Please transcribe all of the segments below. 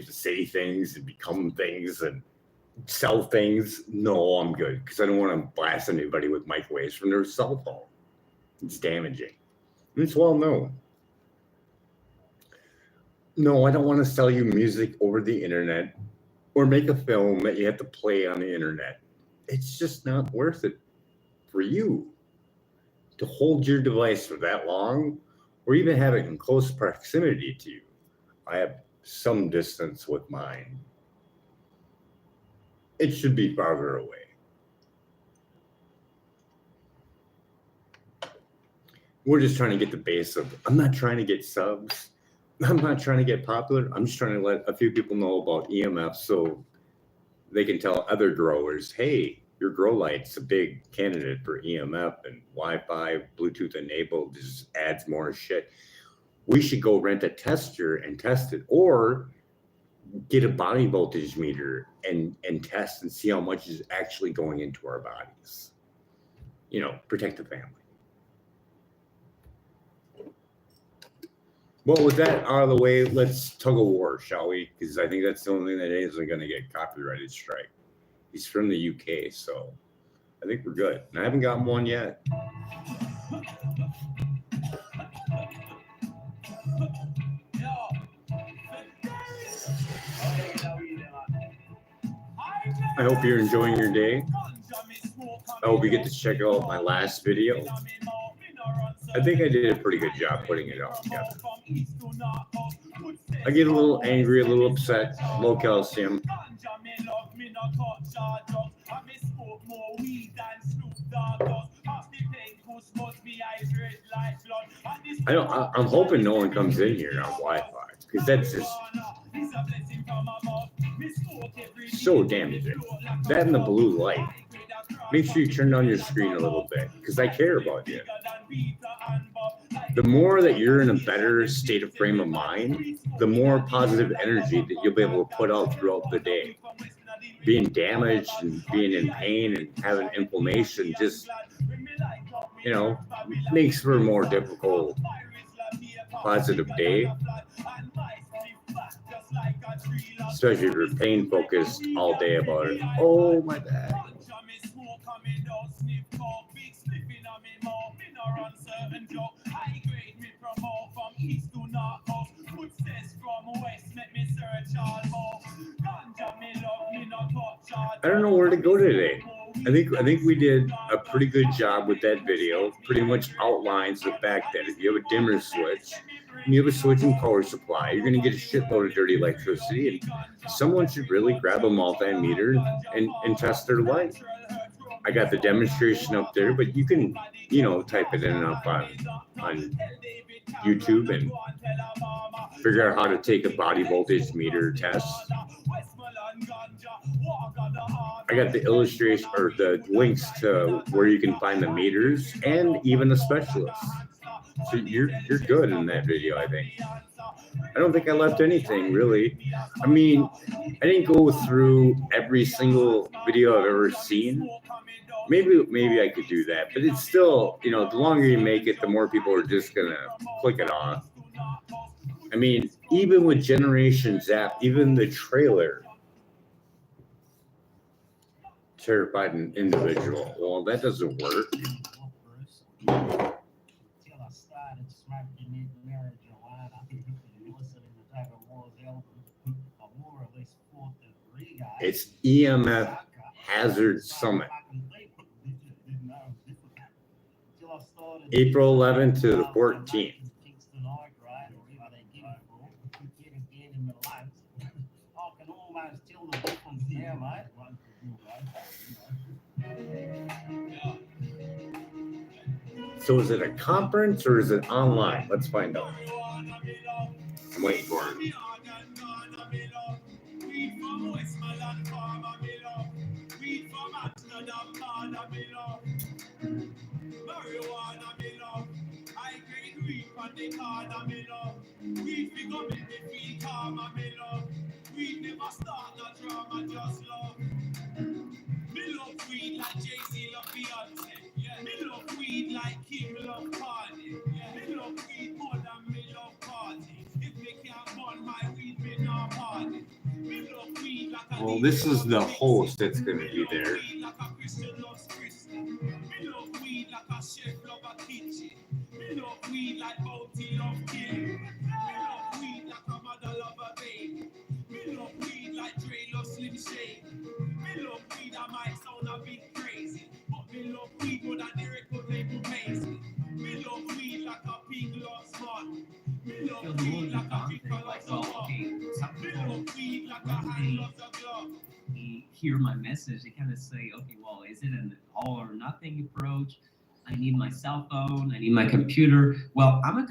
have to say things and become things and sell things. No, I'm good because I don't want to blast anybody with microwaves from their cell phone. It's damaging. It's well known. No, I don't want to sell you music over the internet or make a film that you have to play on the internet. It's just not worth it for you to hold your device for that long or even have it in close proximity to you. I have some distance with mine. It should be farther away. We're just trying to get the base of, I'm not trying to get subs. I'm not trying to get popular. I'm just trying to let a few people know about EMF so they can tell other growers, hey, your grow light's a big candidate for EMF and Wi-Fi, Bluetooth enabled, just adds more shit. We should go rent a tester and test it, or get a body voltage meter and test and see how much is actually going into our bodies. You know, protect the family. Well, with that out of the way, let's tug a war, shall we? Because I think that's the only thing that isn't going to get copyrighted strike. He's from the UK, so I think we're good. And I haven't gotten one yet. I hope you're enjoying your day. I hope you get to check out my last video. I think I did a pretty good job putting it all together. I get a little angry, a little upset, low calcium. I'm hoping no one comes in here on Wi-Fi, because that's just so damaging. That and the blue light. Make sure you turn down your screen a little bit, because I care about you. The more that you're in a better state of frame of mind, the more positive energy that you'll be able to put out throughout the day. Being damaged and being in pain and having inflammation just, you know, makes for a more difficult, positive day. Especially if you're pain focused all day about it. Oh, my back. I don't know where to go today. I think we did a pretty good job with that video. Pretty much outlines the fact that if you have a dimmer switch and you have a switch in power supply, you're going to get a shitload of dirty electricity, and someone should really grab a multimeter and test their light. I got the demonstration up there, but you can, you know, type it in up on YouTube and figure out how to take a body voltage meter test. I got the illustration or the links to where you can find the meters and even a specialist. So you're good in that video, I think. I don't think I left anything really. I mean, I didn't go through every single video I've ever seen. Maybe I could do that, but it's still, you know, the longer you make it, the more people are just gonna click it off. I mean, even with Generation Zap, even the trailer, terrified an individual. Well, that doesn't work. It's EMF Hazard Summit. April 11th to the 14th. So is it a conference or is it online? Let's find out. I'm waiting for it. Weed never start no drama, just love. Me love weed like Jay-Z love Beyonce. Yeah. Me love weed like Kim love Cardi. Yeah. Me love weed more than me love party. If me can't burn my weed, me not party. Well, this is the host that's going to be there. Me love weed like a chef love a kitchen. Me love weed like Bounty love killing. Me love weed like a mother love a baby. Me love weed like Dre love Slim Shady. Me love weed that might sound a bit crazy, but me love weed more than the record label pays me. Me love weed like a pig loves mud. Me love weed like a pig loves a mud. Me love weed like a hand loves a glove. Hear my message, they kind of say, okay, well, is it an all or nothing approach? I need my cell phone, I need my computer. Well, I'm in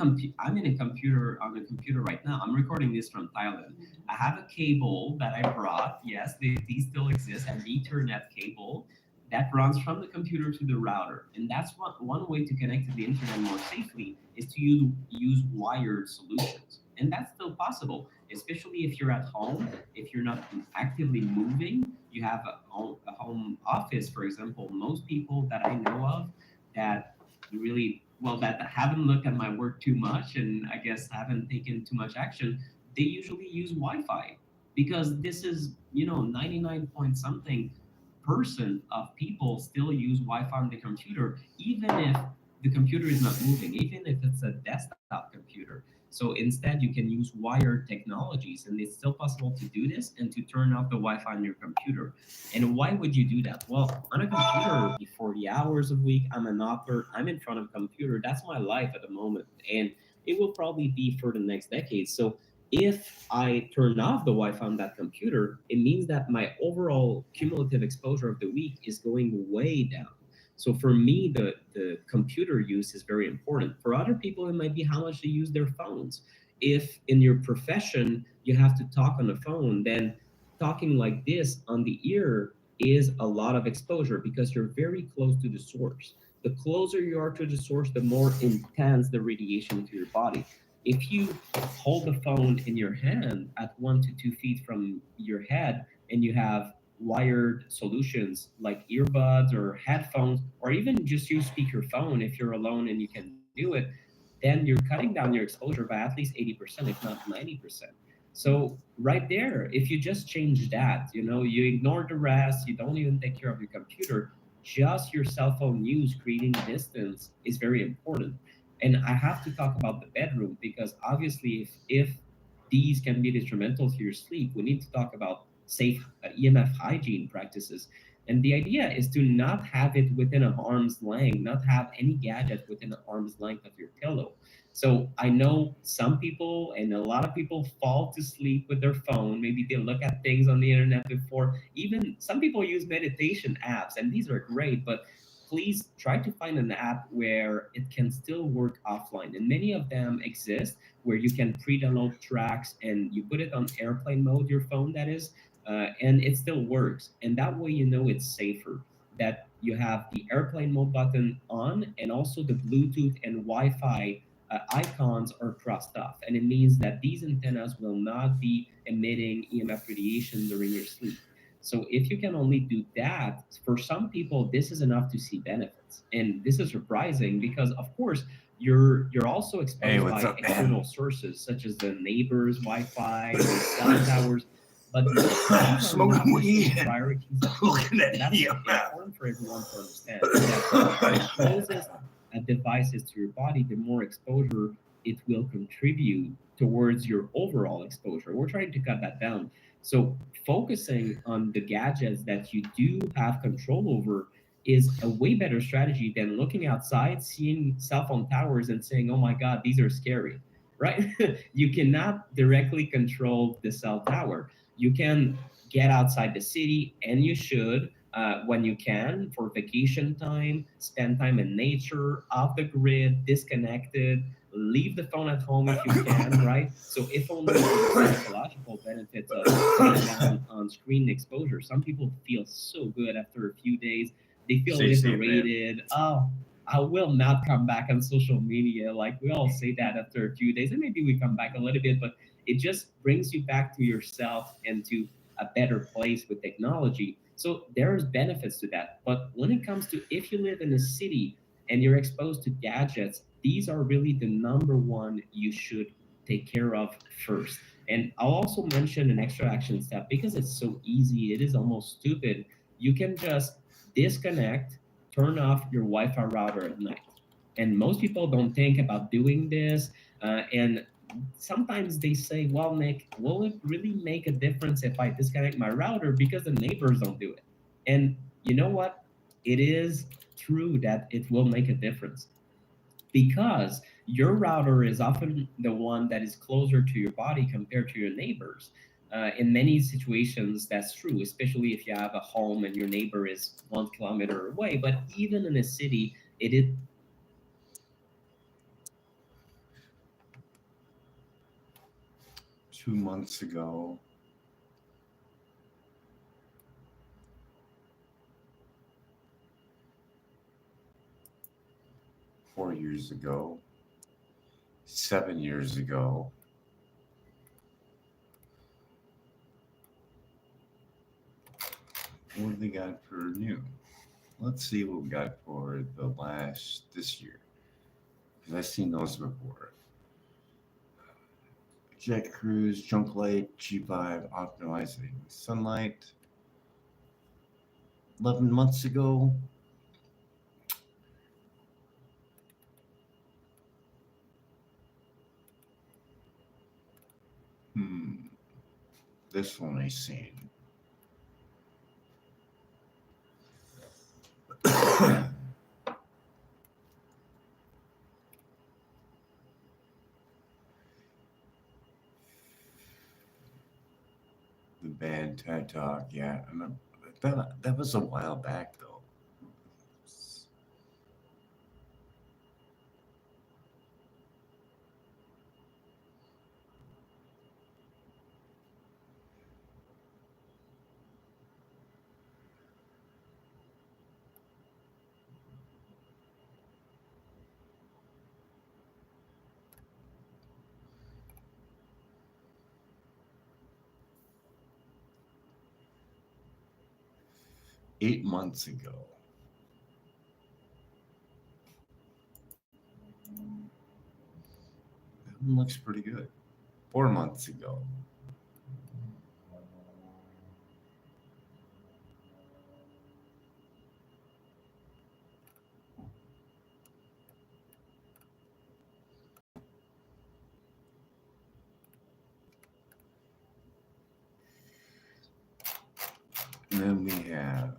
a computer on a computer right now. I'm recording this from Thailand. I have a cable that I brought. Yes, these still exist, an Ethernet cable that runs from the computer to the router. And that's one way to connect to the internet more safely is to use wired solutions. And that's still possible, especially if you're at home, if you're not actively moving, you have a home office, for example. Most people that I know of that really, well, that haven't looked at my work too much and I guess haven't taken too much action, they usually use Wi-Fi because this is, 99 point something percent of people still use Wi-Fi on the computer, even if the computer is not moving, even if it's a desktop computer. So instead, you can use wired technologies, and it's still possible to do this and to turn off the Wi-Fi on your computer. And why would you do that? Well, on a computer, 40 hours a week, I'm an author, I'm in front of a computer. That's my life at the moment, and it will probably be for the next decade. So if I turn off the Wi-Fi on that computer, it means that my overall cumulative exposure of the week is going way down. So for me, the computer use is very important. For other people, it might be how much they use their phones. If in your profession you have to talk on the phone, then talking like this on the ear is a lot of exposure because you're very close to the source. The closer you are to the source, the more intense the radiation to your body. If you hold the phone in your hand at 1 to 2 feet from your head and you have wired solutions like earbuds or headphones, or even just use speakerphone if you're alone and you can do it, then you're cutting down your exposure by at least 80%, if not 90%. So right there, if you just change that, you ignore the rest, you don't even take care of your computer, just your cell phone use, creating distance is very important. And I have to talk about the bedroom because obviously if these can be detrimental to your sleep, we need to talk about safe EMF hygiene practices. And the idea is to not have it within an arm's length, not have any gadget within an arm's length of your pillow. So I know some people and a lot of people fall to sleep with their phone. Maybe they look at things on the internet before. Even some people use meditation apps, and these are great, but please try to find an app where it can still work offline. And many of them exist where you can pre-download tracks and you put it on airplane mode, your phone that is, and it still works. And that way, it's safer that you have the airplane mode button on and also the Bluetooth and Wi-Fi icons are crossed off. And it means that these antennas will not be emitting EMF radiation during your sleep. So if you can only do that, for some people, this is enough to see benefits. And this is surprising because, of course, you're also exposed by external sources such as the neighbors' Wi-Fi, the cell towers. But smoking weed, priorities. looking at That's important for everyone to understand. The closest a device is to your body, the more exposure it will contribute towards your overall exposure. We're trying to cut that down. So focusing on the gadgets that you do have control over is a way better strategy than looking outside, seeing cell phone towers and saying, oh my God, these are scary, right? You cannot directly control the cell tower. You can get outside the city, and you should when you can for vacation time, spend time in nature, off the grid, disconnected, leave the phone at home if you can, right? So if only the psychological benefits of cutting down on screen exposure. Some people feel so good after a few days. They feel liberated. Oh, I will not come back on social media. Like we all say that after a few days, and maybe we come back a little bit, but it just brings you back to yourself and to a better place with technology. So there's benefits to that. But when it comes to if you live in a city and you're exposed to gadgets, these are really the number one you should take care of first. And I'll also mention an extra action step because it's so easy. It is almost stupid. You can just disconnect, turn off your Wi-Fi router at night. And most people don't think about doing this. And sometimes they say, well, Nick, will it really make a difference if I disconnect my router because the neighbors don't do it? And you know what? It is true that it will make a difference because your router is often the one that is closer to your body compared to your neighbors. In many situations, that's true, especially if you have a home and your neighbor is 1 kilometer away. But even in a city, it is 2 months ago, 4 years ago, 7 years ago. What do they got for new? Let's see what we got for this year. Because I've seen those before. Jet Cruise, Junk Light, G5, Optimizing Sunlight. 11 months ago. This one I seen. The band TED Talk, yeah. That was a while back though. Eight months ago. That one looks pretty good. 4 months ago. And then we have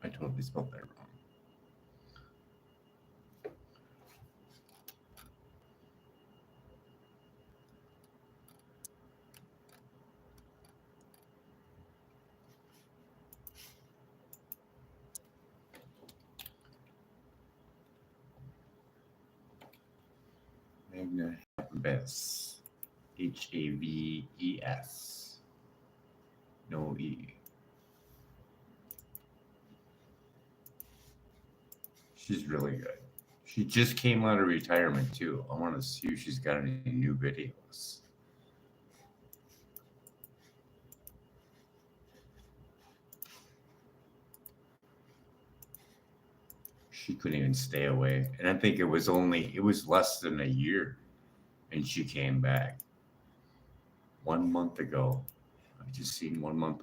I totally spelled that wrong. Havebes. Haves. No E. She's really good. She just came out of retirement too. I want to see if she's got any new videos. She couldn't even stay away. And I think it was less than a year. And she came back 1 month ago. I just seen 1 month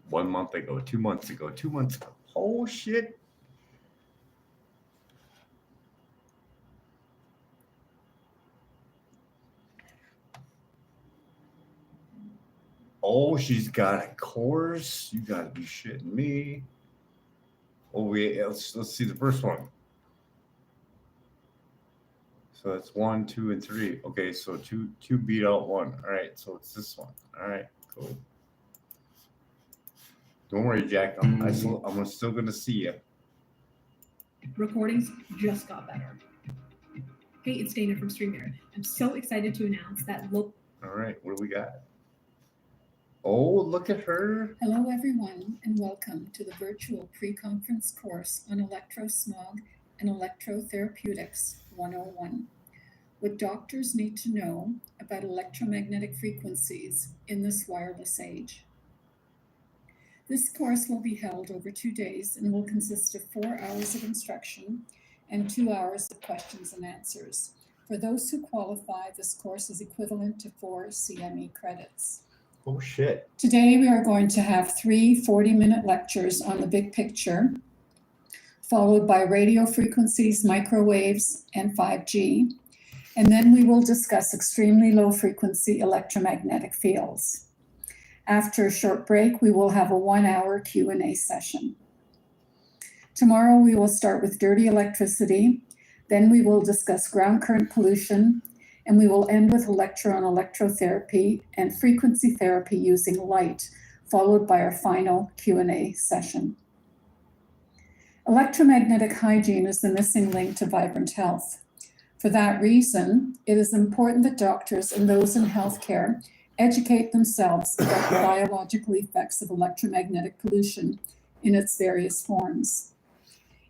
ago, 2 months ago, 2 months ago. Oh shit. Oh, she's got a course. You gotta be shitting me. Oh, let's see the first one. So that's 1, 2, and 3. Okay, so two beat out one. All right, so it's this one. All right, cool. Don't worry, Jack. I'm still gonna see you. Recordings just got better. Hey, it's Dana from StreamYard. I'm so excited to announce that All right, what do we got? Oh, look at her. Hello, everyone, and welcome to the virtual pre-conference course on electrosmog and electrotherapeutics 101. What doctors need to know about electromagnetic frequencies in this wireless age. This course will be held over 2 days and will consist of 4 hours of instruction and 2 hours of questions and answers. For those who qualify, this course is equivalent to 4 CME credits. Oh, shit. Today, we are going to have 3 40-minute lectures on the big picture, followed by radio frequencies, microwaves, and 5G. And then we will discuss extremely low frequency electromagnetic fields. After a short break, we will have a 1-hour Q&A session. Tomorrow, we will start with dirty electricity. Then we will discuss ground current pollution, and we will end with electrotherapy and frequency therapy using light, followed by our final Q&A session. Electromagnetic hygiene is the missing link to vibrant health. For that reason, it is important that doctors and those in healthcare educate themselves about the biological effects of electromagnetic pollution in its various forms.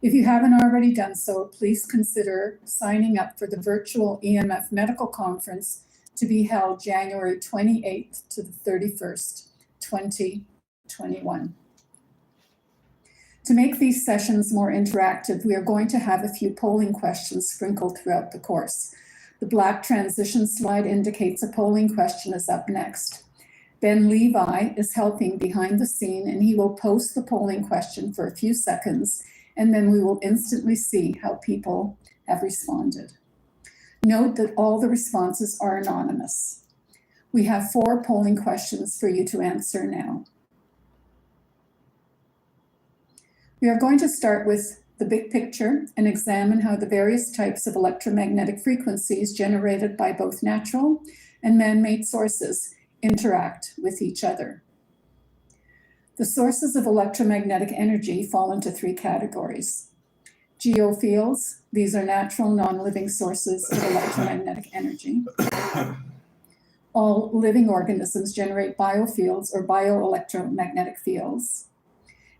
If you haven't already done so, please consider signing up for the virtual EMF Medical Conference to be held January 28th to the 31st, 2021. To make these sessions more interactive, we are going to have a few polling questions sprinkled throughout the course. The black transition slide indicates a polling question is up next. Ben Levi is helping behind the scene, and he will post the polling question for a few seconds, and then we will instantly see how people have responded. Note that all the responses are anonymous. We have 4 polling questions for you to answer now. We are going to start with the big picture and examine how the various types of electromagnetic frequencies generated by both natural and man-made sources interact with each other. The sources of electromagnetic energy fall into 3 categories. Geofields, these are natural non-living sources of electromagnetic energy. All living organisms generate biofields or bioelectromagnetic fields.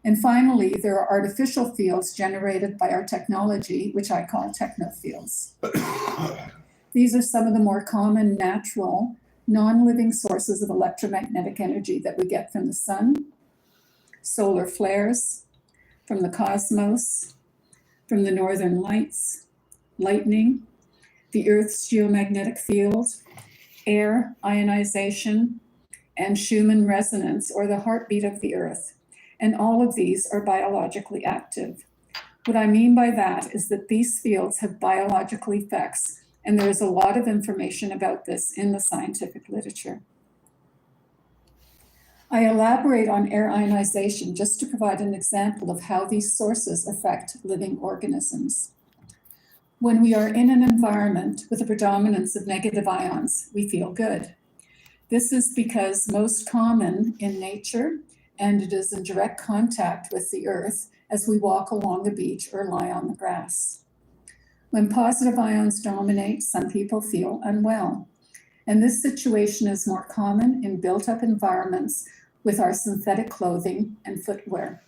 And finally, there are artificial fields generated by our technology, which I call technofields. These are some of the more common natural, non-living sources of electromagnetic energy that we get from the sun, solar flares, from the cosmos, from the northern lights, lightning, the Earth's geomagnetic field, air ionization, and Schumann resonance, or the heartbeat of the Earth. And all of these are biologically active. What I mean by that is that these fields have biological effects, and there is a lot of information about this in the scientific literature. I elaborate on air ionization just to provide an example of how these sources affect living organisms. When we are in an environment with a predominance of negative ions, we feel good. This is because most common in nature, and it is in direct contact with the earth as we walk along the beach or lie on the grass. When positive ions dominate, some people feel unwell. And this situation is more common in built-up environments with our synthetic clothing and footwear.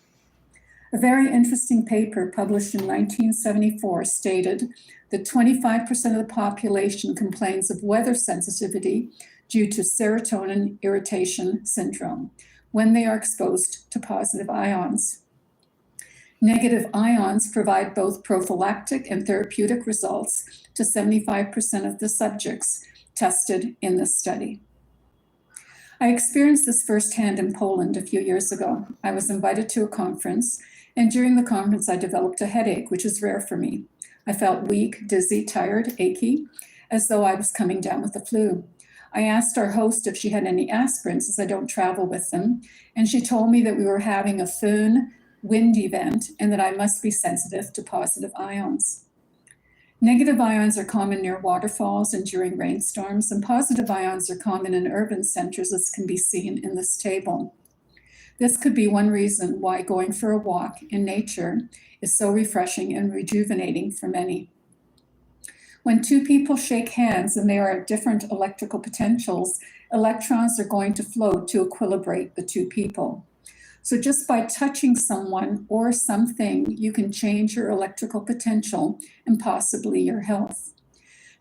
A very interesting paper published in 1974 stated that 25% of the population complains of weather sensitivity due to serotonin irritation syndrome when they are exposed to positive ions. Negative ions provide both prophylactic and therapeutic results to 75% of the subjects tested in this study. I experienced this firsthand in Poland a few years ago. I was invited to a conference, and during the conference I developed a headache, which is rare for me. I felt weak, dizzy, tired, achy, as though I was coming down with the flu. I asked our host if she had any aspirins, as I don't travel with them, and she told me that we were having a Föhn wind event and that I must be sensitive to positive ions. Negative ions are common near waterfalls and during rainstorms, and positive ions are common in urban centers, as can be seen in this table. This could be one reason why going for a walk in nature is so refreshing and rejuvenating for many. When two people shake hands and they are at different electrical potentials, electrons are going to flow to equilibrate the two people. So just by touching someone or something, you can change your electrical potential and possibly your health.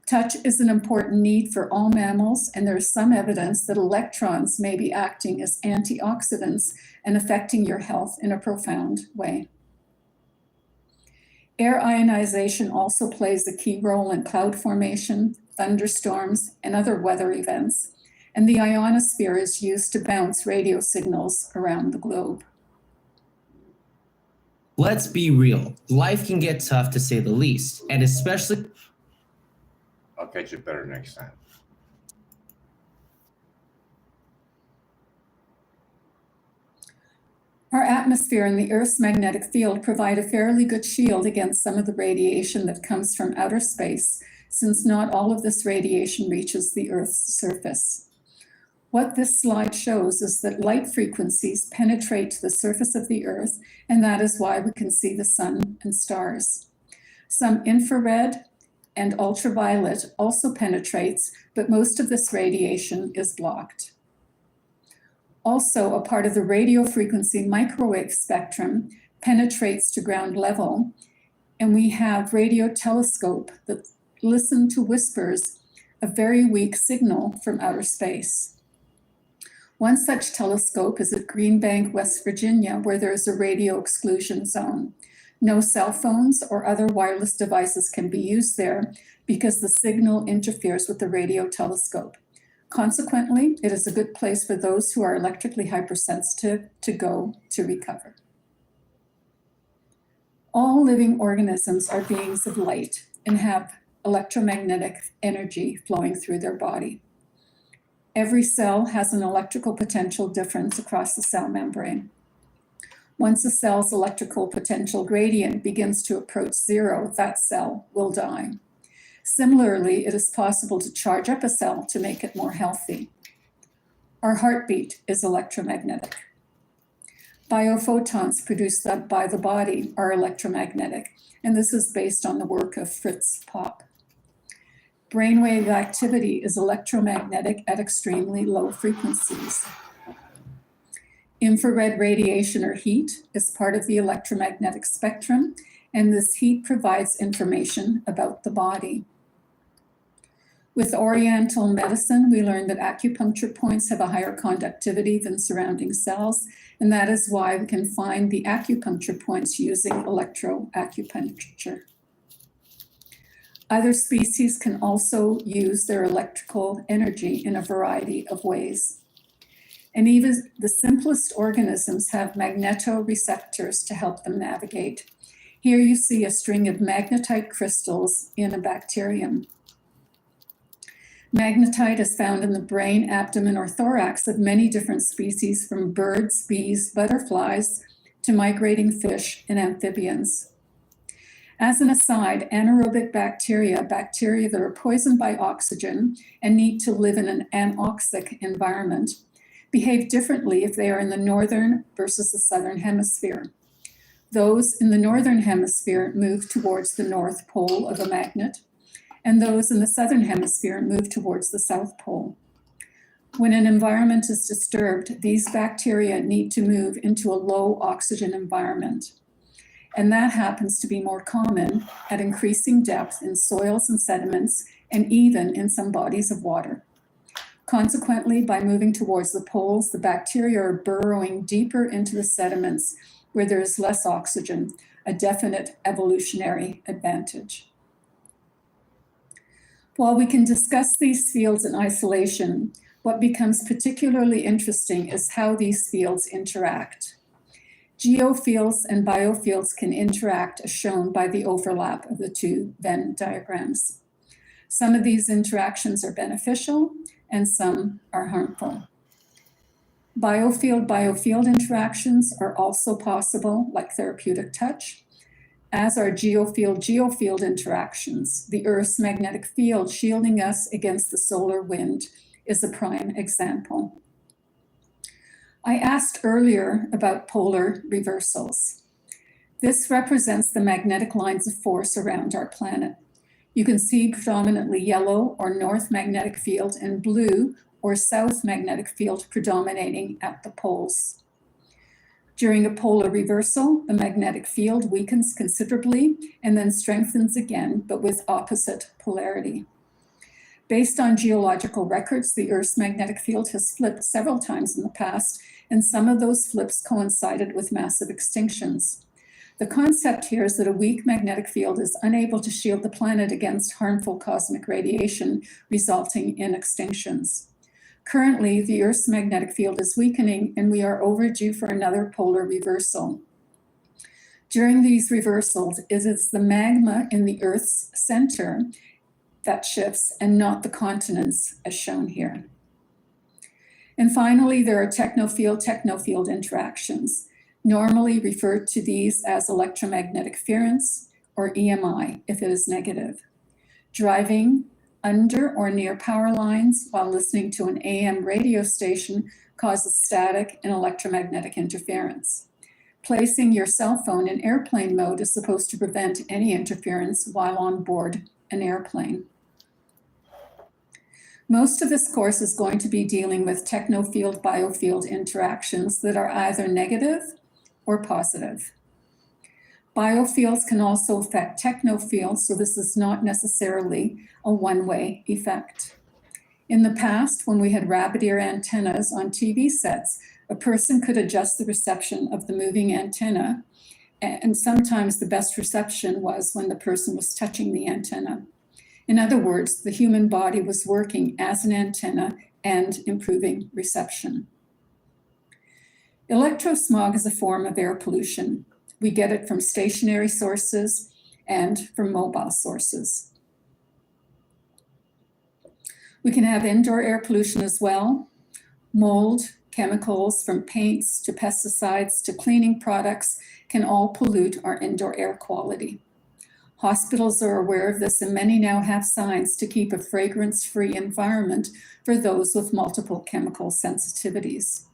Touch is an important need for all mammals, and there is some evidence that electrons may be acting as antioxidants and affecting your health in a profound way. Air ionization also plays a key role in cloud formation, thunderstorms, and other weather events, and the ionosphere is used to bounce radio signals around the globe. Let's be real. Life can get tough to say the least, and especially... I'll catch you better next time. Our atmosphere and the Earth's magnetic field provide a fairly good shield against some of the radiation that comes from outer space, since not all of this radiation reaches the Earth's surface. What this slide shows is that light frequencies penetrate to the surface of the Earth, and that is why we can see the sun and stars. Some infrared and ultraviolet also penetrates, but most of this radiation is blocked. Also, a part of the radio frequency microwave spectrum penetrates to ground level, and we have radio telescope that listen to whispers, a very weak signal from outer space. One such telescope is at Green Bank, West Virginia, where there is a radio exclusion zone. No cell phones or other wireless devices can be used there because the signal interferes with the radio telescope. Consequently, it is a good place for those who are electrically hypersensitive to go to recover. All living organisms are beings of light and have electromagnetic energy flowing through their body. Every cell has an electrical potential difference across the cell membrane. Once a cell's electrical potential gradient begins to approach zero, that cell will die. Similarly, it is possible to charge up a cell to make it more healthy. Our heartbeat is electromagnetic. Biophotons produced by the body are electromagnetic, and this is based on the work of Fritz Popp. Brainwave activity is electromagnetic at extremely low frequencies. Infrared radiation or heat is part of the electromagnetic spectrum, and this heat provides information about the body. With Oriental medicine, we learned that acupuncture points have a higher conductivity than surrounding cells, and that is why we can find the acupuncture points using electroacupuncture. Other species can also use their electrical energy in a variety of ways. And even the simplest organisms have magnetoreceptors to help them navigate. Here you see a string of magnetite crystals in a bacterium. Magnetite is found in the brain, abdomen, or thorax of many different species, from birds, bees, butterflies, to migrating fish and amphibians. As an aside, anaerobic bacteria that are poisoned by oxygen and need to live in an anoxic environment, behave differently if they are in the northern versus the southern hemisphere. Those in the northern hemisphere move towards the north pole of a magnet, and those in the southern hemisphere move towards the south pole. When an environment is disturbed, these bacteria need to move into a low oxygen environment. And that happens to be more common at increasing depth in soils and sediments, and even in some bodies of water. Consequently, by moving towards the poles, the bacteria are burrowing deeper into the sediments where there is less oxygen, a definite evolutionary advantage. While we can discuss these fields in isolation, what becomes particularly interesting is how these fields interact. Geofields and biofields can interact, as shown by the overlap of the two Venn diagrams. Some of these interactions are beneficial and some are harmful. Biofield interactions are also possible, like therapeutic touch, as are geofield interactions. The Earth's magnetic field shielding us against the solar wind is a prime example. I asked earlier about polar reversals. This represents the magnetic lines of force around our planet. You can see predominantly yellow or north magnetic field and blue or south magnetic field predominating at the poles. During a polar reversal, the magnetic field weakens considerably and then strengthens again, but with opposite polarity. Based on geological records, the Earth's magnetic field has flipped several times in the past, and some of those flips coincided with massive extinctions. The concept here is that a weak magnetic field is unable to shield the planet against harmful cosmic radiation, resulting in extinctions. Currently, the Earth's magnetic field is weakening, and we are overdue for another polar reversal. During these reversals, it is the magma in the Earth's center that shifts and not the continents as shown here. And finally, there are technofield interactions, normally referred to these as electromagnetic interference or EMI if it is negative. Driving under or near power lines while listening to an AM radio station causes static and electromagnetic interference. Placing your cell phone in airplane mode is supposed to prevent any interference while on board an airplane. Most of this course is going to be dealing with technofield-biofield interactions that are either negative or positive. Biofields can also affect technofields, so this is not necessarily a one-way effect. In the past, when we had rabbit ear antennas on TV sets, a person could adjust the reception of the moving antenna, and sometimes the best reception was when the person was touching the antenna. In other words, the human body was working as an antenna and improving reception. Electrosmog is a form of air pollution. We get it from stationary sources and from mobile sources. We can have indoor air pollution as well. Mold, chemicals from paints to pesticides to cleaning products can all pollute our indoor air quality. Hospitals are aware of this, and many now have signs to keep a fragrance-free environment for those with multiple chemical sensitivities.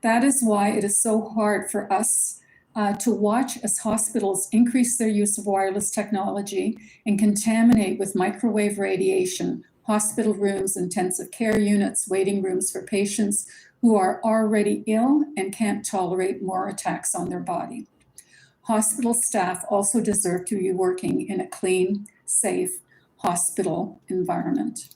That is why it is so hard for us to watch as hospitals increase their use of wireless technology and contaminate with microwave radiation hospital rooms, intensive care units, waiting rooms for patients who are already ill and can't tolerate more attacks on their body. Hospital staff also deserve to be working in a clean, safe hospital environment.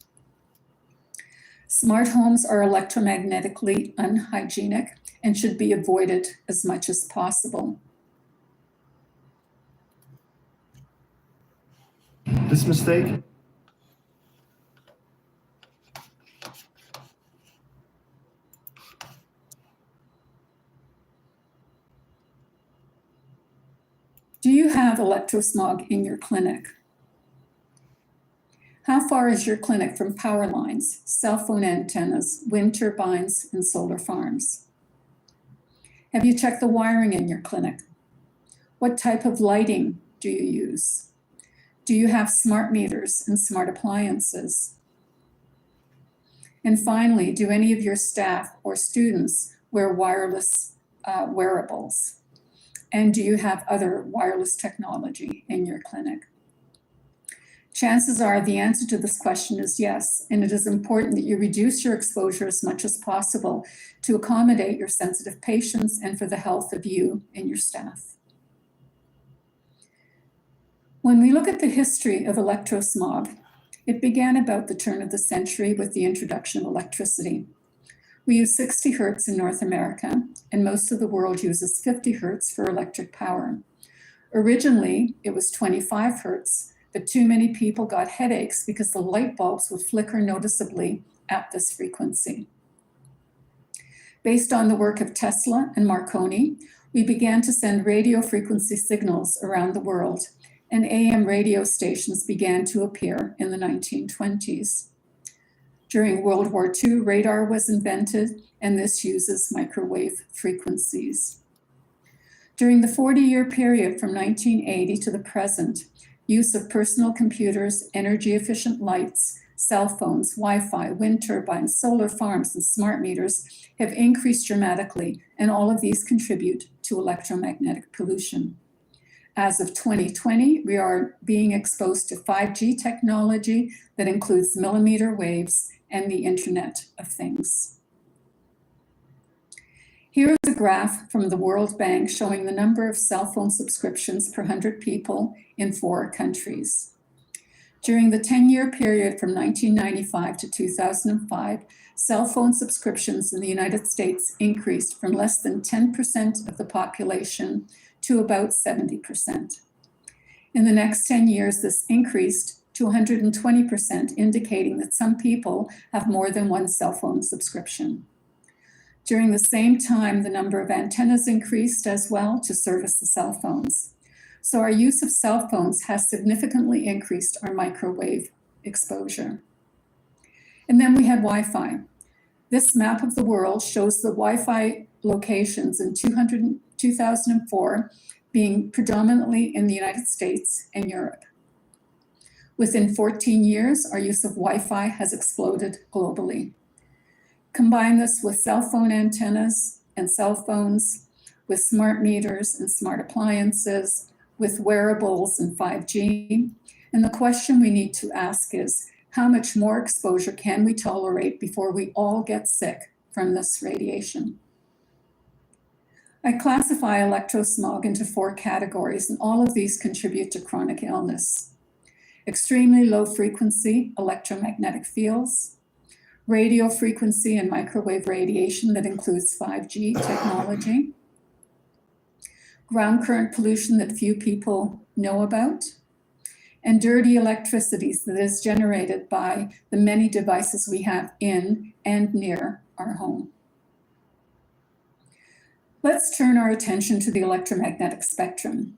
Smart homes are electromagnetically unhygienic and should be avoided as much as possible. This mistake? Do you have electrosmog in your clinic? How far is your clinic from power lines, cell phone antennas, wind turbines, and solar farms? Have you checked the wiring in your clinic? What type of lighting do you use? Do you have smart meters and smart appliances? And finally, do any of your staff or students wear wireless wearables? And do you have other wireless technology in your clinic? Chances are the answer to this question is yes, and it is important that you reduce your exposure as much as possible to accommodate your sensitive patients and for the health of you and your staff. When we look at the history of electrosmog, it began about the turn of the century with the introduction of electricity. We use 60 hertz in North America, and most of the world uses 50 hertz for electric power. Originally, it was 25 hertz, but too many people got headaches because the light bulbs would flicker noticeably at this frequency. Based on the work of Tesla and Marconi, we began to send radio frequency signals around the world, and AM radio stations began to appear in the 1920s. During World War II, radar was invented, and this uses microwave frequencies. During the 40-year period from 1980 to the present, use of personal computers, energy-efficient lights, cell phones, Wi-Fi, wind turbines, solar farms, and smart meters have increased dramatically, and all of these contribute to electromagnetic pollution. As of 2020, we are being exposed to 5G technology that includes millimeter waves and the Internet of Things. Here is a graph from the World Bank showing the number of cell phone subscriptions per 100 people in 4 countries. During the 10-year period from 1995 to 2005, cell phone subscriptions in the United States increased from less than 10% of the population to about 70%. In the next 10 years, this increased to 120%, indicating that some people have more than one cell phone subscription. During the same time, the number of antennas increased as well to service the cell phones. So our use of cell phones has significantly increased our microwave exposure. And then we had Wi-Fi. This map of the world shows the Wi-Fi locations in 2004 being predominantly in the United States and Europe. Within 14 years, our use of Wi-Fi has exploded globally. Combine this with cell phone antennas and cell phones, with smart meters and smart appliances, with wearables and 5G. And the question we need to ask is, how much more exposure can we tolerate before we all get sick from this radiation? I classify electrosmog into 4 categories, and all of these contribute to chronic illness. Extremely low frequency electromagnetic fields, radio frequency and microwave radiation that includes 5G technology, ground current pollution that few people know about, and dirty electricity that is generated by the many devices we have in and near our home. Let's turn our attention to the electromagnetic spectrum.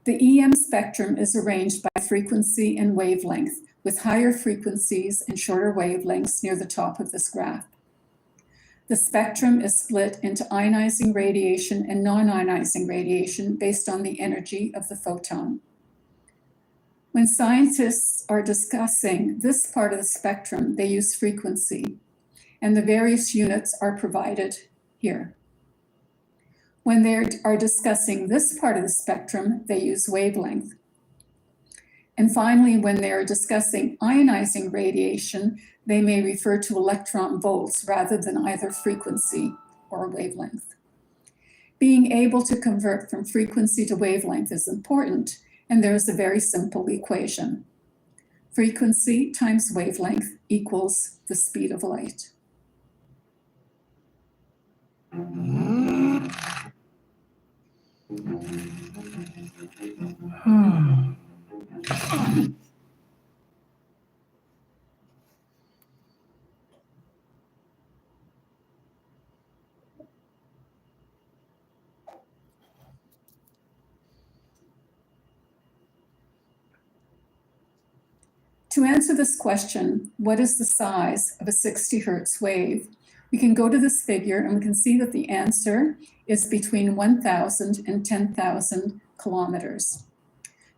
The EM spectrum is arranged by frequency and wavelength, with higher frequencies and shorter wavelengths near the top of this graph. The spectrum is split into ionizing radiation and non-ionizing radiation based on the energy of the photon. When scientists are discussing this part of the spectrum, they use frequency, and the various units are provided here. When they are discussing this part of the spectrum, they use wavelength. And finally, when they are discussing ionizing radiation, they may refer to electron volts rather than either frequency or wavelength. Being able to convert from frequency to wavelength is important, and there is a very simple equation. Frequency times wavelength equals the speed of light. To answer this question, what is the size of a 60 hertz wave? We can go to this figure and we can see that the answer is between 1,000 and 10,000 kilometers.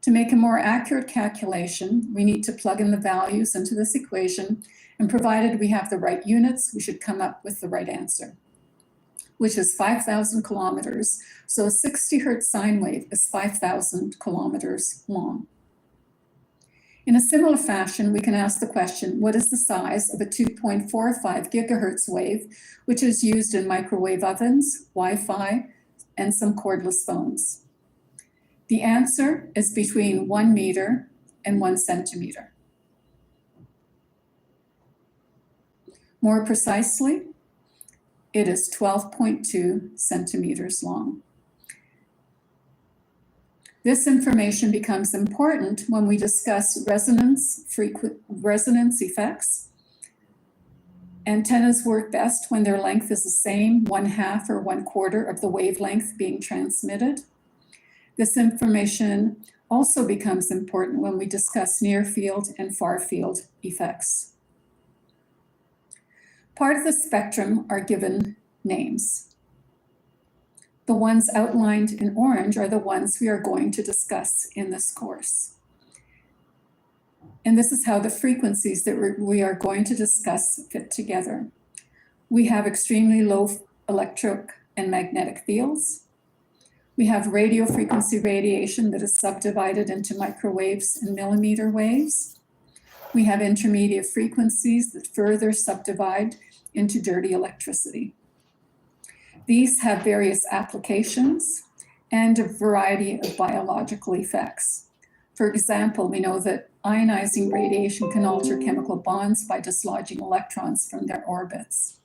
To make a more accurate calculation, we need to plug in the values into this equation, and provided we have the right units, we should come up with the right answer, which is 5,000 kilometers. So a 60 hertz sine wave is 5,000 kilometers long. In a similar fashion, we can ask the question, what is the size of a 2.45 gigahertz wave, which is used in microwave ovens, Wi-Fi, and some cordless phones? The answer is between 1 meter and 1 centimeter. More precisely, it is 12.2 centimeters long. This information becomes important when we discuss resonance effects. Antennas work best when their length is the same, 1/2 or 1/4 of the wavelength being transmitted. This information also becomes important when we discuss near field and far field effects. Part of the spectrum are given names. The ones outlined in orange are the ones we are going to discuss in this course. And this is how the frequencies that we are going to discuss fit together. We have extremely low electric and magnetic fields. We have radio frequency radiation that is subdivided into microwaves and millimeter waves. We have intermediate frequencies that further subdivide into dirty electricity. These have various applications and a variety of biological effects. For example, we know that ionizing radiation can alter chemical bonds by dislodging electrons from their orbits.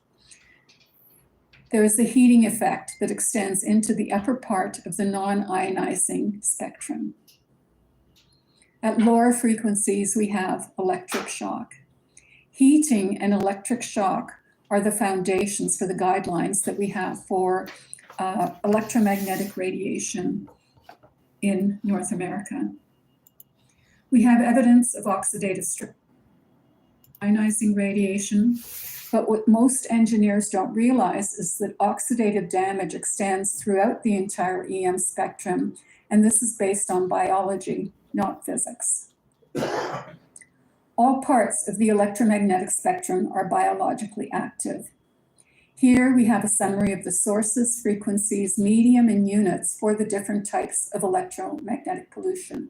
There is a heating effect that extends into the upper part of the non-ionizing spectrum. At lower frequencies, we have electric shock. Heating and electric shock are the foundations for the guidelines that we have for electromagnetic radiation in North America. We have evidence of oxidative stress, ionizing radiation, but what most engineers don't realize is that oxidative damage extends throughout the entire EM spectrum, and this is based on biology, not physics. All parts of the electromagnetic spectrum are biologically active. Here we have a summary of the sources, frequencies, medium, and units for the different types of electromagnetic pollution.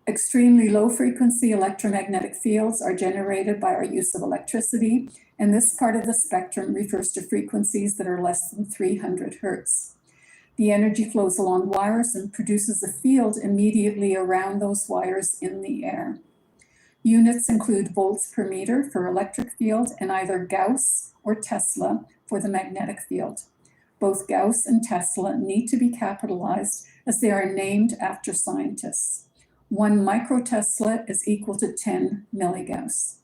Extremely low frequency electromagnetic fields are generated by our use of electricity, and this part of the spectrum refers to frequencies that are less than 300 hertz. The energy flows along wires and produces a field immediately around those wires in the air. Units include volts per meter for electric field and either Gauss or Tesla for the magnetic field. Both Gauss and Tesla need to be capitalized as they are named after scientists. 1 microtesla is equal to 10 milligauss.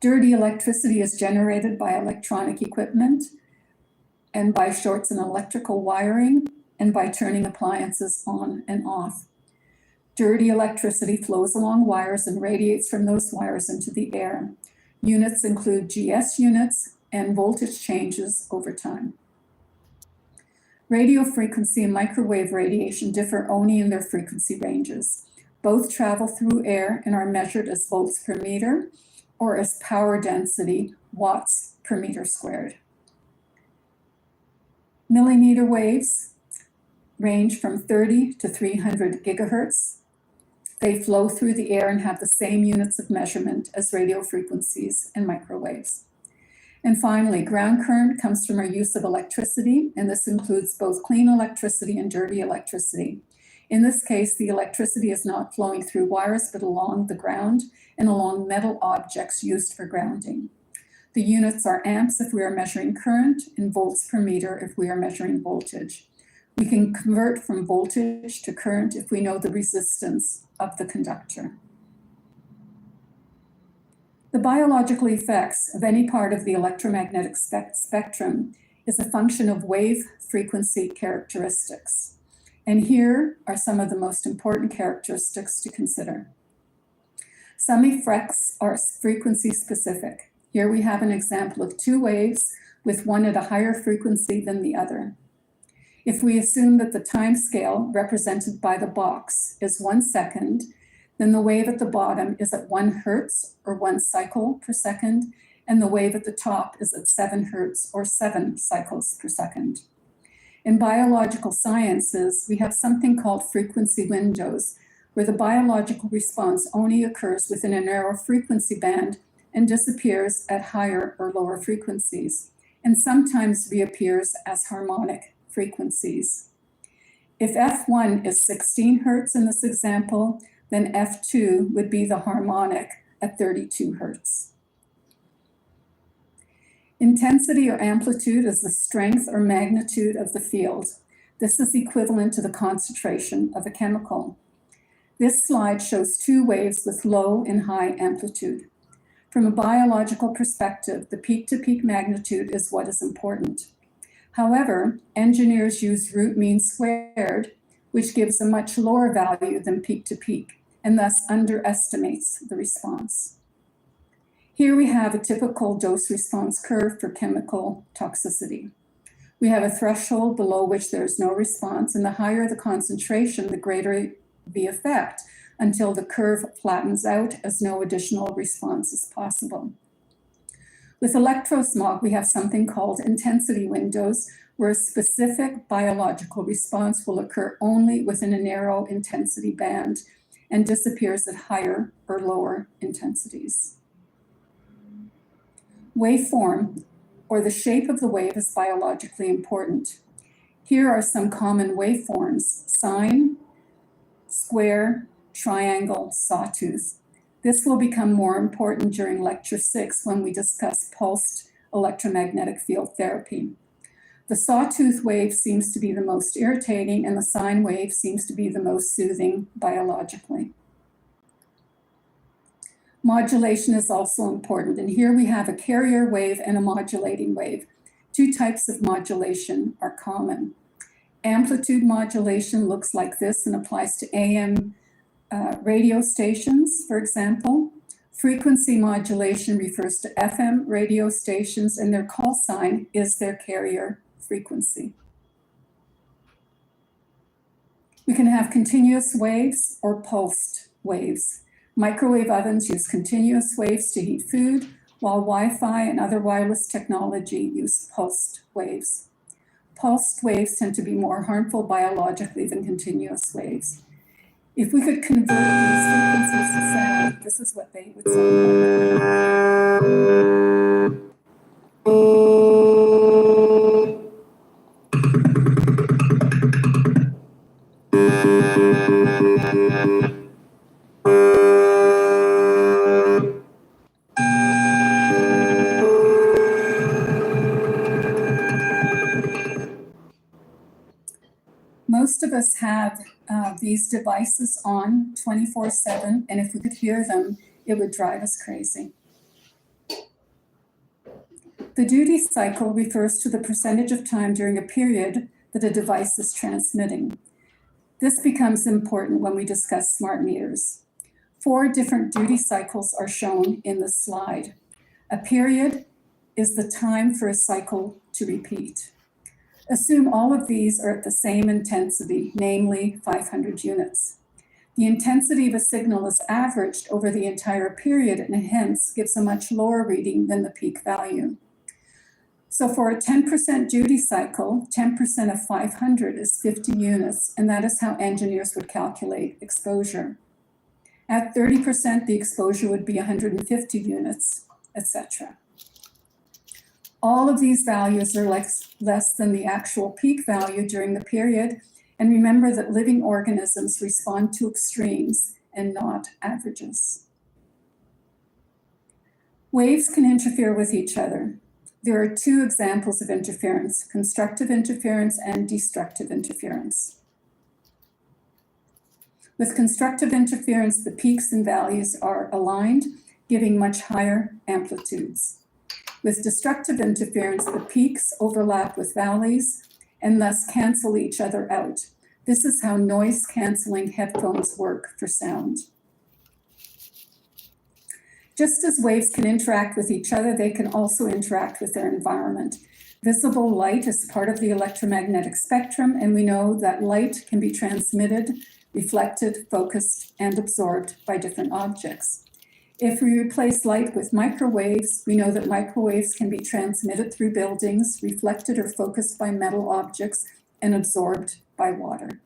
Dirty electricity is generated by electronic equipment and by shorts in electrical wiring and by turning appliances on and off. Dirty electricity flows along wires and radiates from those wires into the air. Units include GS units and voltage changes over time. Radio frequency and microwave radiation differ only in their frequency ranges. Both travel through air and are measured as volts per meter or as power density, watts per meter squared. Millimeter waves range from 30 to 300 gigahertz. They flow through the air and have the same units of measurement as radio frequencies and microwaves. And finally, ground current comes from our use of electricity, and this includes both clean electricity and dirty electricity. In this case, the electricity is not flowing through wires, but along the ground and along metal objects used for grounding. The units are amps if we are measuring current and volts per meter if we are measuring voltage. We can convert from voltage to current if we know the resistance of the conductor. The biological effects of any part of the electromagnetic spectrum is a function of wave frequency characteristics. And here are some of the most important characteristics to consider. Some effects are frequency specific. Here we have an example of 2 waves with one at a higher frequency than the other. If we assume that the time scale represented by the box is 1 second, then the wave at the bottom is at 1 hertz or 1 cycle per second, and the wave at the top is at 7 hertz or 7 cycles per second. In biological sciences, we have something called frequency windows, where the biological response only occurs within a narrow frequency band and disappears at higher or lower frequencies, and sometimes reappears as harmonic frequencies. If F1 is 16 hertz in this example, then F2 would be the harmonic at 32 hertz. Intensity or amplitude is the strength or magnitude of the field. This is equivalent to the concentration of a chemical. This slide shows 2 waves with low and high amplitude. From a biological perspective, the peak-to-peak magnitude is what is important. However, engineers use root mean squared, which gives a much lower value than peak-to-peak, and thus underestimates the response. Here we have a typical dose-response curve for chemical toxicity. We have a threshold below which there is no response, and the higher the concentration, the greater the effect, until the curve flattens out as no additional response is possible. With electrosmog, we have something called intensity windows, where a specific biological response will occur only within a narrow intensity band and disappears at higher or lower intensities. Waveform, or the shape of the wave, is biologically important. Here are some common waveforms: sine, square, triangle, sawtooth. This will become more important during lecture 6 when we discuss pulsed electromagnetic field therapy. The sawtooth wave seems to be the most irritating, and the sine wave seems to be the most soothing biologically. Modulation is also important, and here we have a carrier wave and a modulating wave. Two types of modulation are common. Amplitude modulation looks like this and applies to AM radio stations, for example. Frequency modulation refers to FM radio stations, and their call sign is their carrier frequency. We can have continuous waves or pulsed waves. Microwave ovens use continuous waves to heat food, while Wi-Fi and other wireless technology use pulsed waves. Pulsed waves tend to be more harmful biologically than continuous waves. If we could convert these frequencies to sound, this is what they would sound Most of us have these devices on 24/7, and if we could hear them, it would drive us crazy. The duty cycle refers to the percentage of time during a period that a device is transmitting. This becomes important when we discuss smart meters. 4 different duty cycles are shown in the slide. A period is the time for a cycle to repeat. Assume all of these are at the same intensity, namely 500 units. The intensity of a signal is averaged over the entire period and hence gives a much lower reading than the peak value. So for a 10% duty cycle, 10% of 500 is 50 units, and that is how engineers would calculate exposure. At 30%, the exposure would be 150 units, etc. All of these values are less than the actual peak value during the period, and remember that living organisms respond to extremes and not averages. Waves can interfere with each other. There are 2 examples of interference: constructive interference and destructive interference. With constructive interference, the peaks and valleys are aligned, giving much higher amplitudes. With destructive interference, the peaks overlap with valleys and thus cancel each other out. This is how noise-canceling headphones work for sound. Just as waves can interact with each other, they can also interact with their environment. Visible light is part of the electromagnetic spectrum, and we know that light can be transmitted, reflected, focused, and absorbed by different objects. If we replace light with microwaves, we know that microwaves can be transmitted through buildings, reflected or focused by metal objects, and absorbed by water.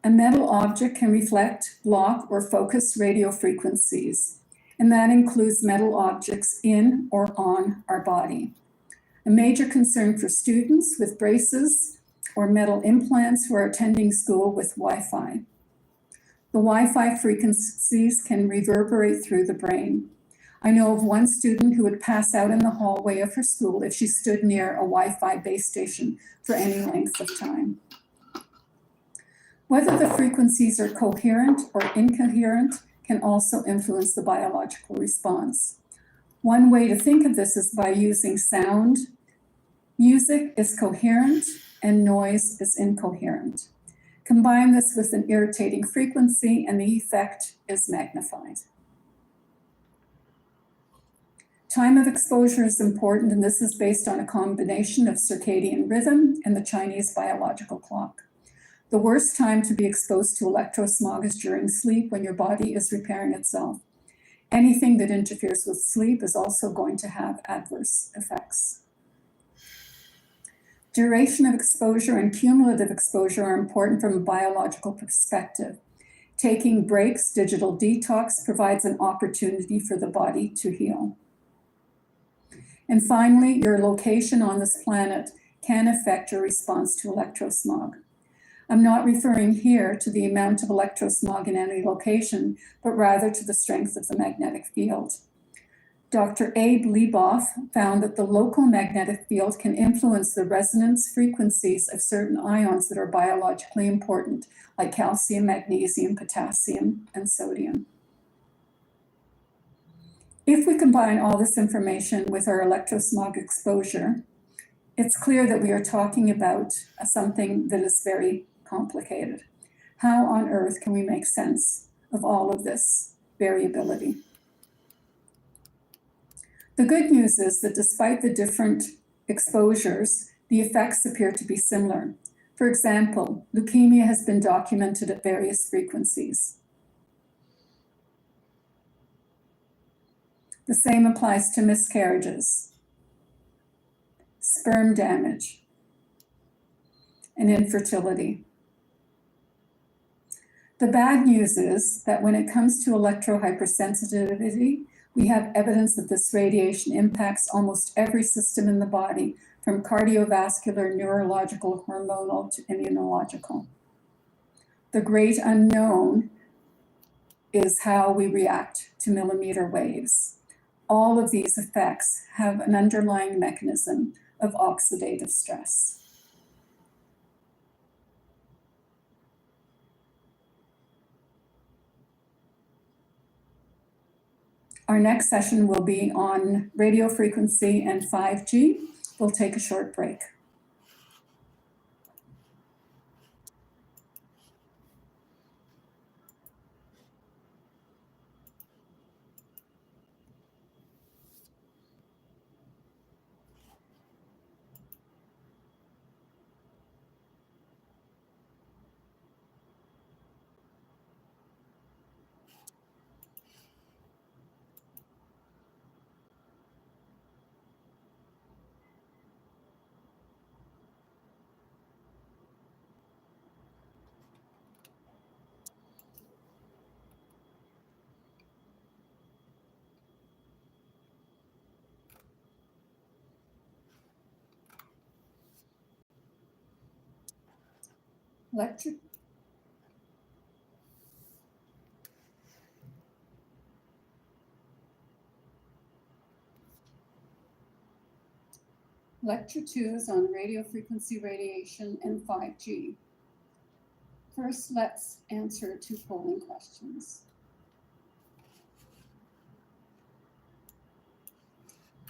A metal object can reflect, block, or focus radio frequencies, and that includes metal objects in or on our body. A major concern for students with braces or metal implants who are attending school with Wi-Fi. The Wi-Fi frequencies can reverberate through the brain. I know of one student who would pass out in the hallway of her school if she stood near a Wi-Fi base station for any length of time. Whether the frequencies are coherent or incoherent can also influence the biological response. One way to think of this is by using sound. Music is coherent and noise is incoherent. Combine this with an irritating frequency and the effect is magnified. Time of exposure is important, and this is based on a combination of circadian rhythm and the Chinese biological clock. The worst time to be exposed to electrosmog is during sleep when your body is repairing itself. Anything that interferes with sleep is also going to have adverse effects. Duration of exposure and cumulative exposure are important from a biological perspective. Taking breaks, digital detox, provides an opportunity for the body to heal. And finally, your location on this planet can affect your response to electrosmog. I'm not referring here to the amount of electrosmog in any location, but rather to the strength of the magnetic field. Dr. Abe Leboff found that the local magnetic field can influence the resonance frequencies of certain ions that are biologically important, like calcium, magnesium, potassium, and sodium. If we combine all this information with our electrosmog exposure, it's clear that we are talking about something that is very complicated. How on earth can we make sense of all of this variability? The good news is that despite the different exposures, the effects appear to be similar. For example, leukemia has been documented at various frequencies. The same applies to miscarriages, sperm damage, and infertility. The bad news is that when it comes to electrohypersensitivity, we have evidence that this radiation impacts almost every system in the body, from cardiovascular, neurological, hormonal, to immunological. The great unknown is how we react to millimeter waves. All of these effects have an underlying mechanism of oxidative stress. Our next session will be on radio frequency and 5G. We'll take a short break. Lecture 2 is on radio frequency radiation and 5G. First, let's answer 2 polling questions.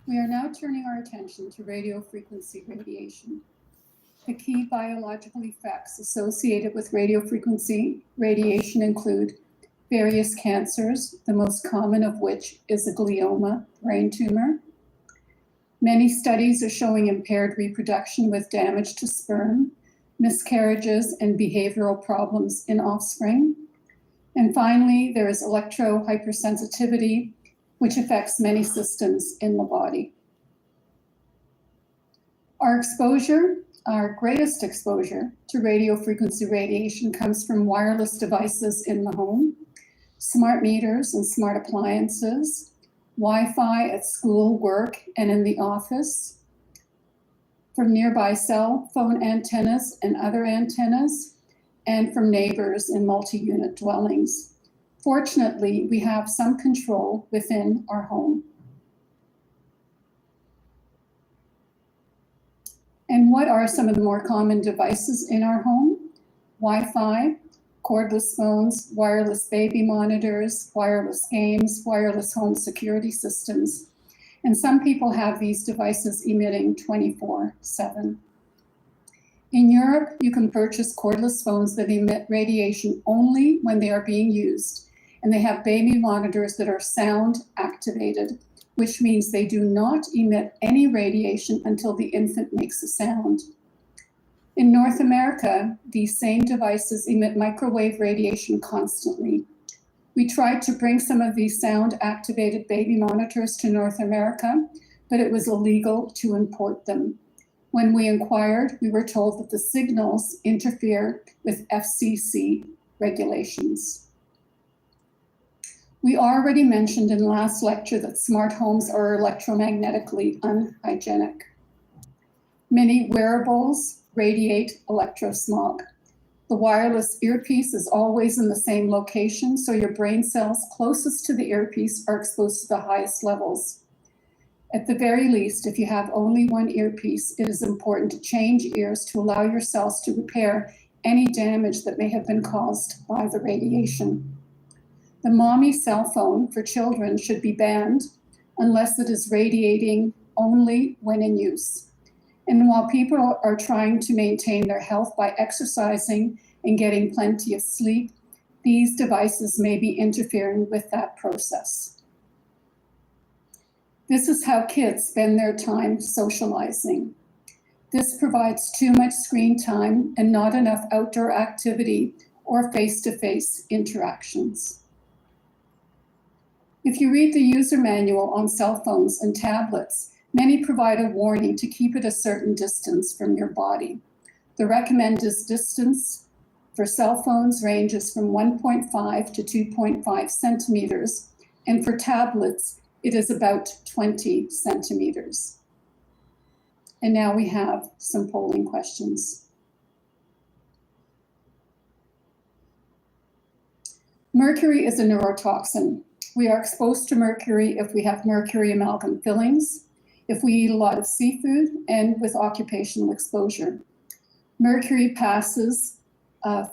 We are now turning our attention to radio frequency radiation. The key biological effects associated with radio frequency radiation include various cancers, the most common of which is a glioma brain tumor. Many studies are showing impaired reproduction with damage to sperm, miscarriages, and behavioral problems in offspring. And finally, there is electrohypersensitivity, which affects many systems in the body. Our greatest exposure to radio frequency radiation comes from wireless devices in the home, smart meters and smart appliances, Wi-Fi at school, work, and in the office, from nearby cell phone antennas and other antennas, and from neighbors in multi-unit dwellings. Fortunately, we have some control within our home. And what are some of the more common devices in our home? Wi-Fi, cordless phones, wireless baby monitors, wireless games, wireless home security systems. And some people have these devices emitting 24/7. In Europe, you can purchase cordless phones that emit radiation only when they are being used. And they have baby monitors that are sound activated, which means they do not emit any radiation until the infant makes a sound. In North America, these same devices emit microwave radiation constantly. We tried to bring some of these sound-activated baby monitors to North America, but it was illegal to import them. When we inquired, we were told that the signals interfere with FCC regulations. We already mentioned in last lecture that smart homes are electromagnetically unhygienic. Many wearables radiate electrosmog. The wireless earpiece is always in the same location, so your brain cells closest to the earpiece are exposed to the highest levels. At the very least, if you have only one earpiece, it is important to change ears to allow your cells to repair any damage that may have been caused by the radiation. The mommy cell phone for children should be banned unless it is radiating only when in use. And while people are trying to maintain their health by exercising and getting plenty of sleep, these devices may be interfering with that process. This is how kids spend their time socializing. This provides too much screen time and not enough outdoor activity or face-to-face interactions. If you read the user manual on cell phones and tablets, many provide a warning to keep it a certain distance from your body. The recommended distance for cell phones ranges from 1.5 to 2.5 centimeters, and for tablets, it is about 20 centimeters. And now we have some polling questions. Mercury is a neurotoxin. We are exposed to mercury if we have mercury amalgam fillings, if we eat a lot of seafood, and with occupational exposure. Mercury passes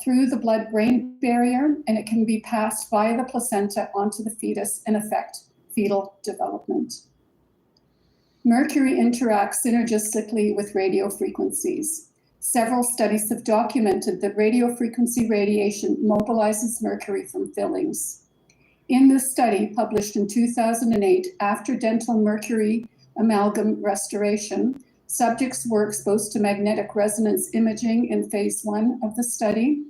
through the blood-brain barrier, and it can be passed via the placenta onto the fetus and affect fetal development. Mercury interacts synergistically with radio frequencies. Several studies have documented that radio frequency radiation mobilizes mercury from fillings. In this study, published in 2008, after dental mercury amalgam restoration, subjects were exposed to magnetic resonance imaging in phase 1 of the study,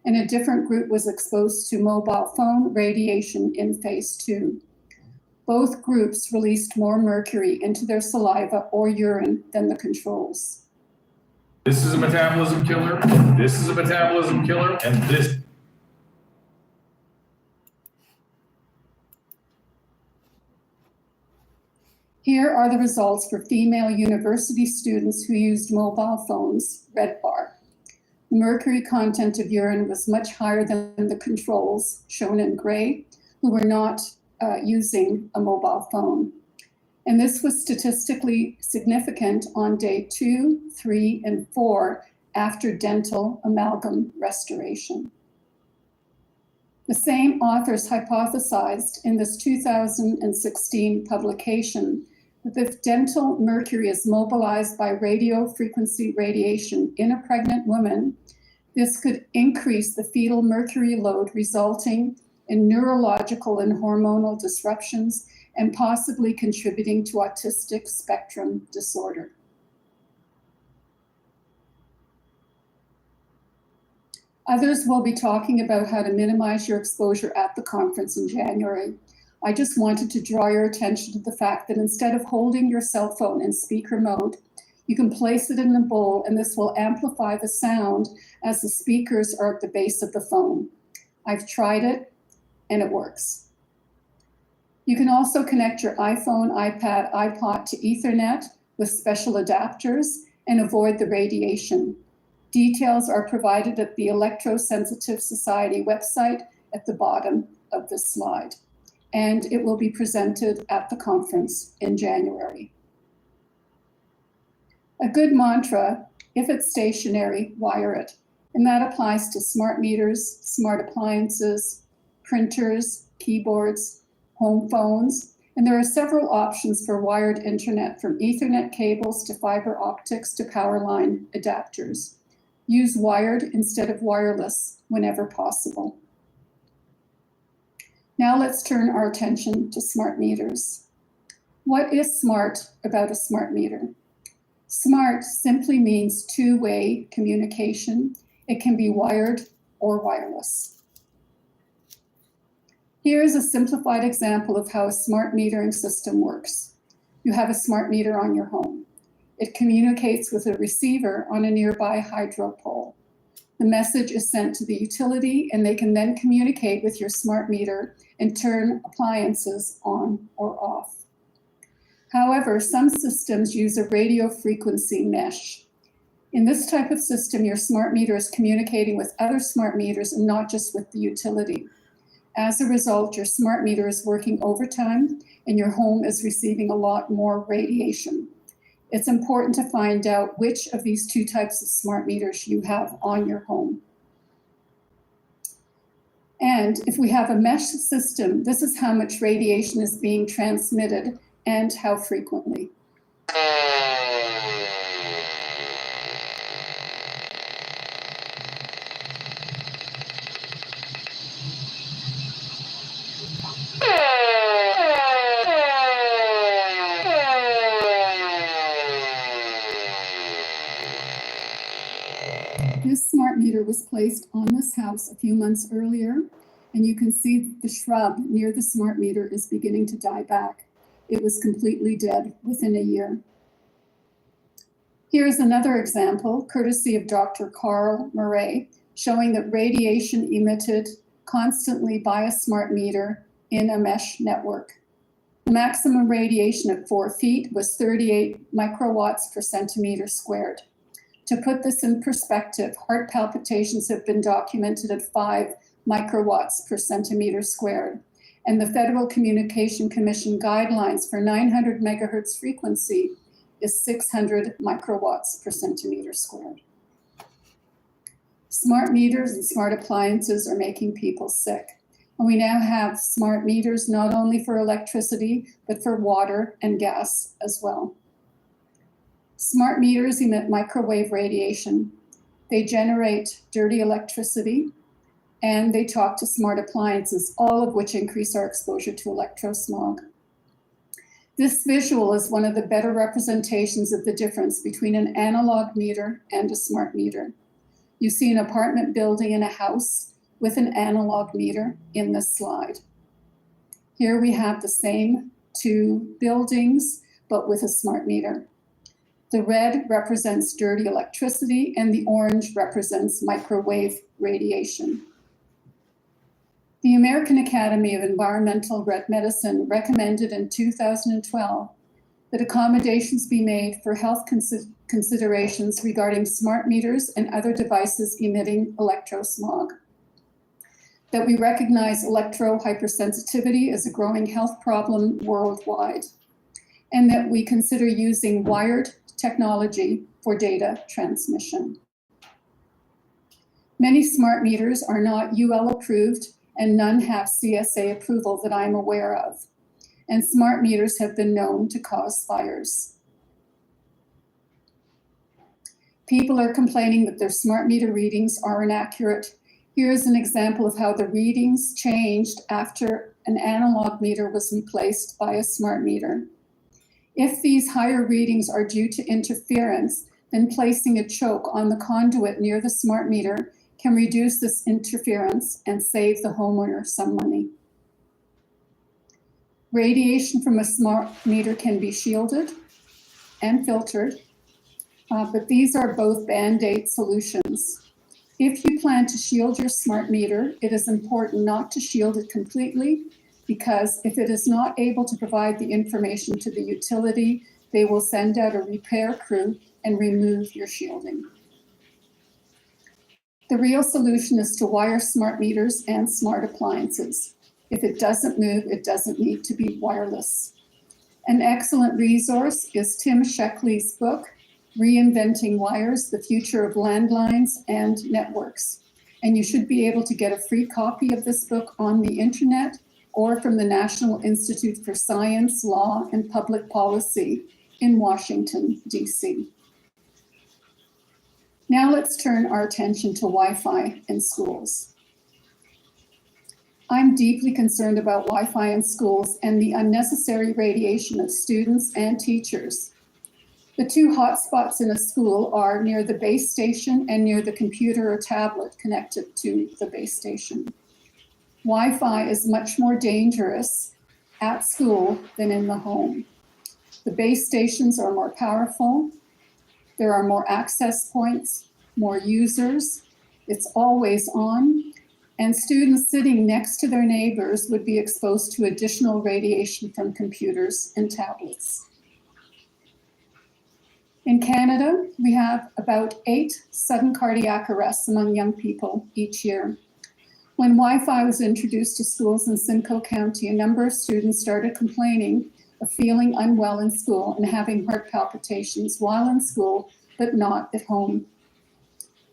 and a different group was exposed to mobile phone radiation in phase 2. Both groups released more mercury into their saliva or urine than the controls. This is a metabolism killer, this is a metabolism killer, and this. Here are the results for female university students who used mobile phones, red bar. The mercury content of urine was much higher than the controls, shown in gray, who were not using a mobile phone. And this was statistically significant on day 2, 3, and 4 after dental amalgam restoration. The same authors hypothesized in this 2016 publication that if dental mercury is mobilized by radio frequency radiation in a pregnant woman, this could increase the fetal mercury load, resulting in neurological and hormonal disruptions and possibly contributing to autistic spectrum disorder. Others will be talking about how to minimize your exposure at the conference in January. I just wanted to draw your attention to the fact that instead of holding your cell phone in speaker mode, you can place it in a bowl, and this will amplify the sound as the speakers are at the base of the phone. I've tried it, and it works. You can also connect your iPhone, iPad, iPod to Ethernet with special adapters and avoid the radiation. Details are provided at the Electrosensitive Society website at the bottom of this slide, and it will be presented at the conference in January. A good mantra, if it's stationary, wire it, and that applies to smart meters, smart appliances, printers, keyboards, home phones, and there are several options for wired internet, from Ethernet cables to fiber optics to power line adapters. Use wired instead of wireless whenever possible. Now let's turn our attention to smart meters. What is smart about a smart meter? Smart simply means two-way communication. It can be wired or wireless. Here is a simplified example of how a smart metering system works. You have a smart meter on your home. It communicates with a receiver on a nearby hydro pole. The message is sent to the utility, and they can then communicate with your smart meter and turn appliances on or off. However, some systems use a radio frequency mesh. In this type of system, your smart meter is communicating with other smart meters and not just with the utility. As a result, your smart meter is working overtime and your home is receiving a lot more radiation. It's important to find out which of these two types of smart meters you have on your home. And if we have a mesh system, this is how much radiation is being transmitted and how frequently. This smart meter was placed on this house a few months earlier, and you can see that the shrub near the smart meter is beginning to die back. It was completely dead within a year. Here's another example, courtesy of Dr. Carl Murray, showing that radiation emitted constantly by a smart meter in a mesh network. The maximum radiation at 4 feet was 38 microwatts per centimeter squared. To put this in perspective, heart palpitations have been documented at 5 microwatts per centimeter squared, and the Federal Communication Commission guidelines for 900 megahertz frequency is 600 microwatts per centimeter squared. Smart meters and smart appliances are making people sick. And we now have smart meters not only for electricity, but for water and gas as well. Smart meters emit microwave radiation. They generate dirty electricity, and they talk to smart appliances, all of which increase our exposure to electrosmog. This visual is one of the better representations of the difference between an analog meter and a smart meter. You see an apartment building and a house with an analog meter in this slide. Here we have the same two buildings, but with a smart meter. The red represents dirty electricity and the orange represents microwave radiation. The American Academy of Environmental Medicine recommended in 2012 that accommodations be made for health considerations regarding smart meters and other devices emitting electrosmog. That we recognize electro-hypersensitivity as a growing health problem worldwide, and that we consider using wired technology for data transmission. Many smart meters are not UL approved, and none have CSA approval that I'm aware of. And smart meters have been known to cause fires. People are complaining that their smart meter readings are inaccurate. Here's an example of how the readings changed after an analog meter was replaced by a smart meter. If these higher readings are due to interference, then placing a choke on the conduit near the smart meter can reduce this interference and save the homeowner some money. Radiation from a smart meter can be shielded and filtered, but these are both Band-Aid solutions. If you plan to shield your smart meter, it is important not to shield it completely, because if it is not able to provide the information to the utility, they will send out a repair crew and remove your shielding. The real solution is to wire smart meters and smart appliances. If it doesn't move, it doesn't need to be wireless. An excellent resource is Tim Sheckley's book, Reinventing Wires, The Future of Landlines and Networks. And you should be able to get a free copy of this book on the internet or from the National Institute for Science, Law, and Public Policy in Washington, D.C. Now let's turn our attention to Wi-Fi in schools. I'm deeply concerned about Wi-Fi in schools and the unnecessary radiation of students and teachers. The two hotspots in a school are near the base station and near the computer or tablet connected to the base station. Wi-Fi is much more dangerous at school than in the home. The base stations are more powerful. There are more access points, more users. It's always on. And students sitting next to their neighbors would be exposed to additional radiation from computers and tablets. In Canada, we have about 8 sudden cardiac arrests among young people each year. When Wi-Fi was introduced to schools in Simcoe County, a number of students started complaining of feeling unwell in school and having heart palpitations while in school, but not at home.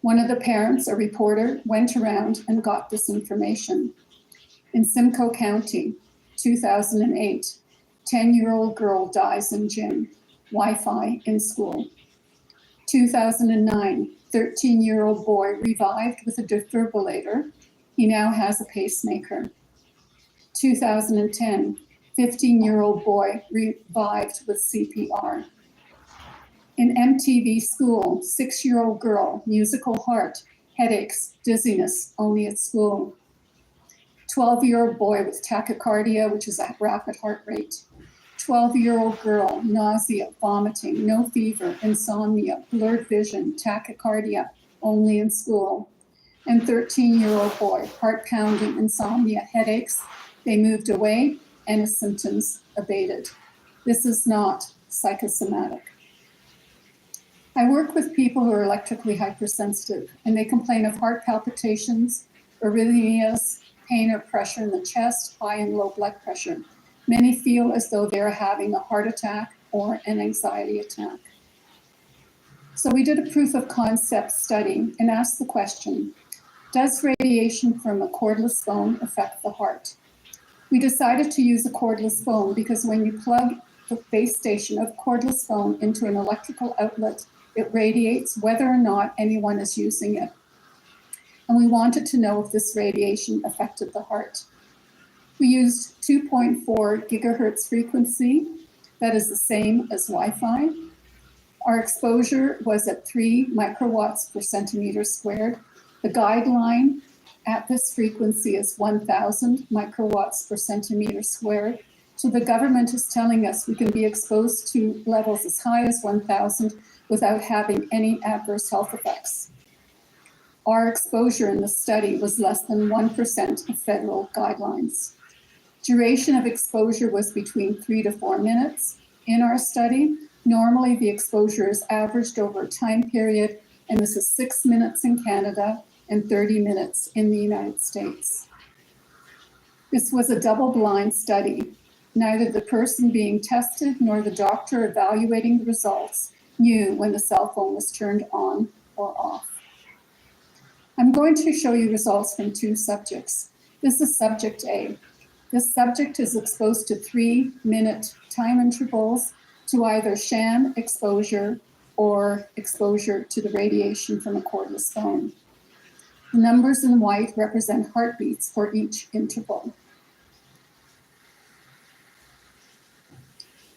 One of the parents, a reporter, went around and got this information. In Simcoe County, 2008, 10-year-old girl dies in gym, Wi-Fi in school. 2009, 13-year-old boy revived with a defibrillator. He now has a pacemaker. 2010, 15-year-old boy revived with CPR. In MTV school, 6-year-old girl, musical heart, headaches, dizziness, only at school. 12-year-old boy with tachycardia, which is a rapid heart rate. 12-year-old girl, nausea, vomiting, no fever, insomnia, blurred vision, tachycardia, only in school. And 13-year-old boy, heart pounding, insomnia, headaches. They moved away and his symptoms abated. This is not psychosomatic. I work with people who are electrically hypersensitive, and they complain of heart palpitations, arrhythmias, pain or pressure in the chest, high and low blood pressure. Many feel as though they're having a heart attack or an anxiety attack. So we did a proof of concept study and asked the question, does radiation from a cordless phone affect the heart? We decided to use a cordless phone because when you plug the base station of a cordless phone into an electrical outlet, it radiates whether or not anyone is using it. And we wanted to know if this radiation affected the heart. We used 2.4 gigahertz frequency, that is the same as Wi-Fi. Our exposure was at 3 microwatts per centimeter squared. The guideline at this frequency is 1,000 microwatts per centimeter squared. So the government is telling us we can be exposed to levels as high as 1,000 without having any adverse health effects. Our exposure in the study was less than 1% of federal guidelines. Duration of exposure was between 3 to 4 minutes. In our study, normally the exposure is averaged over a time period, and this is 6 minutes in Canada and 30 minutes in the United States. This was a double-blind study. Neither the person being tested nor the doctor evaluating the results knew when the cell phone was turned on or off. I'm going to show you results from 2 subjects. This is subject A. This subject is exposed to 3-minute time intervals to either sham exposure or exposure to the radiation from a cordless phone. The numbers in white represent heartbeats for each interval.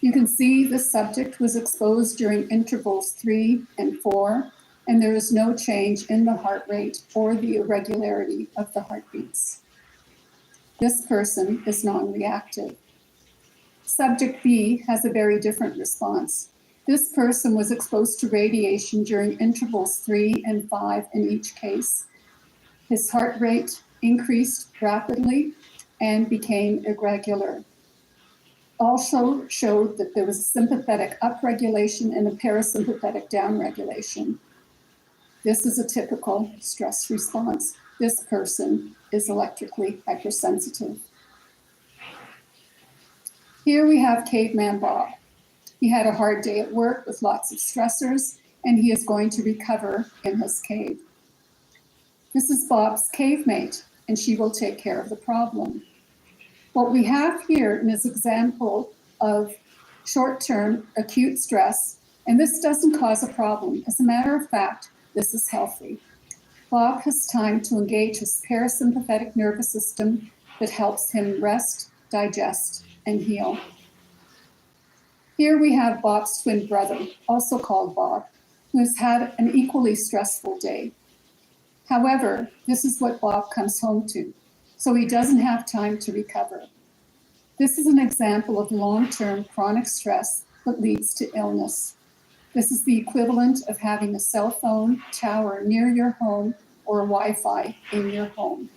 You can see the subject was exposed during intervals 3 and 4, and there is no change in the heart rate or the irregularity of the heartbeats. This person is non-reactive. Subject B has a very different response. This person was exposed to radiation during intervals 3 and 5 in each case. His heart rate increased rapidly and became irregular. Also showed that there was a sympathetic upregulation and a parasympathetic downregulation. This is a typical stress response. This person is electrically hypersensitive. Here we have Caveman Bob. He had a hard day at work with lots of stressors, and he is going to recover in his cave. This is Bob's cave mate, and she will take care of the problem. What we have here is an example of short-term acute stress, and this doesn't cause a problem. As a matter of fact, this is healthy. Bob has time to engage his parasympathetic nervous system that helps him rest, digest, and heal. Here we have Bob's twin brother, also called Bob, who has had an equally stressful day. However, this is what Bob comes home to. so he doesn't have time to recover. This is an example of long-term chronic stress that leads to illness. This is the equivalent of having a cell phone tower near your home or Wi-Fi in your home.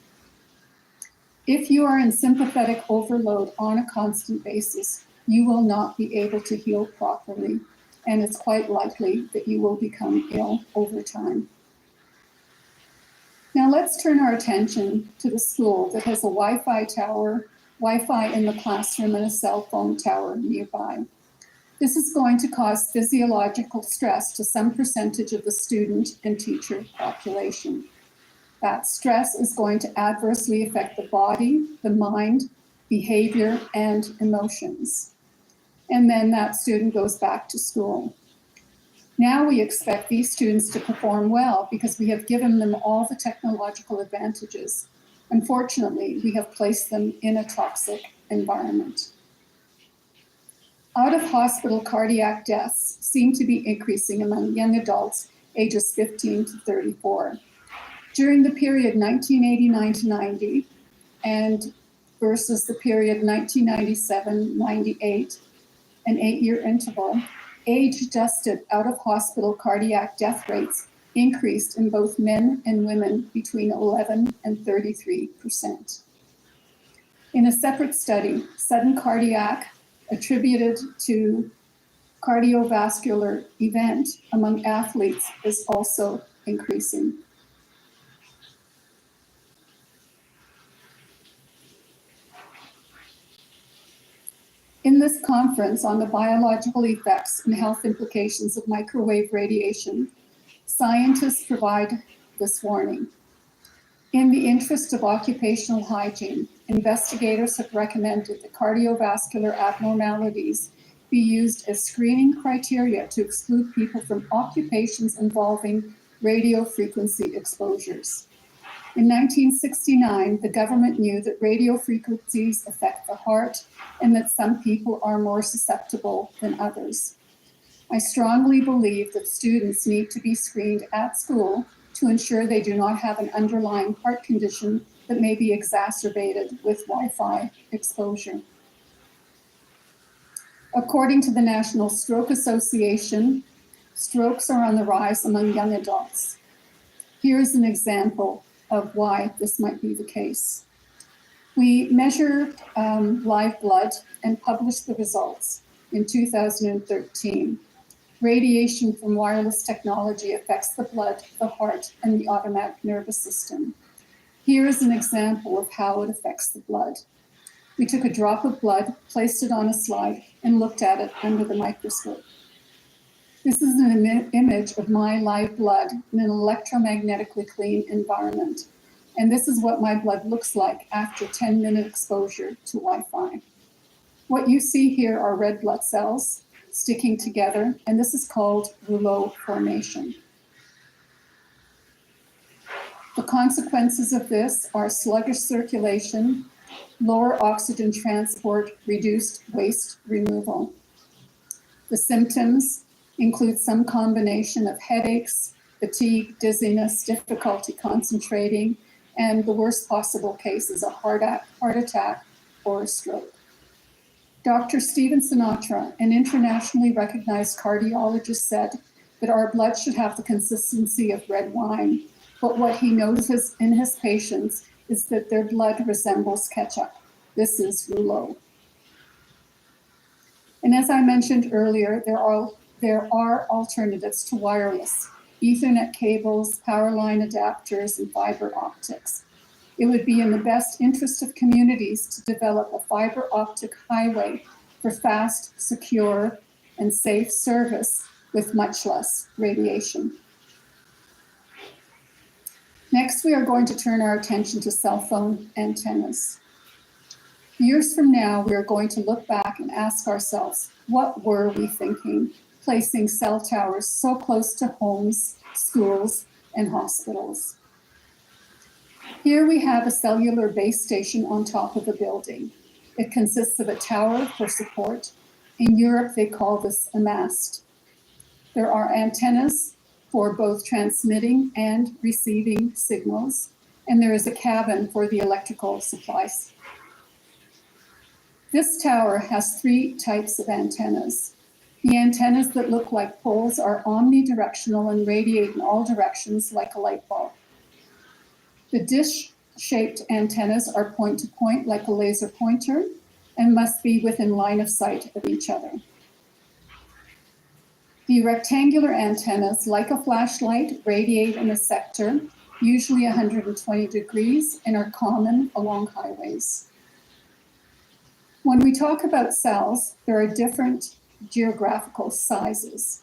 If you are in sympathetic overload on a constant basis, you will not be able to heal properly, and it's quite likely that you will become ill over time. Now let's turn our attention to the school that has a Wi-Fi in the classroom and a cell phone tower nearby. This is going to cause physiological stress to some percentage of the student and teacher population. That stress is going to adversely affect the body, the mind, behavior, and emotions. And then that student goes back to school. Now we expect these students to perform well because we have given them all the technological advantages. Unfortunately, we have placed them in a toxic environment. Out-of-hospital cardiac deaths seem to be increasing among young adults ages 15 to 34. During the period 1989 to 90 and versus the period 1997-98, an 8-year interval, age-adjusted out-of-hospital cardiac death rates increased in both men and women between 11 and 33%. In a separate study, sudden cardiac attributed to cardiovascular event among athletes is also increasing. In this conference on the biological effects and health implications of microwave radiation, scientists provide this warning. In the interest of occupational hygiene, investigators have recommended that cardiovascular abnormalities be used as screening criteria to exclude people from occupations involving radio frequency exposures. In 1969, the government knew that radio frequencies affect the heart and that some people are more susceptible than others. I strongly believe that students need to be screened at school to ensure they do not have an underlying heart condition that may be exacerbated with Wi-Fi exposure. According to the National Stroke Association, strokes are on the rise among young adults. Here's an example of why this might be the case. We measured live blood and published the results in 2013. Radiation from wireless technology affects the blood, the heart, and the autonomic nervous system. Here is an example of how it affects the blood. We took a drop of blood, placed it on a slide, and looked at it under the microscope. This is an image of my live blood in an electromagnetically clean environment. And this is what my blood looks like after 10-minute exposure to Wi-Fi. What you see here are red blood cells sticking together, and this is called rouleau formation. The consequences of this are sluggish circulation, lower oxygen transport, reduced waste removal. The symptoms include some combination of headaches, fatigue, dizziness, difficulty concentrating, and the worst possible case is a heart attack or a stroke. Dr. Stephen Sinatra, an internationally recognized cardiologist, said that our blood should have the consistency of red wine, but what he notices in his patients is that their blood resembles ketchup. This is rouleau. And as I mentioned earlier, there are alternatives to wireless: Ethernet cables, power line adapters, and fiber optics. It would be in the best interest of communities to develop a fiber optic highway for fast, secure, and safe service with much less radiation. Next, we are going to turn our attention to cell phone antennas. Years from now, we are going to look back and ask ourselves, what were we thinking, placing cell towers so close to homes, schools, and hospitals? Here we have a cellular base station on top of a building. It consists of a tower for support. In Europe, they call this a mast. There are antennas for both transmitting and receiving signals. and there is a cabin for the electrical supplies. This tower has 3 types of antennas. The antennas that look like poles are omnidirectional and radiate in all directions like a light bulb. The dish-shaped antennas are point-to-point like a laser pointer and must be within line of sight of each other. The rectangular antennas, like a flashlight, radiate in a sector, usually 120 degrees, and are common along highways. When we talk about cells, there are different geographical sizes.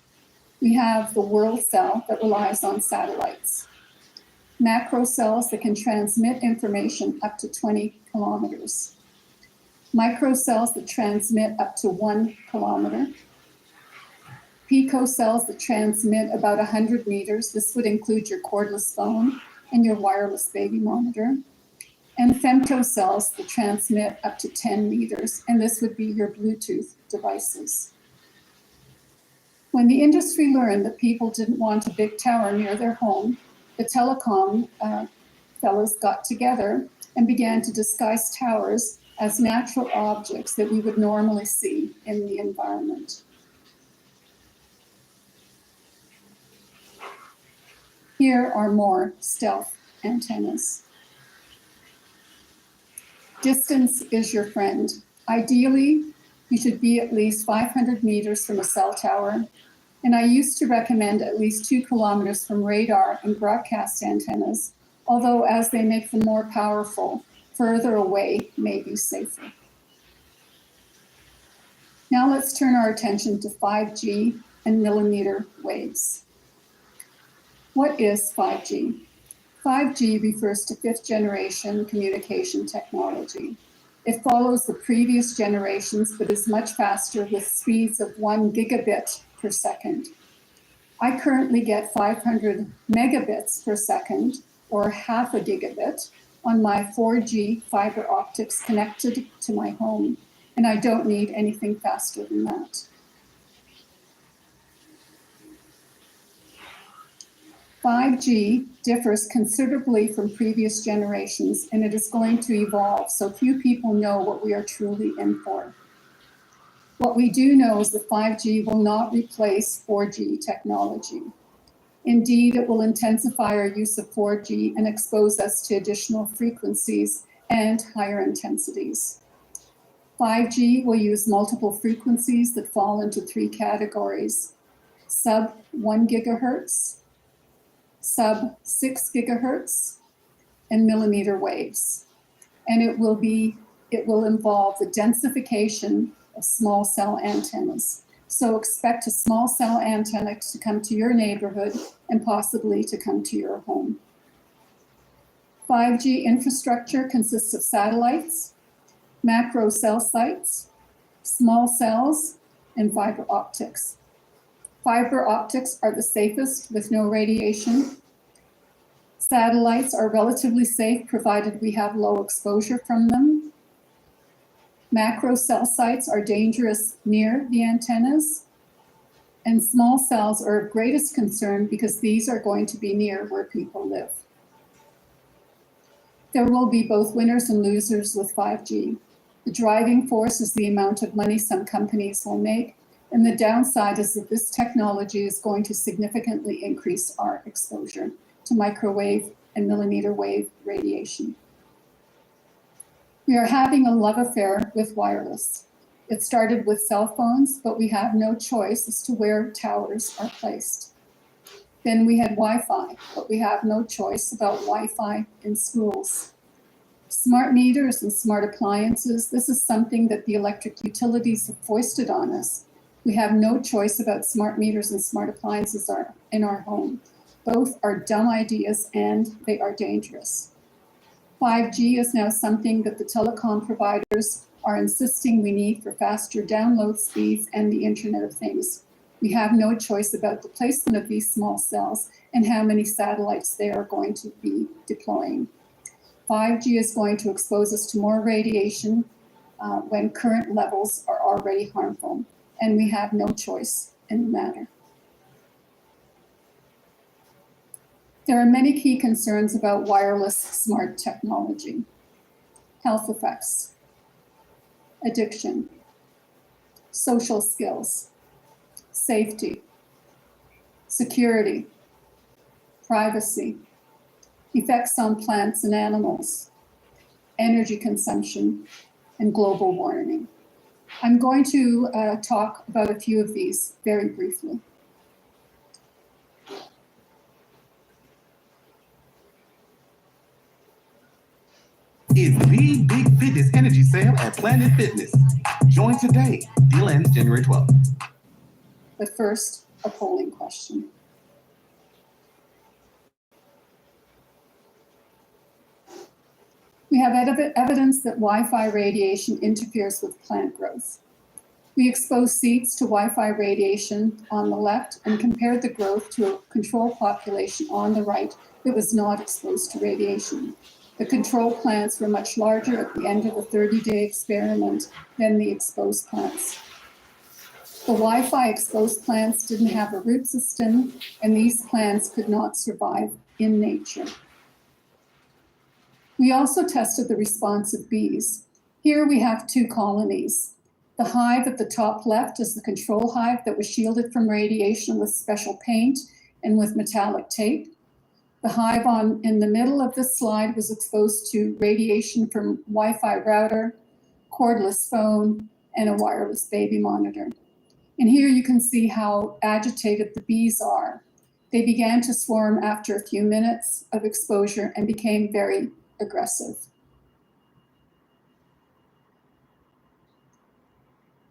We have the world cell that relies on satellites, macro cells that can transmit information up to 20 kilometers, micro cells that transmit up to 1 kilometer, picocells that transmit about 100 meters. This would include your cordless phone and your wireless baby monitor. And femtocells that transmit up to 10 meters, and this would be your Bluetooth devices. When the industry learned that people didn't want a big tower near their home, the telecom fellows got together and began to disguise towers as natural objects that we would normally see in the environment. Here are more stealth antennas. Distance is your friend. Ideally, you should be at least 500 meters from a cell tower, and I used to recommend at least 2 kilometers from radar and broadcast antennas, although as they make them more powerful, further away may be safer. Now let's turn our attention to 5G and millimeter waves. What is 5G? 5G refers to 5th generation communication technology. It follows the previous generations, but is much faster with speeds of 1 gigabit per second. I currently get 500 megabits per second, or half a gigabit, on my 4G fiber optics connected to my home, and I don't need anything faster than that. 5G differs considerably from previous generations, and it is going to evolve, so few people know what we are truly in for. What we do know is that 5G will not replace 4G technology. Indeed, it will intensify our use of 4G and expose us to additional frequencies and higher intensities. 5G will use multiple frequencies that fall into 3 categories: sub 1 gigahertz, sub 6 gigahertz, and millimeter waves. And it will involve the densification of small cell antennas. So expect a small cell antenna to come to your neighborhood and possibly to come to your home. 5G infrastructure consists of satellites, macro cell sites, small cells, and fiber optics. Fiber optics are the safest with no radiation. Satellites are relatively safe provided we have low exposure from them. Macro cell sites are dangerous near the antennas. And small cells are of greatest concern because these are going to be near where people live. There will be both winners and losers with 5G. The driving force is the amount of money some companies will make, and the downside is that this technology is going to significantly increase our exposure to microwave and millimeter wave radiation. We are having a love affair with wireless. It started with cell phones, but we have no choice as to where towers are placed. Then we had Wi-Fi, but we have no choice about Wi-Fi in schools. Smart meters and smart appliances, this is something that the electric utilities have foisted on us. We have no choice about smart meters and smart appliances in our home. Both are dumb ideas and they are dangerous. 5G is now something that the telecom providers are insisting we need for faster download speeds and the Internet of Things. We have no choice about the placement of these small cells and how many satellites they are going to be deploying. 5G is going to expose us to more radiation when current levels are already harmful, and we have no choice in the matter. There are many key concerns about wireless smart technology: health effects, addiction, social skills, safety, security, privacy, effects on plants and animals, energy consumption, and global warming. I'm going to talk about a few of these very briefly. Is the Big Fitness Energy Sale at Planet Fitness. Join today. Deal ends January 12th. But first, a polling question. We have evidence that Wi-Fi radiation interferes with plant growth. We exposed seeds to Wi-Fi radiation on the left and compared the growth to a control population on the right that was not exposed to radiation. The control plants were much larger at the end of the 30-day experiment than the exposed plants. The Wi-Fi exposed plants didn't have a root system, and these plants could not survive in nature. We also tested the response of bees. Here we have two colonies. The hive at the top left is the control hive that was shielded from radiation with special paint and with metallic tape. The hive in the middle of this slide was exposed to radiation from Wi-Fi router, cordless phone, and a wireless baby monitor. And here you can see how agitated the bees are. They began to swarm after a few minutes of exposure and became very aggressive.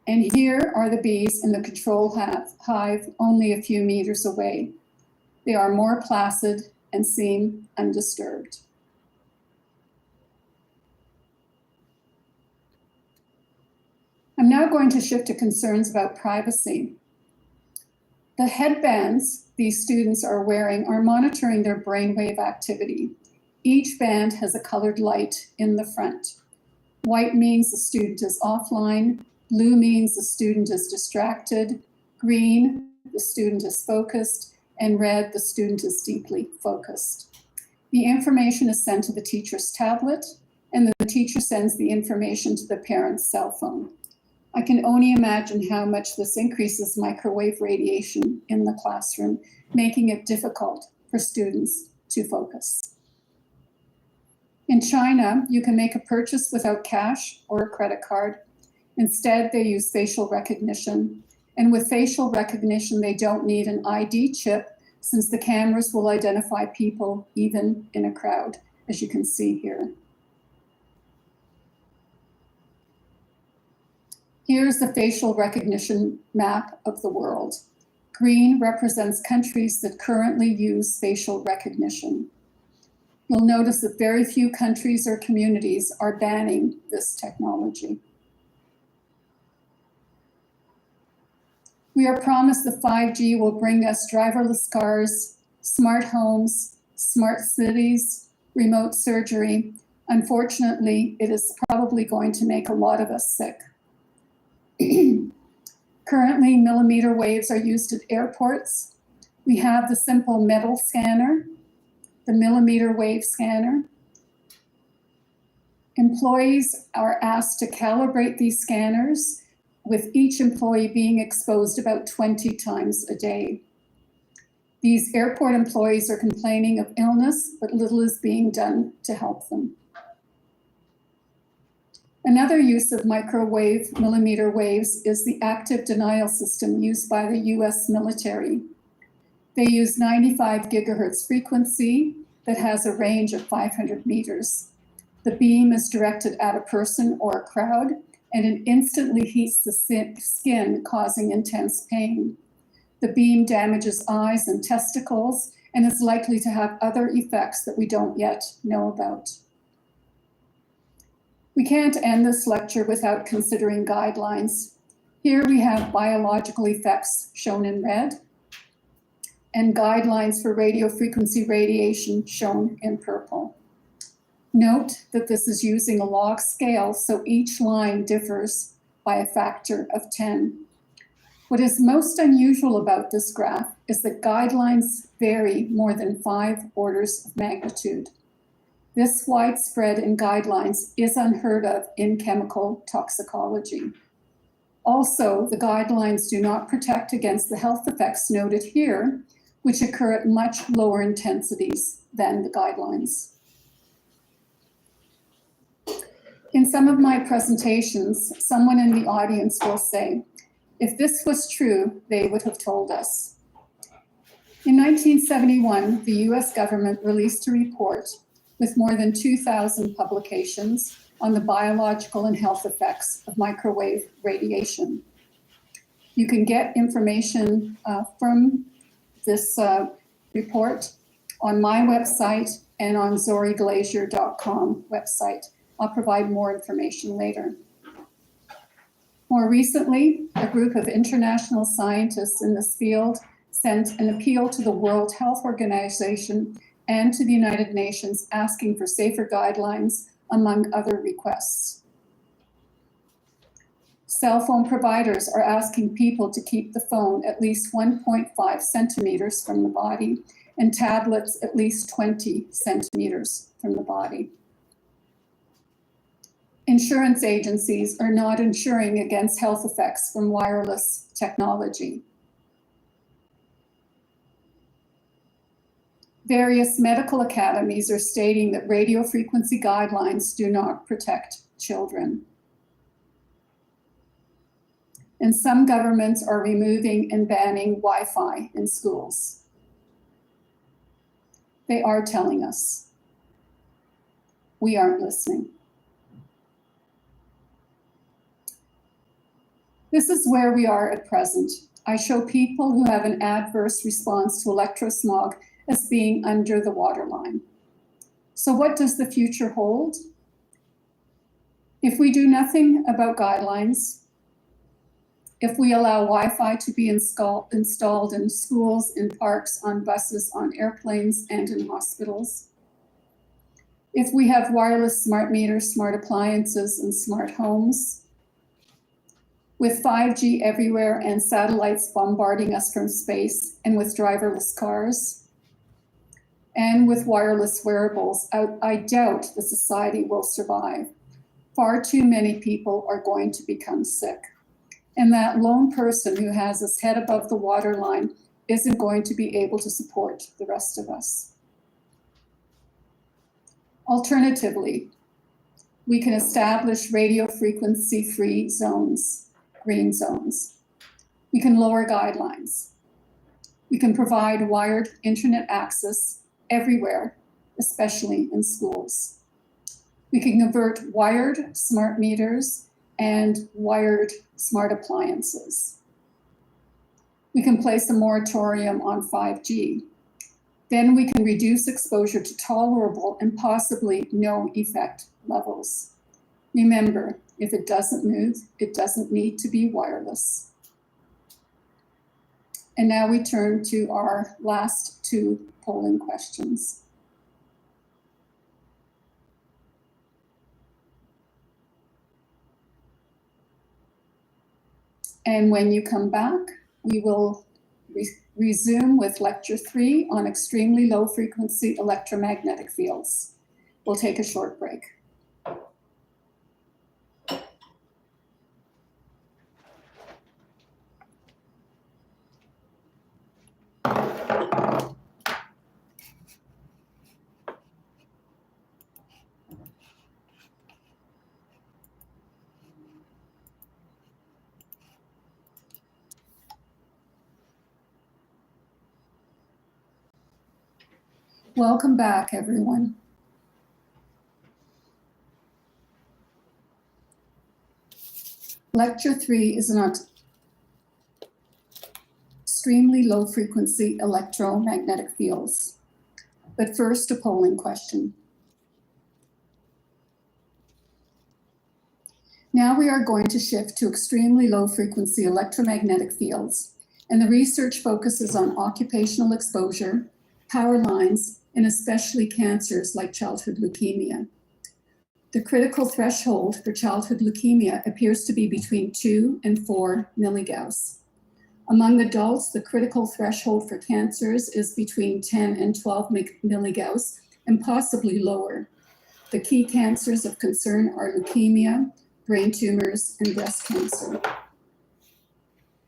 And here are the bees in the control hive only a few meters away. They are more placid and seem undisturbed. I'm now going to shift to concerns about privacy. The headbands these students are wearing are monitoring their brainwave activity. Each band has a colored light in the front. White means the student is offline, blue means the student is distracted, green, the student is focused, and red, the student is deeply focused. The information is sent to the teacher's tablet, and the teacher sends the information to the parent's cell phone. I can only imagine how much this increases microwave radiation in the classroom, making it difficult for students to focus. In China, you can make a purchase without cash or a credit card. Instead, they use facial recognition. And with facial recognition, they don't need an ID chip, since the cameras will identify people even in a crowd, as you can see here. Here's the facial recognition map of the world. Green represents countries that currently use facial recognition. You'll notice that very few countries or communities are banning this technology. We are promised that 5G will bring us driverless cars, smart homes, smart cities, remote surgery. Unfortunately, it is probably going to make a lot of us sick. Currently, millimeter waves are used at airports. We have the simple metal scanner, the millimeter wave scanner. Employees are asked to calibrate these scanners, with each employee being exposed about 20 times a day. These airport employees are complaining of illness, but little is being done to help them. Another use of microwave millimeter waves is the active denial system used by the US military. They use 95 gigahertz frequency that has a range of 500 meters. The beam is directed at a person or a crowd, and it instantly heats the skin, causing intense pain. The beam damages eyes and testicles and is likely to have other effects that we don't yet know about. We can't end this lecture without considering guidelines. Here we have biological effects shown in red, and guidelines for radiofrequency radiation shown in purple. Note that this is using a log scale, so each line differs by a factor of 10. What is most unusual about this graph is that guidelines vary more than 5 orders of magnitude. This widespread in guidelines is unheard of in chemical toxicology. Also, the guidelines do not protect against the health effects noted here, which occur at much lower intensities than the guidelines. In some of my presentations, someone in the audience will say, if this was true, they would have told us. In 1971, the US government released a report with more than 2,000 publications on the biological and health effects of microwave radiation. You can get information from this report on my website and on zoriglazier.com website. I'll provide more information later. More recently, a group of international scientists in this field sent an appeal to the World Health Organization and to the United Nations asking for safer guidelines, among other requests. Cell phone providers are asking people to keep the phone at least 1.5 centimeters from the body and tablets at least 20 centimeters from the body. Insurance agencies are not insuring against health effects from wireless technology. Various medical academies are stating that radio frequency guidelines do not protect children. And some governments are removing and banning Wi-Fi in schools. They are telling us. We aren't listening. This is where we are at present. I show people who have an adverse response to electrosmog as being under the waterline. So what does the future hold? If we do nothing about guidelines, if we allow Wi-Fi to be installed in schools, in parks, on buses, on airplanes, and in hospitals, if we have wireless smart meters, smart appliances, and smart homes, with 5G everywhere and satellites bombarding us from space, and with driverless cars, and with wireless wearables, I doubt the society will survive. Far too many people are going to become sick. And that lone person who has his head above the waterline isn't going to be able to support the rest of us. Alternatively, we can establish radio frequency free zones, green zones. We can lower guidelines. We can provide wired internet access everywhere, especially in schools. We can convert wired smart meters and wired smart appliances. We can place a moratorium on 5G. Then we can reduce exposure to tolerable and possibly no effect levels. Remember, if it doesn't move, it doesn't need to be wireless. And now we turn to our last 2 polling questions. And when you come back, we will resume with lecture 3 on extremely low frequency electromagnetic fields. We'll take a short break. Welcome back, everyone. Lecture 3 is on extremely low frequency electromagnetic fields. But first, a polling question. Now we are going to shift to extremely low frequency electromagnetic fields, and the research focuses on occupational exposure, power lines, and especially cancers like childhood leukemia. The critical threshold for childhood leukemia appears to be between 2 and 4 milligauss. Among adults, the critical threshold for cancers is between 10 and 12 milligauss and possibly lower. The key cancers of concern are leukemia, brain tumors, and breast cancer.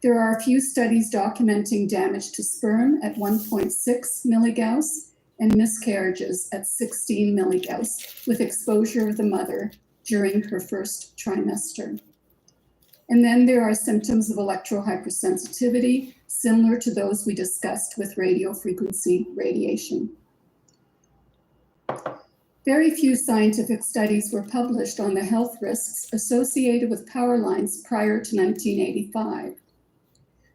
There are a few studies documenting damage to sperm at 1.6 milligauss and miscarriages at 16 milligauss with exposure of the mother during her first trimester. And then there are symptoms of electrohypersensitivity, similar to those we discussed with radiofrequency radiation. Very few scientific studies were published on the health risks associated with power lines prior to 1985.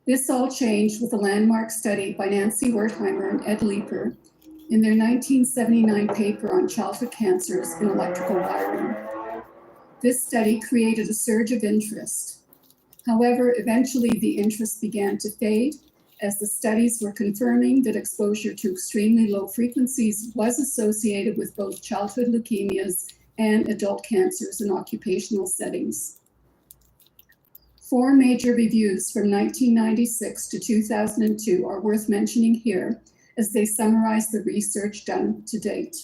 This all changed with a landmark study by Nancy Wertheimer and Ed Leeper in their 1979 paper on childhood cancers in electrical wiring. This study created a surge of interest. However, eventually the interest began to fade as the studies were confirming that exposure to extremely low frequencies was associated with both childhood leukemias and adult cancers in occupational settings. 4 major reviews from 1996 to 2002 are worth mentioning here as they summarize the research done to date.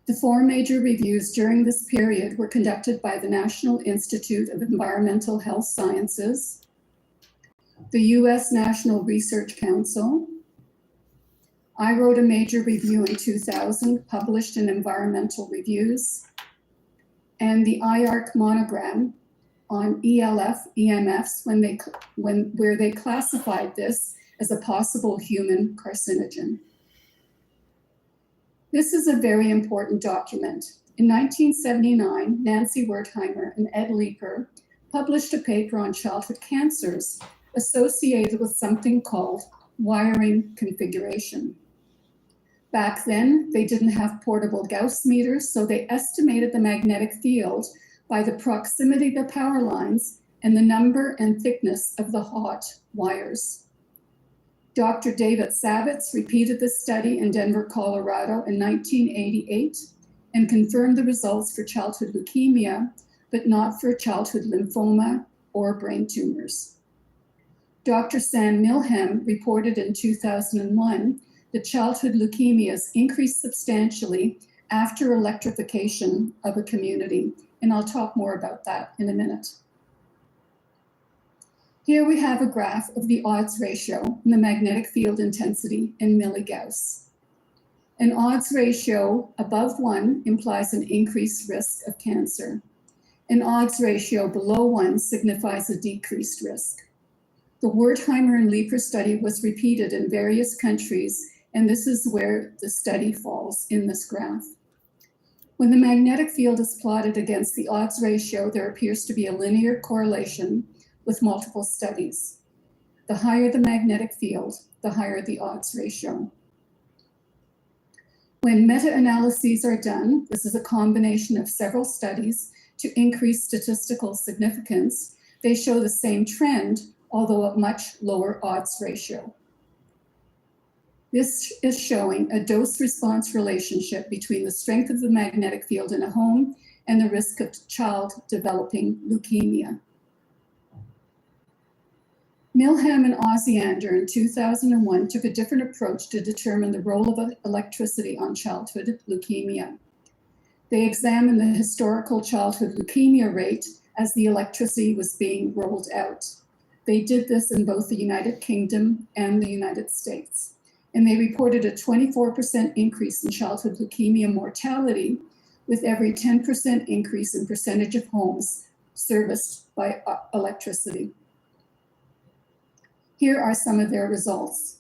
The 4 major reviews during this period were conducted by the National Institute of Environmental Health Sciences, the U.S. National Research Council. I wrote a major review in 2000, published in Environmental Reviews, and the IARC monogram on ELF EMFs where they classified this as a possible human carcinogen. This is a very important document. In 1979, Nancy Wertheimer and Ed Leeper published a paper on childhood cancers associated with something called wiring configuration. Back then, they didn't have portable Gauss meters, so they estimated the magnetic field by the proximity of the power lines and the number and thickness of the hot wires. Dr. David Savitz repeated this study in Denver, Colorado in 1988 and confirmed the results for childhood leukemia, but not for childhood lymphoma or brain tumors. Dr. Sam Milham reported in 2001 that childhood leukemias increased substantially after electrification of a community, and I'll talk more about that in a minute. Here we have a graph of the odds ratio in the magnetic field intensity in milligauss. An odds ratio above 1 implies an increased risk of cancer. An odds ratio below 1 signifies a decreased risk. The Wertheimer and Leeper study was repeated in various countries, and this is where the study falls in this graph. When the magnetic field is plotted against the odds ratio, there appears to be a linear correlation with multiple studies. The higher the magnetic field, the higher the odds ratio. When meta-analyses are done, this is a combination of several studies to increase statistical significance. They show the same trend, although at much lower odds ratio. This is showing a dose-response relationship between the strength of the magnetic field in a home and the risk of child developing leukemia. Milham and Osiander in 2001 took a different approach to determine the role of electricity on childhood leukemia. They examined the historical childhood leukemia rate as the electricity was being rolled out. They did this in both the United Kingdom and the United States. And they reported a 24% increase in childhood leukemia mortality with every 10% increase in percentage of homes serviced by electricity. Here are some of their results.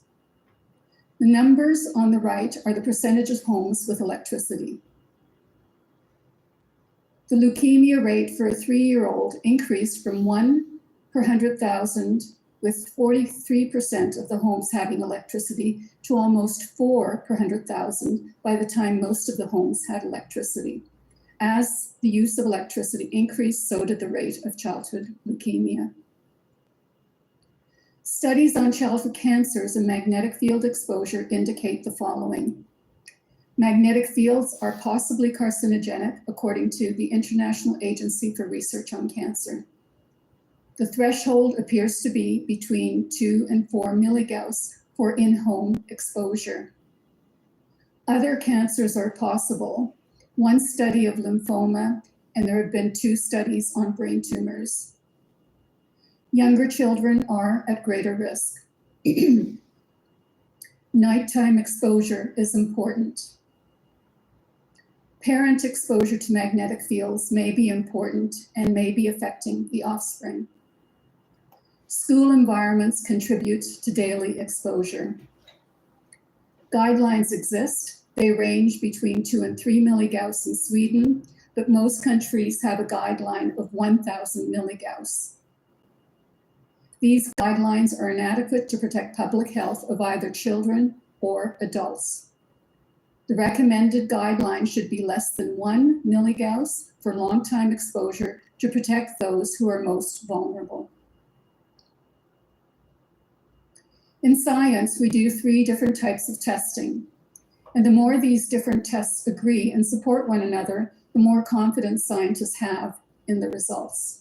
The numbers on the right are the percentage of homes with electricity. The leukemia rate for a 3-year-old increased from 1 per 100,000, with 43% of the homes having electricity, to almost 4 per 100,000 by the time most of the homes had electricity. As the use of electricity increased, so did the rate of childhood leukemia. Studies on childhood cancers and magnetic field exposure indicate the following. Magnetic fields are possibly carcinogenic, according to the International Agency for Research on Cancer. The threshold appears to be between 2 and 4 milligauss for in-home exposure. Other cancers are possible. One study of lymphoma, and there have been 2 studies on brain tumors. Younger children are at greater risk. Nighttime exposure is important. Parent exposure to magnetic fields may be important and may be affecting the offspring. School environments contribute to daily exposure. Guidelines exist. They range between 2 and 3 milligauss in Sweden, but most countries have a guideline of 1,000 milligauss. These guidelines are inadequate to protect public health of either children or adults. The recommended guideline should be less than 1 milligauss for long-time exposure to protect those who are most vulnerable. In science, we do 3 different types of testing. And the more these different tests agree and support one another, the more confidence scientists have in the results.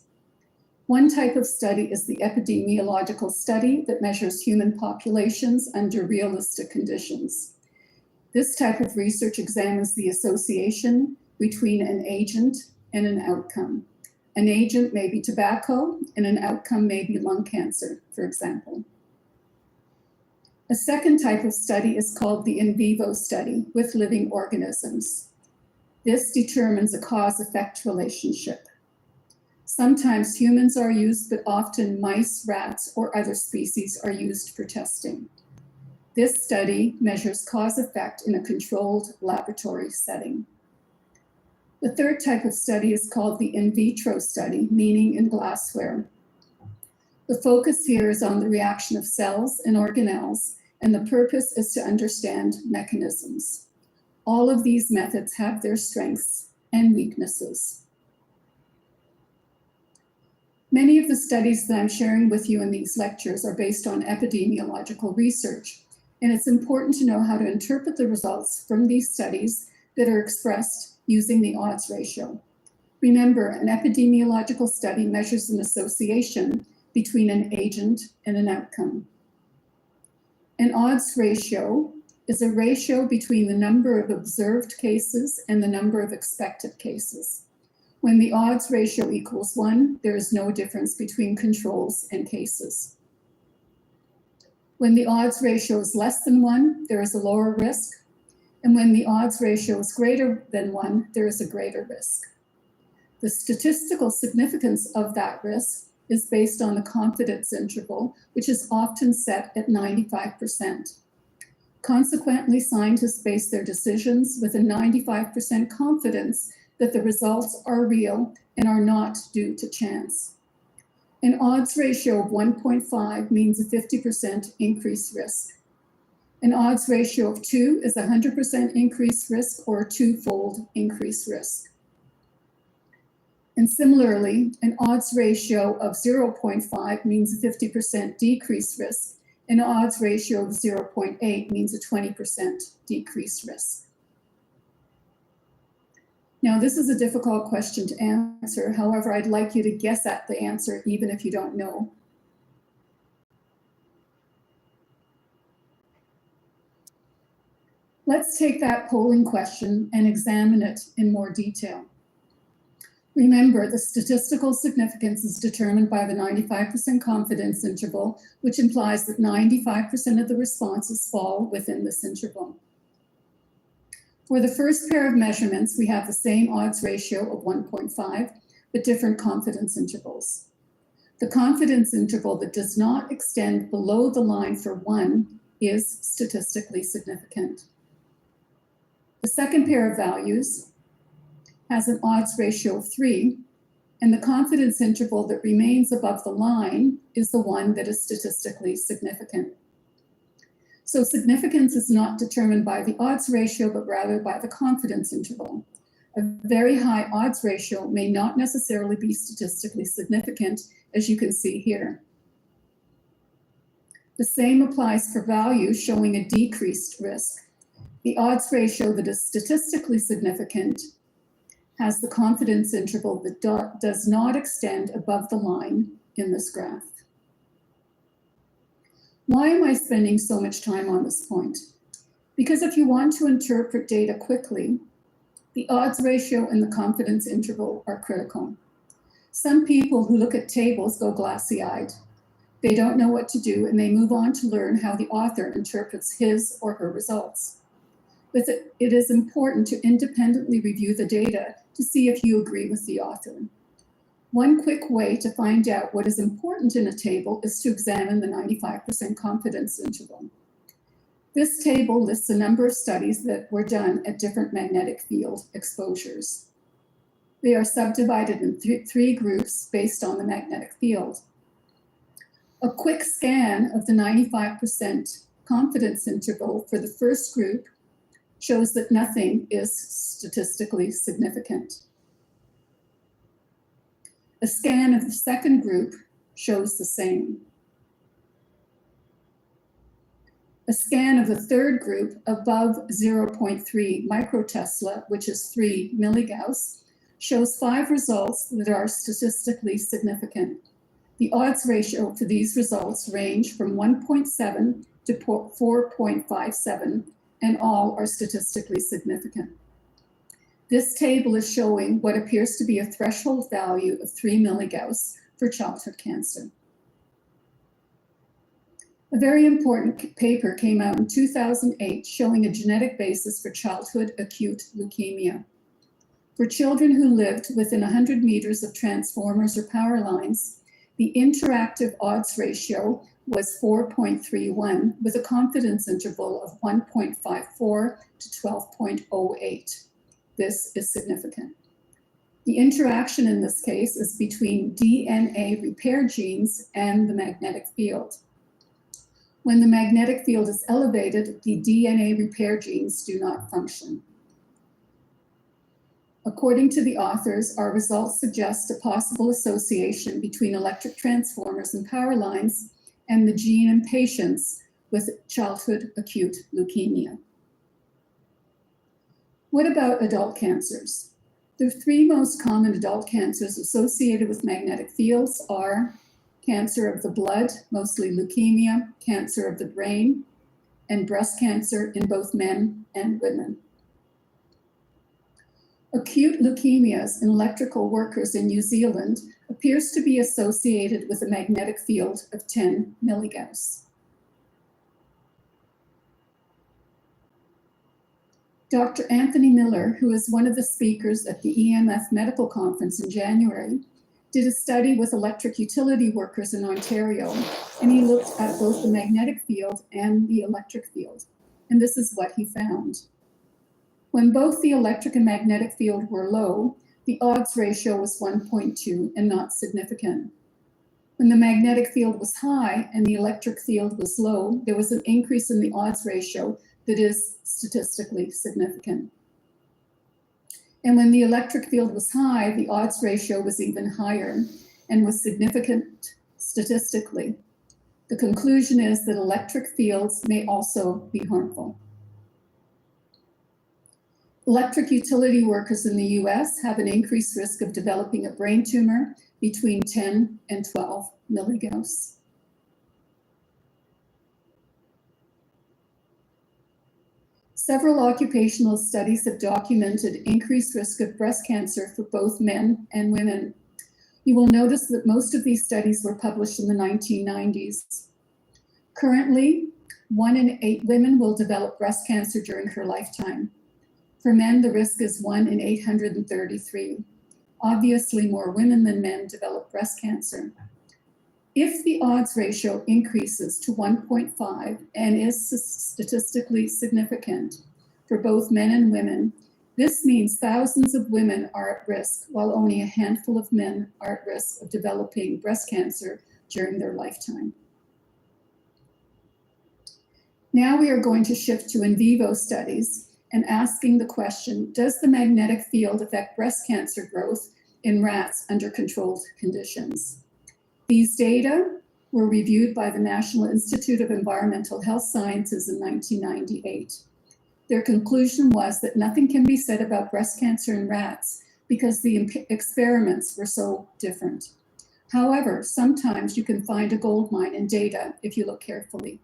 One type of study is the epidemiological study that measures human populations under realistic conditions. This type of research examines the association between an agent and an outcome. An agent may be tobacco, and an outcome may be lung cancer, for example. A second type of study is called the in vivo study with living organisms. This determines a cause-effect relationship. Sometimes humans are used, but often mice, rats, or other species are used for testing. This study measures cause-effect in a controlled laboratory setting. The third type of study is called the in vitro study, meaning in glassware. The focus here is on the reaction of cells and organelles, and the purpose is to understand mechanisms. All of these methods have their strengths and weaknesses. Many of the studies that I'm sharing with you in these lectures are based on epidemiological research, and it's important to know how to interpret the results from these studies that are expressed using the odds ratio. Remember, an epidemiological study measures an association between an agent and an outcome. An odds ratio is a ratio between the number of observed cases and the number of expected cases. When the odds ratio equals 1, there is no difference between controls and cases. When the odds ratio is less than 1, there is a lower risk. And when the odds ratio is greater than 1, there is a greater risk. The statistical significance of that risk is based on the confidence interval, which is often set at 95%. Consequently, scientists base their decisions with a 95% confidence that the results are real and are not due to chance. An odds ratio of 1.5 means a 50% increased risk. An odds ratio of 2 is a 100% increased risk or a 2-fold increased risk. And similarly, an odds ratio of 0.5 means a 50% decreased risk. An odds ratio of 0.8 means a 20% decreased risk. Now, this is a difficult question to answer. However, I'd like you to guess at the answer, even if you don't know. Let's take that polling question and examine it in more detail. Remember, the statistical significance is determined by the 95% confidence interval, which implies that 95% of the responses fall within this interval. For the first pair of measurements, we have the same odds ratio of 1.5, but different confidence intervals. The confidence interval that does not extend below the line for 1 is statistically significant. The second pair of values has an odds ratio of 3, and the confidence interval that remains above the line is the one that is statistically significant. So significance is not determined by the odds ratio, but rather by the confidence interval. A very high odds ratio may not necessarily be statistically significant, as you can see here. The same applies for values showing a decreased risk. The odds ratio that is statistically significant has the confidence interval that does not extend above the line, in this graph. Why am I spending so much time on this point? Because if you want to interpret data quickly, the odds ratio and the confidence interval are critical. Some people who look at tables go glassy-eyed. They don't know what to do, and they move on to learn how the author interprets his or her results. But it is important to independently review the data to see if you agree with the author. One quick way to find out what is important in a table is to examine the 95% confidence interval. This table lists a number of studies that were done at different magnetic field exposures. They are subdivided in three groups based on the magnetic field. A quick scan of the 95% confidence interval for the first group shows that nothing is statistically significant. A scan of the second group shows the same. A scan of the third group above 0.3 microtesla, which is 3 milligauss, shows 5 results that are statistically significant. The odds ratio for these results range from 1.7 to 4.57, and all are statistically significant. This table is showing what appears to be a threshold value of 3 milligauss for childhood cancer. A very important paper came out in 2008 showing a genetic basis for childhood acute leukemia. For children who lived within 100 meters of transformers or power lines, the interactive odds ratio was 4.31 with a confidence interval of 1.54 to 12.08. This is significant. The interaction in this case is between DNA repair genes and the magnetic field. When the magnetic field is elevated, the DNA repair genes do not function. According to the authors, our results suggest a possible association between electric transformers and power lines and the gene in patients with childhood acute leukemia. What about adult cancers? The 3 most common adult cancers associated with magnetic fields are cancer of the blood, mostly leukemia, cancer of the brain, and breast cancer in both men and women. Acute leukemias in electrical workers in New Zealand appears to be associated with a magnetic field of 10 milligauss. Dr. Anthony Miller, who is one of the speakers at the EMF Medical Conference in January, did a study with electric utility workers in Ontario, and he looked at both the magnetic field and the electric field. And this is what he found. When both the electric and magnetic field were low, the odds ratio was 1.2 and not significant. When the magnetic field was high and the electric field was low, there was an increase in the odds ratio that is statistically significant. And when the electric field was high, the odds ratio was even higher and was significant statistically. The conclusion is that electric fields may also be harmful. Electric utility workers in the US have an increased risk of developing a brain tumor between 10 and 12 milligauss. Several occupational studies have documented increased risk of breast cancer for both men and women. You will notice that most of these studies were published in the 1990s. Currently, 1 in 8 women will develop breast cancer during her lifetime. For men, the risk is 1 in 833. Obviously, more women than men develop breast cancer. If the odds ratio increases to 1.5 and is statistically significant for both men and women, this means thousands of women are at risk, while only a handful of men are at risk of developing breast cancer during their lifetime. Now we are going to shift to in vivo studies and asking the question, does the magnetic field affect breast cancer growth in rats under controlled conditions? These data were reviewed by the National Institute of Environmental Health Sciences in 1998. Their conclusion was that nothing can be said about breast cancer in rats because the experiments were so different. However, sometimes you can find a gold mine in data if you look carefully.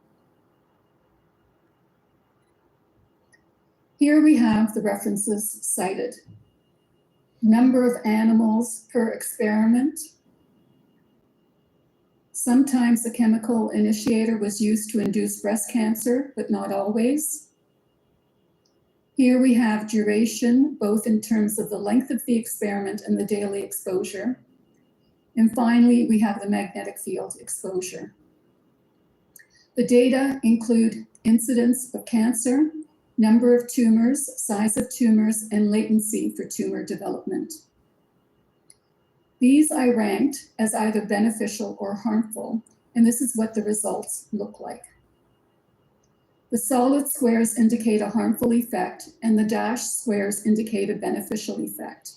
Here we have the references cited. Number of animals per experiment. Sometimes the chemical initiator was used to induce breast cancer, but not always. Here we have duration, both in terms of the length of the experiment and the daily exposure. And finally, we have the magnetic field exposure. The data include incidence of cancer, number of tumors, size of tumors, and latency for tumor development. These I ranked as either beneficial or harmful, and this is what the results look like. The solid squares indicate a harmful effect, and the dashed squares indicate a beneficial effect.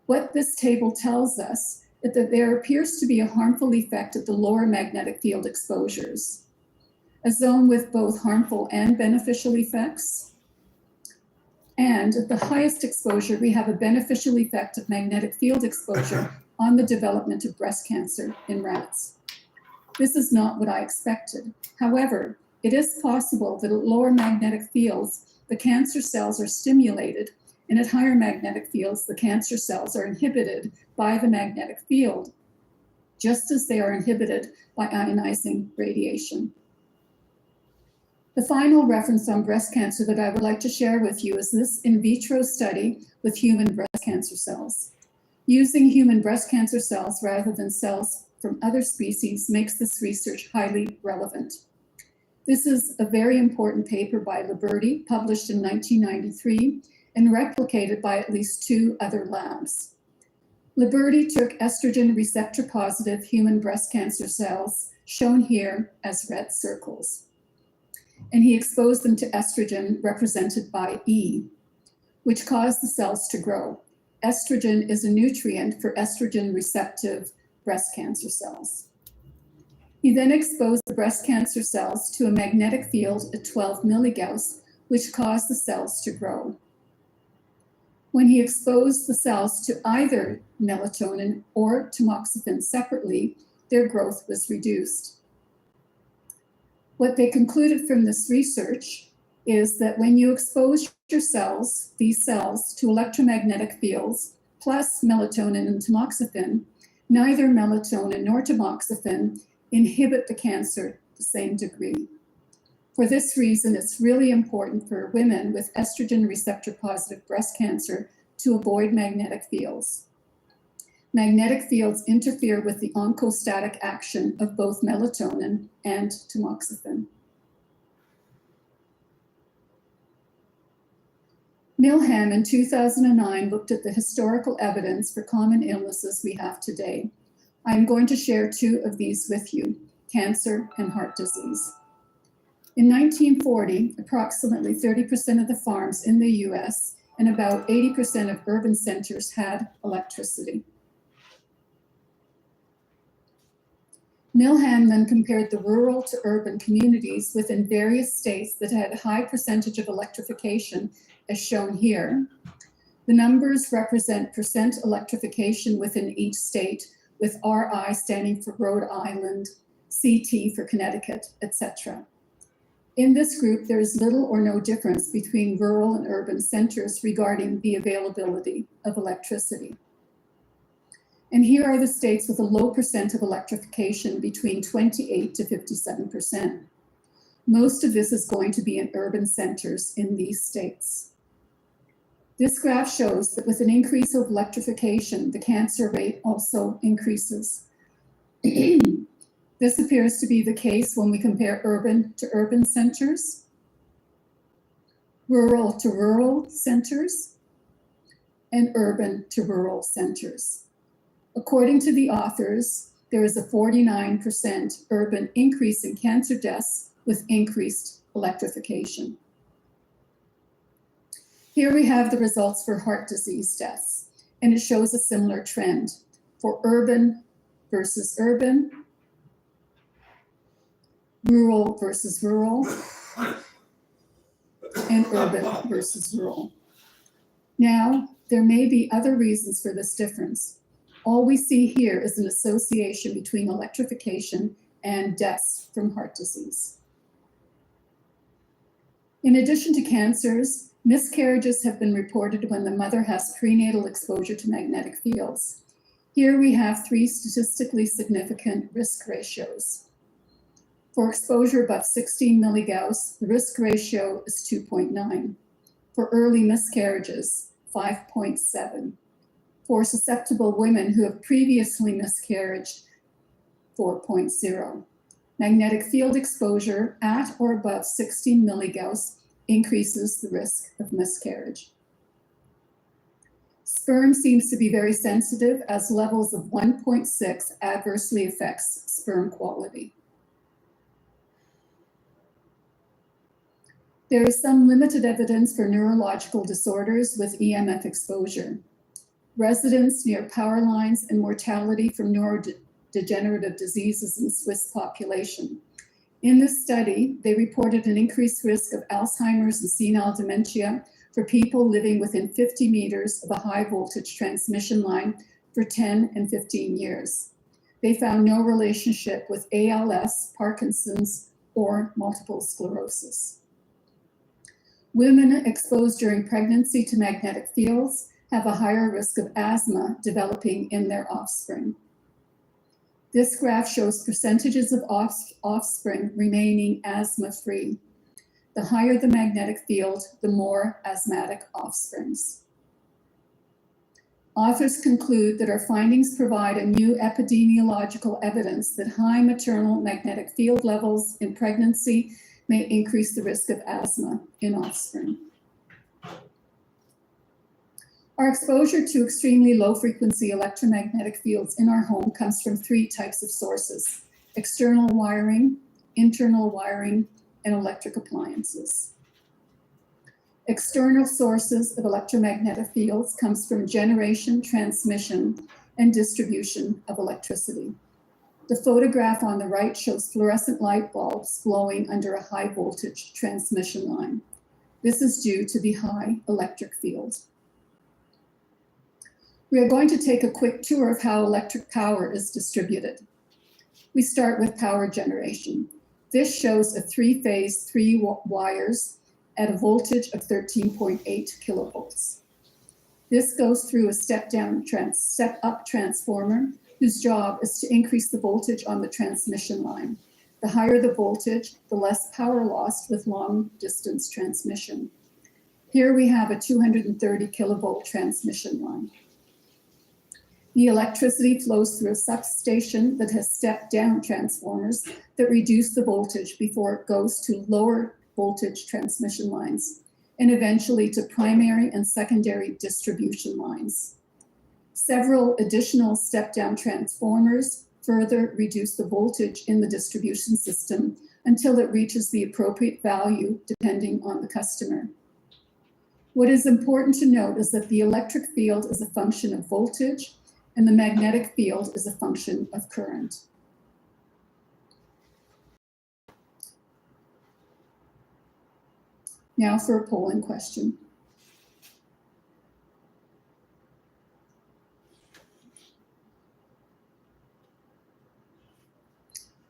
What this table tells us is that there appears to be a harmful effect at the lower magnetic field exposures, a zone with both harmful and beneficial effects. And at the highest exposure, we have a beneficial effect of magnetic field exposure on the development of breast cancer in rats. This is not what I expected. However, it is possible that at lower magnetic fields, the cancer cells are stimulated, and at higher magnetic fields, the cancer cells are inhibited by the magnetic field, just as they are inhibited by ionizing radiation. The final reference on breast cancer that I would like to share with you is this in vitro study with human breast cancer cells. Using human breast cancer cells rather than cells from other species makes this research highly relevant. This is a very important paper by Liberty, published in 1993 and replicated by at least 2 other labs. Liberty took estrogen receptor positive human breast cancer cells, shown here as red circles, and he exposed them to estrogen, represented by E, which caused the cells to grow. Estrogen is a nutrient for estrogen receptive breast cancer cells. He then exposed the breast cancer cells to a magnetic field at 12 milligauss, which caused the cells to grow. When he exposed the cells to either melatonin or tamoxifen separately, their growth was reduced. What they concluded from this research is that when you expose your cells, these cells, to electromagnetic fields, plus melatonin and tamoxifen, neither melatonin nor tamoxifen inhibit the cancer to the same degree. For this reason, it's really important for women with estrogen receptor positive breast cancer to avoid magnetic fields. Magnetic fields interfere with the oncostatic action of both melatonin and tamoxifen. Milham in 2009 looked at the historical evidence for common illnesses we have today. I'm going to share 2 of these with you, cancer and heart disease. In 1940, approximately 30% of the farms in the US and about 80% of urban centers had electricity. Milham then compared the rural to urban communities within various states that had a high percentage of electrification, as shown here. The numbers represent percent electrification within each state, with RI standing for Rhode Island, CT for Connecticut, etc. In this group, there is little or no difference between rural and urban centers regarding the availability of electricity. And here are the states with a low percent of electrification, between 28 to 57%. Most of this is going to be in urban centers in these states. This graph shows that with an increase of electrification, the cancer rate also increases. This appears to be the case when we compare urban to urban centers, rural to rural centers, and urban to rural centers. According to the authors, there is a 49% urban increase in cancer deaths with increased electrification. Here we have the results for heart disease deaths, and it shows a similar trend for urban versus urban, rural versus rural, and urban versus rural. Now, there may be other reasons for this difference. All we see here is an association between electrification and deaths from heart disease. In addition to cancers, miscarriages have been reported when the mother has prenatal exposure to magnetic fields. Here we have 3 statistically significant risk ratios. For exposure above 16 milligauss, the risk ratio is 2.9. For early miscarriages, 5.7. For susceptible women who have previously miscarried, 4.0. Magnetic field exposure at or above 16 milligauss increases the risk of miscarriage. Sperm seems to be very sensitive, as levels of 1.6 adversely affects sperm quality. There is some limited evidence for neurological disorders with EMF exposure. Residents near power lines and mortality from neurodegenerative diseases in Swiss population. In this study, they reported an increased risk of Alzheimer's and senile dementia for people living within 50 meters of a high voltage transmission line for 10 and 15 years. They found no relationship with ALS, Parkinson's, or multiple sclerosis. Women exposed during pregnancy to magnetic fields have a higher risk of asthma developing in their offspring. This graph shows percentages of offspring remaining asthma-free. The higher the magnetic field, the more asthmatic offsprings. Authors conclude that our findings provide a new epidemiological evidence that high maternal magnetic field levels in pregnancy may increase the risk of asthma in offspring. Our exposure to extremely low frequency electromagnetic fields in our home comes from 3 types of sources: external wiring, internal wiring, and electric appliances. External sources of electromagnetic fields comes from generation, transmission, and distribution of electricity. The photograph on the right shows fluorescent light bulbs glowing under a high voltage transmission line. This is due to the high electric field. We are going to take a quick tour of how electric power is distributed. We start with power generation. This shows a 3-phase, 3 wires at a voltage of 13.8 kilovolts. This goes through a step-up transformer whose job is to increase the voltage on the transmission line. The higher the voltage, the less power lost with long distance transmission. Here we have a 230 kilovolt transmission line. The electricity flows through a substation that has step-down transformers that reduce the voltage before it goes to lower voltage transmission lines, and eventually to primary and secondary distribution lines. Several additional step-down transformers further reduce the voltage in the distribution system until it reaches the appropriate value depending on the customer. What is important to note is that the electric field is a function of voltage, and the magnetic field is a function of current. Now for a polling question.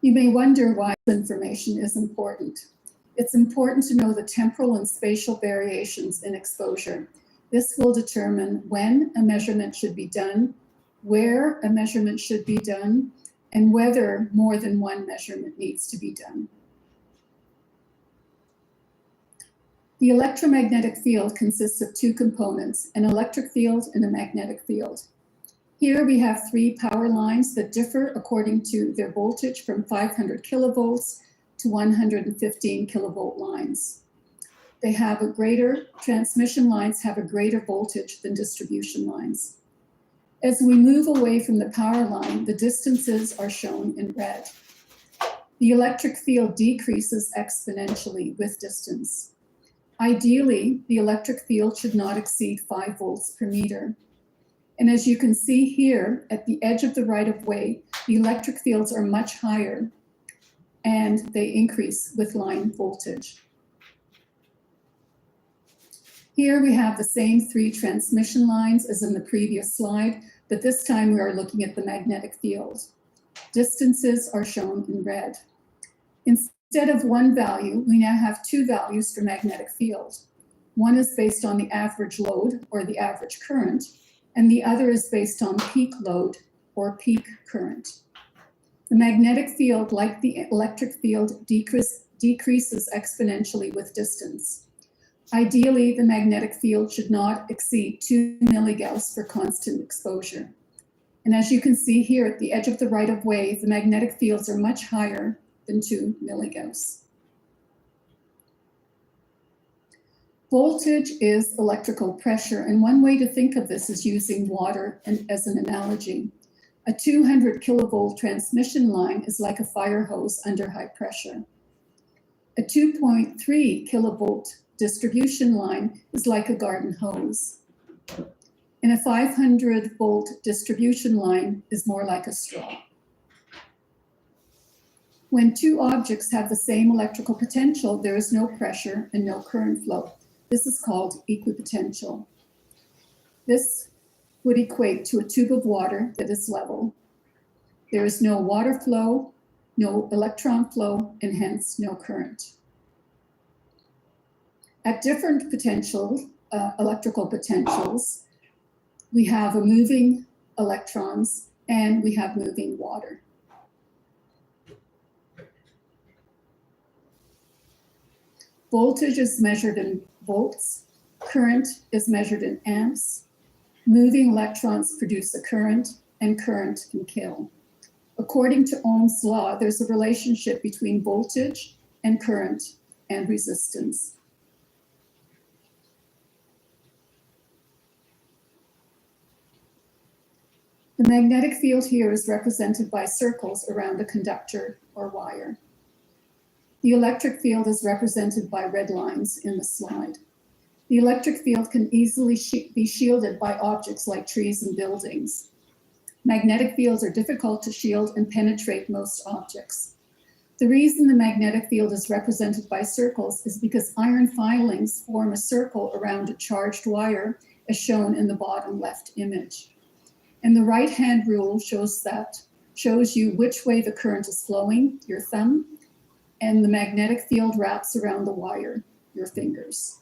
You may wonder why this information is important. It's important to know the temporal and spatial variations in exposure. This will determine when a measurement should be done, where a measurement should be done, and whether more than one measurement needs to be done. The electromagnetic field consists of 2 components, an electric field and a magnetic field. Here we have 3 power lines that differ according to their voltage from 500 kilovolts to 115 kilovolt lines. Transmission lines have a greater voltage than distribution lines. As we move away from the power line, the distances are shown in red. The electric field decreases exponentially with distance. Ideally, the electric field should not exceed 5 volts per meter. And as you can see here, at the edge of the right-of-way, the electric fields are much higher, and they increase with line voltage. Here we have the same 3 transmission lines as in the previous slide, but this time we are looking at the magnetic field. Distances are shown in red. Instead of one value, we now have two values for magnetic field. One is based on the average load or the average current, and the other is based on peak load or peak current. The magnetic field, like the electric field, decreases exponentially with distance. Ideally, the magnetic field should not exceed 2 milligauss for constant exposure. And as you can see here at the edge of the right-of-way, the magnetic fields are much higher than 2 milligauss. Voltage is electrical pressure, and one way to think of this is using water as an analogy. A 200 kilovolt transmission line is like a fire hose under high pressure. A 2.3 kilovolt distribution line is like a garden hose. And a 500 volt distribution line is more like a straw. When two objects have the same electrical potential, there is no pressure and no current flow. This is called equipotential. This would equate to a tube of water that is level. There is no water flow, no electron flow, and hence no current. At different electrical potentials, we have moving electrons and we have moving water. Voltage is measured in volts, current is measured in amps, moving electrons produce a current, and current can kill. According to Ohm's law, there's a relationship between voltage and current and resistance. The magnetic field here is represented by circles around a conductor or wire. The electric field is represented by red lines in the slide. The electric field can easily be shielded by objects like trees and buildings. Magnetic fields are difficult to shield and penetrate most objects. The reason the magnetic field is represented by circles is because iron filings form a circle around a charged wire, as shown in the bottom left image. And the right-hand rule shows you which way the current is flowing, your thumb, and the magnetic field wraps around the wire, your fingers.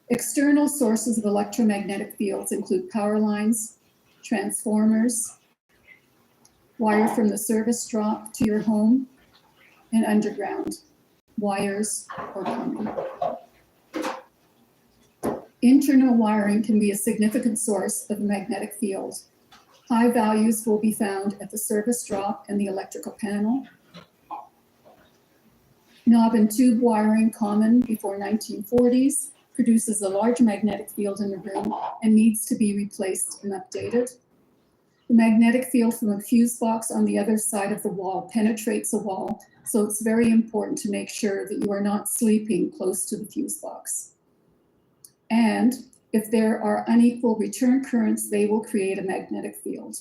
External sources of electromagnetic fields include power lines, transformers, wire from the service drop to your home, and underground wires or plumbing. Internal wiring can be a significant source of a magnetic field. High values will be found at the service drop and the electrical panel. Knob and tube wiring, common before 1940s, produces a large magnetic field in the room and needs to be replaced and updated. The magnetic field from a fuse box on the other side of the wall penetrates a wall, so it's very important to make sure that you are not sleeping close to the fuse box. And if there are unequal return currents, they will create a magnetic field.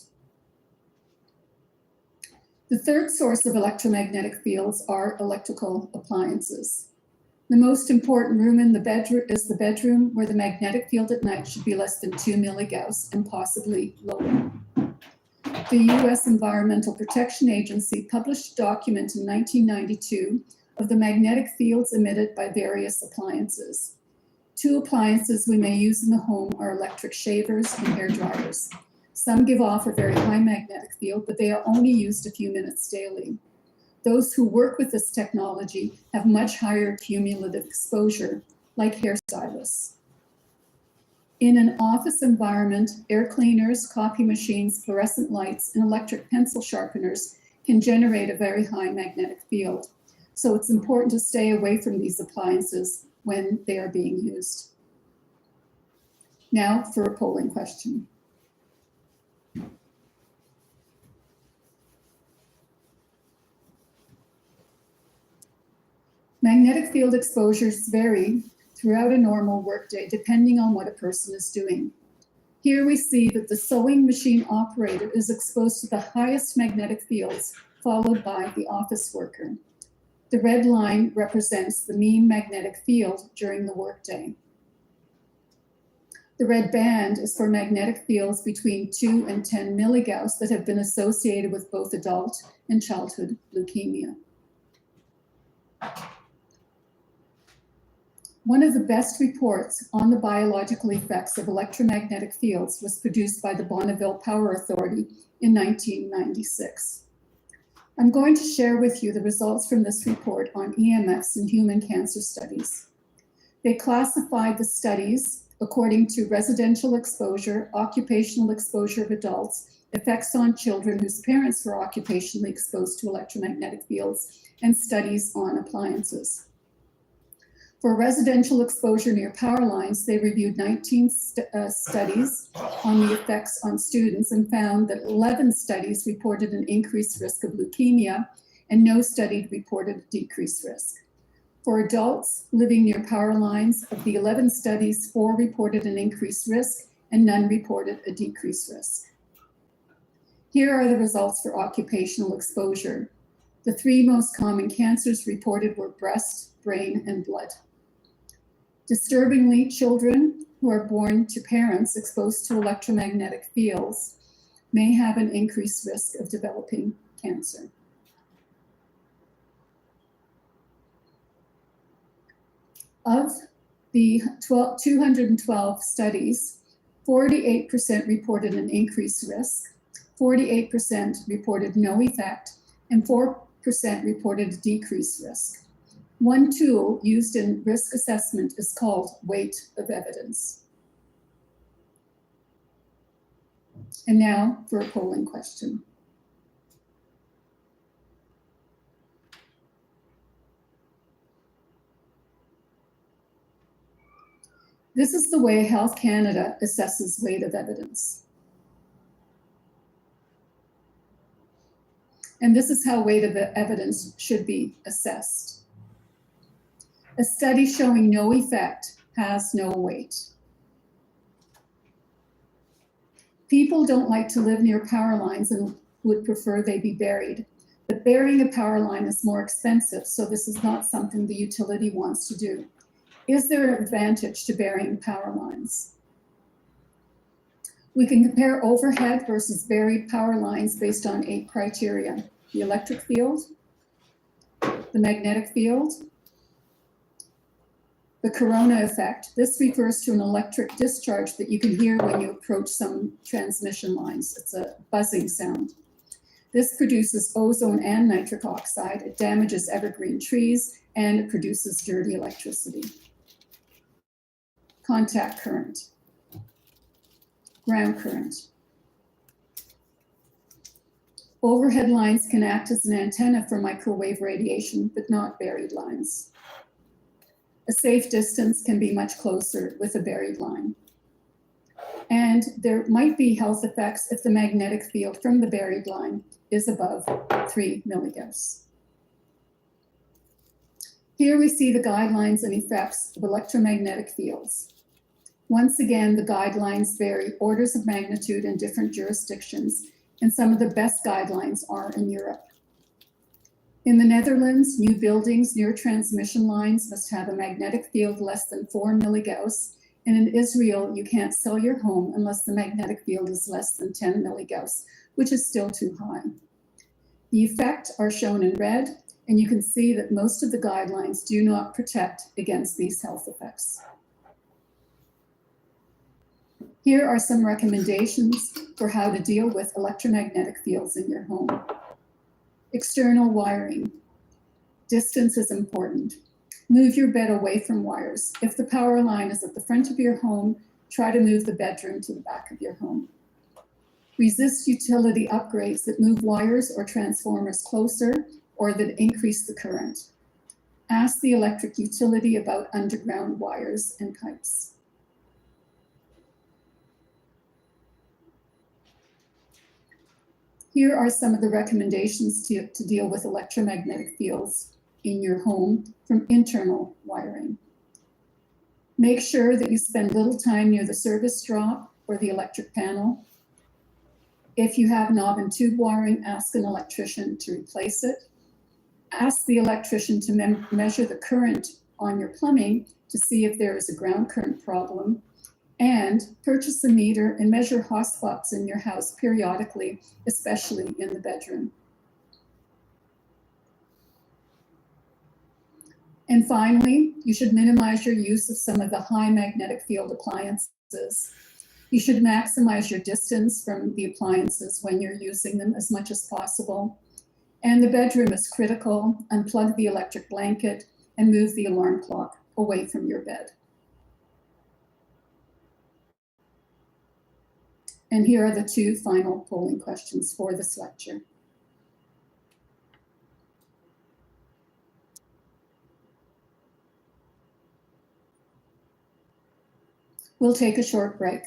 The third source of electromagnetic fields are electrical appliances. The most important room in the bedroom is the bedroom, where the magnetic field at night should be less than 2 milligauss and possibly lower. The US Environmental Protection Agency published a document in 1992 of the magnetic fields emitted by various appliances. Two appliances we may use in the home are electric shavers and hair dryers. Some give off a very high magnetic field, but they are only used a few minutes daily. Those who work with this technology have much higher cumulative exposure, like hairstylists. In an office environment, air cleaners, coffee machines, fluorescent lights, and electric pencil sharpeners can generate a very high magnetic field. So it's important to stay away from these appliances when they are being used. Now for a polling question. Magnetic field exposures vary throughout a normal workday depending on what a person is doing. Here we see that the sewing machine operator is exposed to the highest magnetic fields, followed by the office worker. The red line represents the mean magnetic field during the workday. The red band is for magnetic fields between 2 and 10 milligauss that have been associated with both adult and childhood leukemia. One of the best reports on the biological effects of electromagnetic fields was produced by the Bonneville Power Authority in 1996. I'm going to share with you the results from this report on EMFs in human cancer studies. They classified the studies according to residential exposure, occupational exposure of adults, effects on children whose parents were occupationally exposed to electromagnetic fields, and studies on appliances. For residential exposure near power lines, they reviewed 19 studies on the effects on students and found that 11 studies reported an increased risk of leukemia and no study reported a decreased risk. For adults living near power lines, of the 11 studies, 4 reported an increased risk and none reported a decreased risk. Here are the results for occupational exposure. The 3 most common cancers reported were breast, brain, and blood. Disturbingly, children who are born to parents exposed to electromagnetic fields may have an increased risk of developing cancer. Of the 212 studies, 48% reported an increased risk, 48% reported no effect, and 4% reported a decreased risk. One tool used in risk assessment is called weight of evidence. And now for a polling question. This is the way Health Canada assesses weight of evidence. And this is how weight of evidence should be assessed. A study showing no effect has no weight. People don't like to live near power lines and would prefer they be buried. But burying a power line is more expensive, so this is not something the utility wants to do. Is there an advantage to burying power lines? We can compare overhead versus buried power lines based on 8 criteria: the electric field, the magnetic field, the corona effect. This refers to an electric discharge that you can hear when you approach some transmission lines. It's a buzzing sound. This produces ozone and nitric oxide. It damages evergreen trees, and it produces dirty electricity. Contact current, ground current. Overhead lines can act as an antenna for microwave radiation, but not buried lines. A safe distance can be much closer with a buried line. And there might be health effects if the magnetic field from the buried line is above 3 milligauss. Here we see the guidelines and effects of electromagnetic fields. Once again, the guidelines vary orders of magnitude in different jurisdictions, and some of the best guidelines are in Europe. In the Netherlands, new buildings near transmission lines must have a magnetic field less than 4 milligauss, and in Israel, you can't sell your home unless the magnetic field is less than 10 milligauss, which is still too high. The effects are shown in red, and you can see that most of the guidelines do not protect against these health effects. Here are some recommendations for how to deal with electromagnetic fields in your home. External wiring. Distance is important. Move your bed away from wires. If the power line is at the front of your home, try to move the bedroom to the back of your home. Resist utility upgrades that move wires or transformers closer or that increase the current. Ask the electric utility about underground wires and pipes. Here are some of the recommendations to deal with electromagnetic fields in your home from internal wiring. Make sure that you spend little time near the service drop or the electric panel. If you have knob and tube wiring, ask an electrician to replace it. Ask the electrician to measure the current on your plumbing to see if there is a ground current problem. And purchase a meter and measure hotspots in your house periodically, especially in the bedroom. And finally, you should minimize your use of some of the high magnetic field appliances. You should maximize your distance from the appliances when you're using them as much as possible. And the bedroom is critical. Unplug the electric blanket and move the alarm clock away from your bed. And here are the 2 final polling questions for this lecture. We'll take a short break.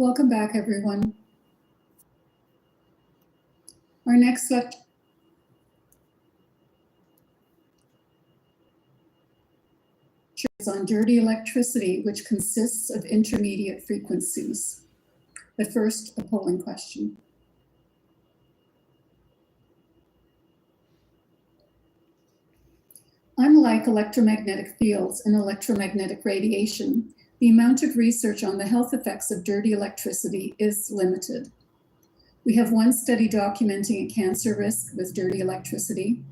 Welcome back, everyone. Our next lecture is on dirty electricity, which consists of intermediate frequencies. But first, a polling question. Unlike electromagnetic fields and electromagnetic radiation, the amount of research on the health effects of dirty electricity is limited. We have one study documenting a cancer risk with dirty electricity.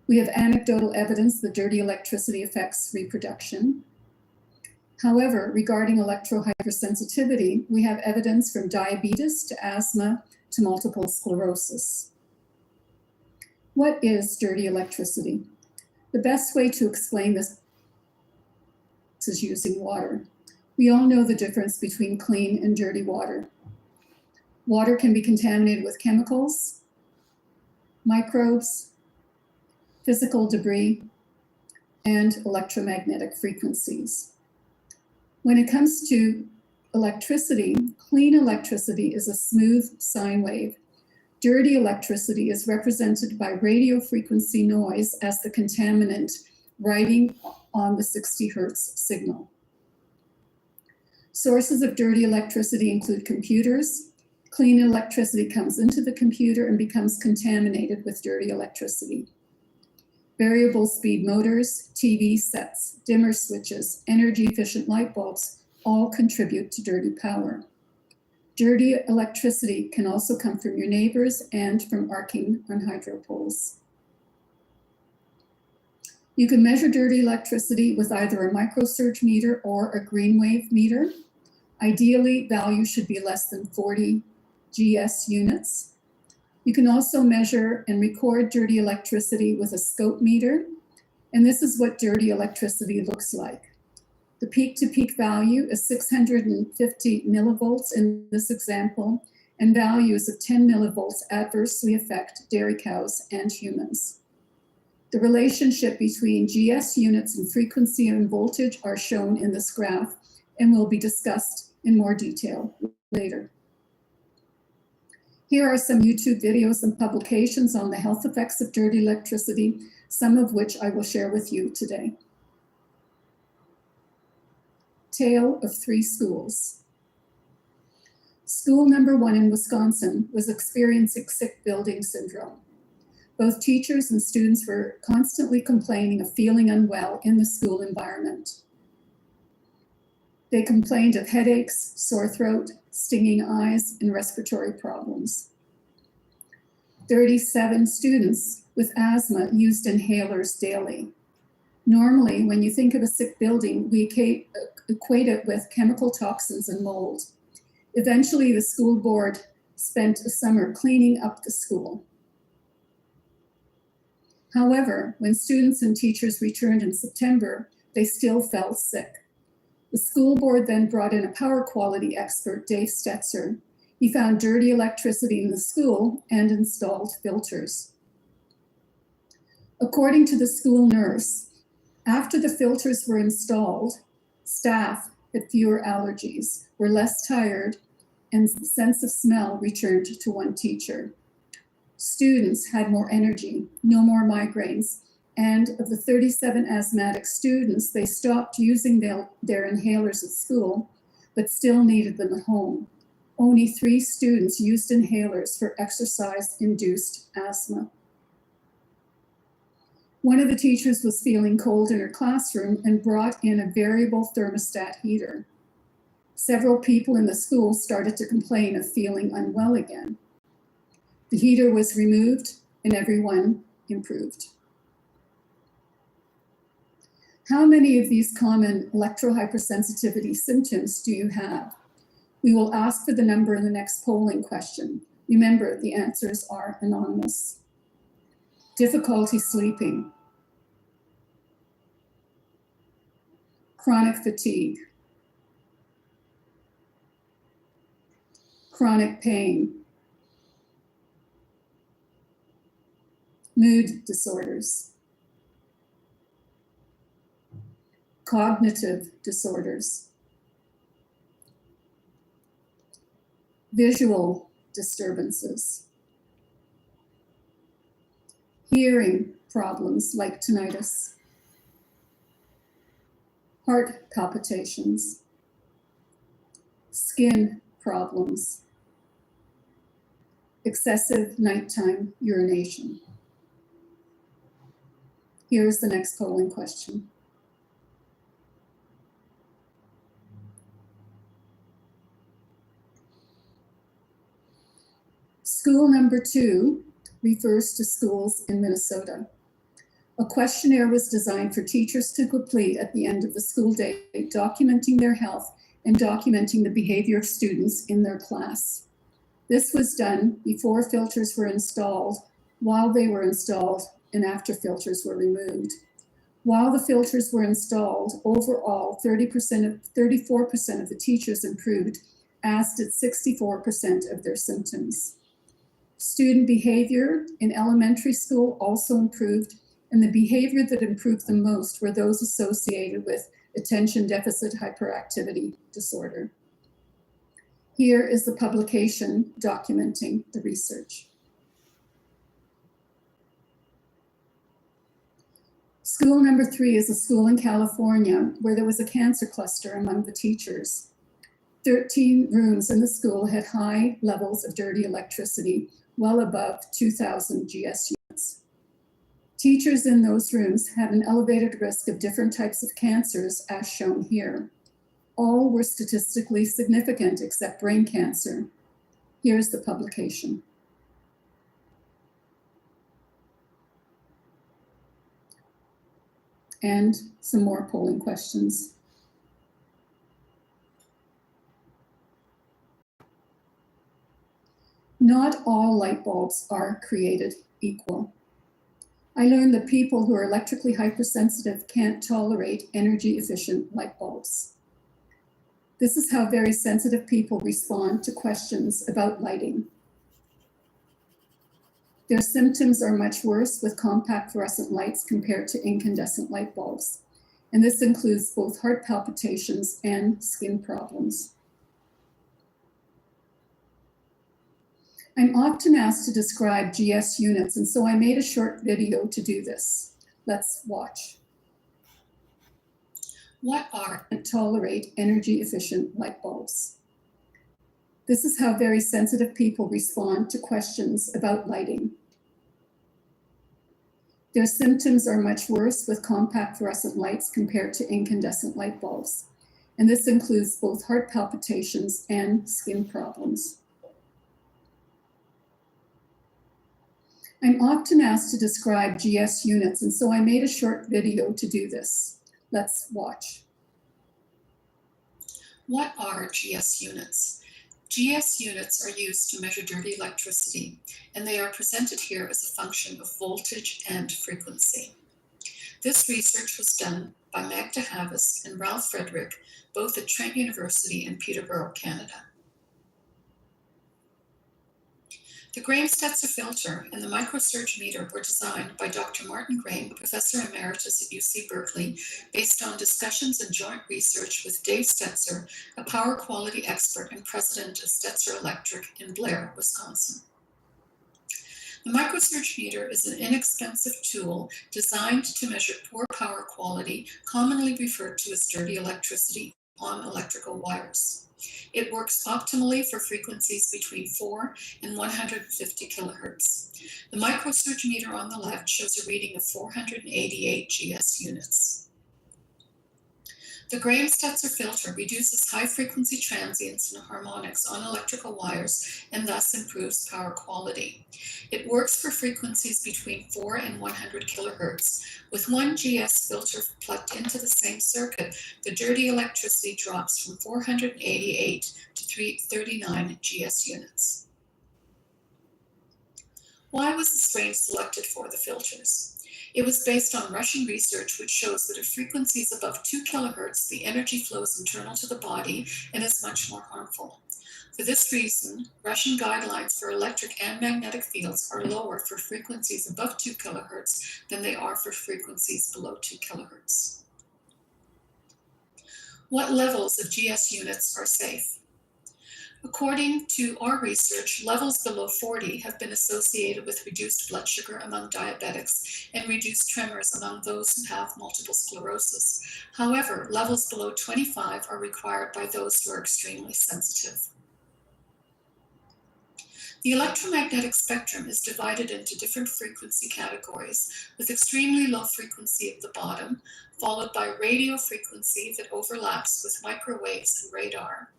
We have anecdotal evidence that dirty electricity affects reproduction. However, regarding electrohypersensitivity, we have evidence from diabetes to asthma to multiple sclerosis. What is dirty electricity? The best way to explain this is using water. We all know the difference between clean and dirty water. Water can be contaminated with chemicals, microbes, physical debris, and electromagnetic frequencies. When it comes to electricity, clean electricity is a smooth sine wave. Dirty electricity is represented by radio frequency noise as the contaminant riding on the 60 Hertz signal. Sources of dirty electricity include computers. Clean electricity comes into the computer and becomes contaminated with dirty electricity. Variable speed motors, TV sets, dimmer switches, energy efficient light bulbs all contribute to dirty power. Dirty electricity can also come from your neighbors and from arcing on hydro poles. You can measure dirty electricity with either a microsurge meter or a green wave meter. Ideally, values should be less than 40 GS units. You can also measure and record dirty electricity with a scope meter, and this is what dirty electricity looks like. The peak-to-peak value is 650 millivolts in this example, and values of 10 millivolts adversely affect dairy cows and humans. The relationship between GS units and frequency and voltage are shown in this graph and will be discussed in more detail later. Here are some YouTube videos and publications on the health effects of dirty electricity, some of which I will share with you today. Tale of 3 schools. School number 1 in Wisconsin was experiencing sick building syndrome. Both teachers and students were constantly complaining of feeling unwell in the school environment. They complained of headaches, sore throat, stinging eyes, and respiratory problems. 37 students with asthma used inhalers daily. Normally, when you think of a sick building, we equate it with chemical toxins and mold. Eventually, the school board spent a summer cleaning up the school. However, when students and teachers returned in September, they still felt sick. The school board then brought in a power quality expert, Dave Stetzer. He found dirty electricity in the school and installed filters. According to the school nurse, after the filters were installed, staff had fewer allergies, were less tired, and the sense of smell returned to one teacher. Students had more energy, no more migraines, and of the 37 asthmatic students, they stopped using their inhalers at school, but still needed them at home. Only 3 students used inhalers for exercise-induced asthma. One of the teachers was feeling cold in her classroom and brought in a variable thermostat heater. Several people in the school started to complain of feeling unwell again. The heater was removed and everyone improved. How many of these common electrohypersensitivity symptoms do you have? We will ask for the number in the next polling question. Remember, the answers are anonymous. Difficulty sleeping, chronic fatigue, chronic pain, mood disorders, cognitive disorders, visual disturbances, hearing problems like tinnitus, heart palpitations, skin problems, excessive nighttime urination. Here's the next polling question. School number 2 refers to schools in Minnesota. A questionnaire was designed for teachers to complete at the end of the school day, documenting their health and documenting the behavior of students in their class. This was done before filters were installed, while they were installed, and after filters were removed. While the filters were installed, overall 34% of the teachers improved, as did 64% of their symptoms. Student behavior in elementary school also improved, and the behavior that improved the most were those associated with attention deficit hyperactivity disorder. Here is the publication documenting the research. School number 3 is a school in California where there was a cancer cluster among the teachers. 13 rooms in the school had high levels of dirty electricity, well above 2,000 GS units. Teachers in those rooms had an elevated risk of different types of cancers, as shown here. All were statistically significant except brain cancer. Here's the publication. And some more polling questions. Not all light bulbs are created equal. I learned that people who are electrically hypersensitive can't tolerate energy-efficient light bulbs. This is how very sensitive people respond to questions about lighting. Their symptoms are much worse with compact fluorescent lights compared to incandescent light bulbs, and this includes both heart palpitations and skin problems. I'm often asked to describe GS units, and so I made a short video to do this. Let's watch. What are tolerate energy-efficient light bulbs? This is how very sensitive people respond to questions about lighting. Their symptoms are much worse with compact fluorescent lights compared to incandescent light bulbs, and this includes both heart palpitations and skin problems. I'm often asked to describe GS units, and so I made a short video to do this. Let's watch. What are GS units? GS units are used to measure dirty electricity, and they are presented here as a function of voltage and frequency. This research was done by Magda Havas and Ralph Frederick, both at Trent University in Peterborough, Canada. The Graham-Stetzer filter and the microsurge meter were designed by Dr. Martin Graham, Professor Emeritus at UC Berkeley, based on discussions and joint research with Dave Stetzer, a power quality expert and president of Stetzer Electric in Blair, Wisconsin. The microsurge meter is an inexpensive tool designed to measure poor power quality, commonly referred to as dirty electricity, on electrical wires. It works optimally for frequencies between 4 and 150 kilohertz. The microsurge meter on the left shows a reading of 488 GS units. The Graham-Stetzer filter reduces high-frequency transients and harmonics on electrical wires and thus improves power quality. It works for frequencies between 4 and 100 kilohertz. With one GS filter plugged into the same circuit, the dirty electricity drops from 488 to 339 GS units. Why was this range selected for the filters? It was based on Russian research which shows that at frequencies above 2 kilohertz, the energy flows internal to the body and is much more harmful. For this reason, Russian guidelines for electric and magnetic fields are lower for frequencies above 2 kilohertz than they are for frequencies below 2 kilohertz. What levels of GS units are safe? According to our research, levels below 40 have been associated with reduced blood sugar among diabetics and reduced tremors among those who have multiple sclerosis. However, levels below 25 are required by those who are extremely sensitive. The electromagnetic spectrum is divided into different frequency categories, with extremely low frequency at the bottom, followed by radio frequency that overlaps with microwaves and radar.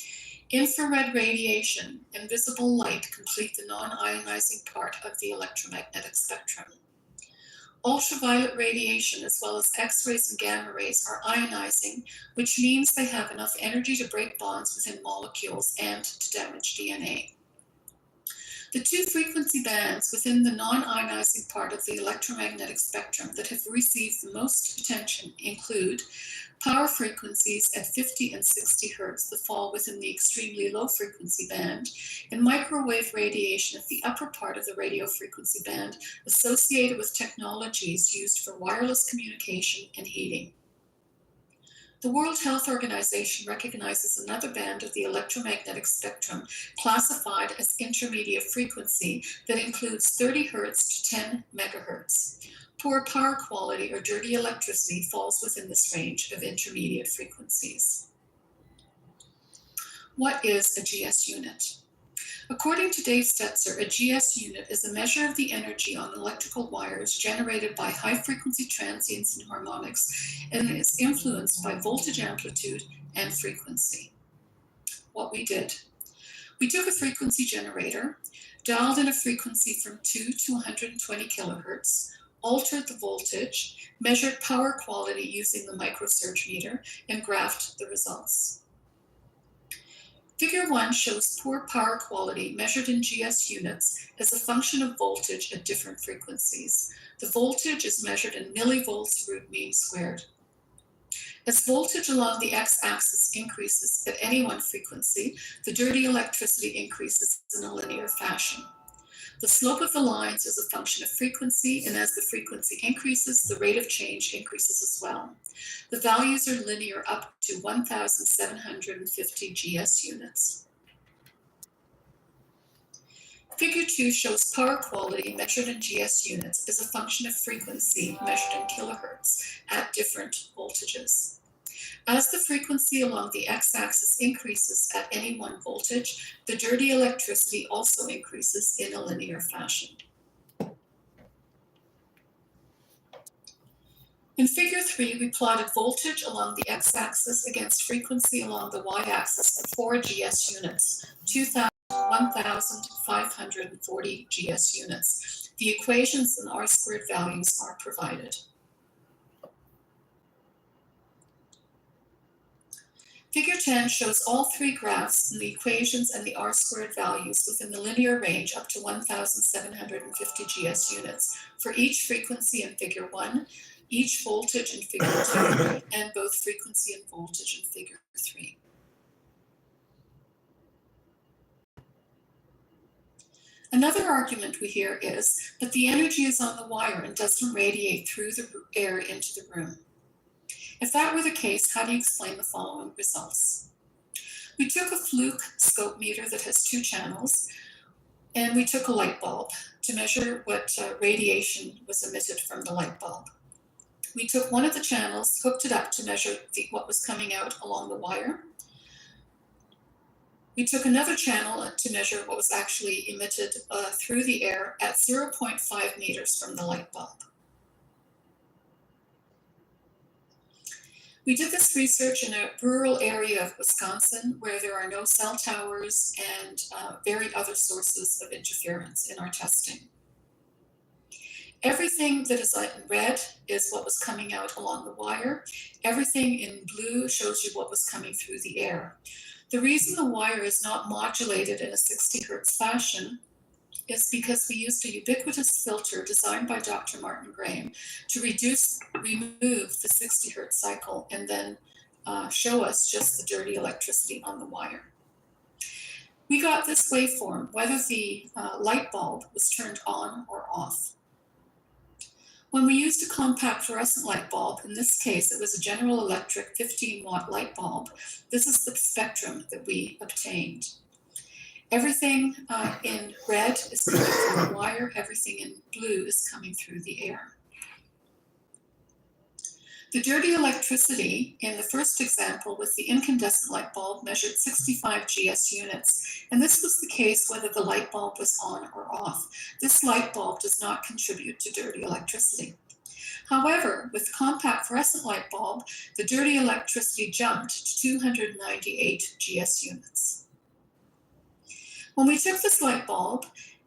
Infrared radiation and visible light complete the non-ionizing part of the electromagnetic spectrum. Ultraviolet radiation, as well as X-rays and gamma rays, are ionizing, which means they have enough energy to break bonds within molecules and to damage DNA. The two frequency bands within the non-ionizing part of the electromagnetic spectrum that have received the most attention include power frequencies at 50 and 60 hertz that fall within the extremely low frequency band, and microwave radiation at the upper part of the radio frequency band associated with technologies used for wireless communication and heating. The World Health Organization recognizes another band of the electromagnetic spectrum classified as intermediate frequency that includes 30 hertz to 10 megahertz. Poor power quality or dirty electricity falls within this range of intermediate frequencies. What is a GS unit? According to Dave Stetzer, a GS unit is a measure of the energy on electrical wires generated by high-frequency transients and harmonics, and is influenced by voltage amplitude and frequency. What we did. We took a frequency generator, dialed in a frequency from 2 to 120 kilohertz, altered the voltage, measured power quality using the microsurge meter, and graphed the results. Figure 1 shows poor power quality measured in GS units as a function of voltage at different frequencies. The voltage is measured in millivolts root mean squared. As voltage along the x-axis increases at any one frequency, the dirty electricity increases in a linear fashion. The slope of the lines is a function of frequency, and as the frequency increases, the rate of change increases as well. The values are linear up to 1,750 GS units. Figure 2 shows power quality measured in GS units as a function of frequency measured in kilohertz at different voltages. As the frequency along the x-axis increases at any one voltage, the dirty electricity also increases in a linear fashion. In figure 3, we plotted voltage along the x-axis against frequency along the y-axis for 4 GS units, 1,540 GS units. The equations and R-squared values are provided. Figure 10 shows all three graphs and the equations and the R-squared values within the linear range up to 1,750 GS units for each frequency in figure 1, each voltage in figure 2, and both frequency and voltage in figure 3. Another argument we hear is that the energy is on the wire and doesn't radiate through the air into the room. If that were the case, how do you explain the following results? We took a fluke scope meter that has 2 channels, and we took a light bulb to measure what radiation was emitted from the light bulb. We took one of the channels, hooked it up to measure what was coming out along the wire. We took another channel to measure what was actually emitted through the air at 0.5 meters from the light bulb. We did this research in a rural area of Wisconsin where there are no cell towers and very other sources of interference in our testing. Everything that is in red is what was coming out along the wire. Everything in blue shows you what was coming through the air. The reason the wire is not modulated in a 60 hertz fashion is because we used a ubiquitous filter designed by Dr. Martin Graham to remove the 60 hertz cycle and then show us just the dirty electricity on the wire. We got this waveform whether the light bulb was turned on or off. When we used a compact fluorescent light bulb, in this case it was a General Electric 15-watt light bulb, this is the spectrum that we obtained. Everything in red is coming through the wire, everything in blue is coming through the air. The dirty electricity in the first example with the incandescent light bulb measured 65 GS units, and this was the case whether the light bulb was on or off. This light bulb does not contribute to dirty electricity. However, with the compact fluorescent light bulb, the dirty electricity jumped to 298 GS units. When we took this light bulb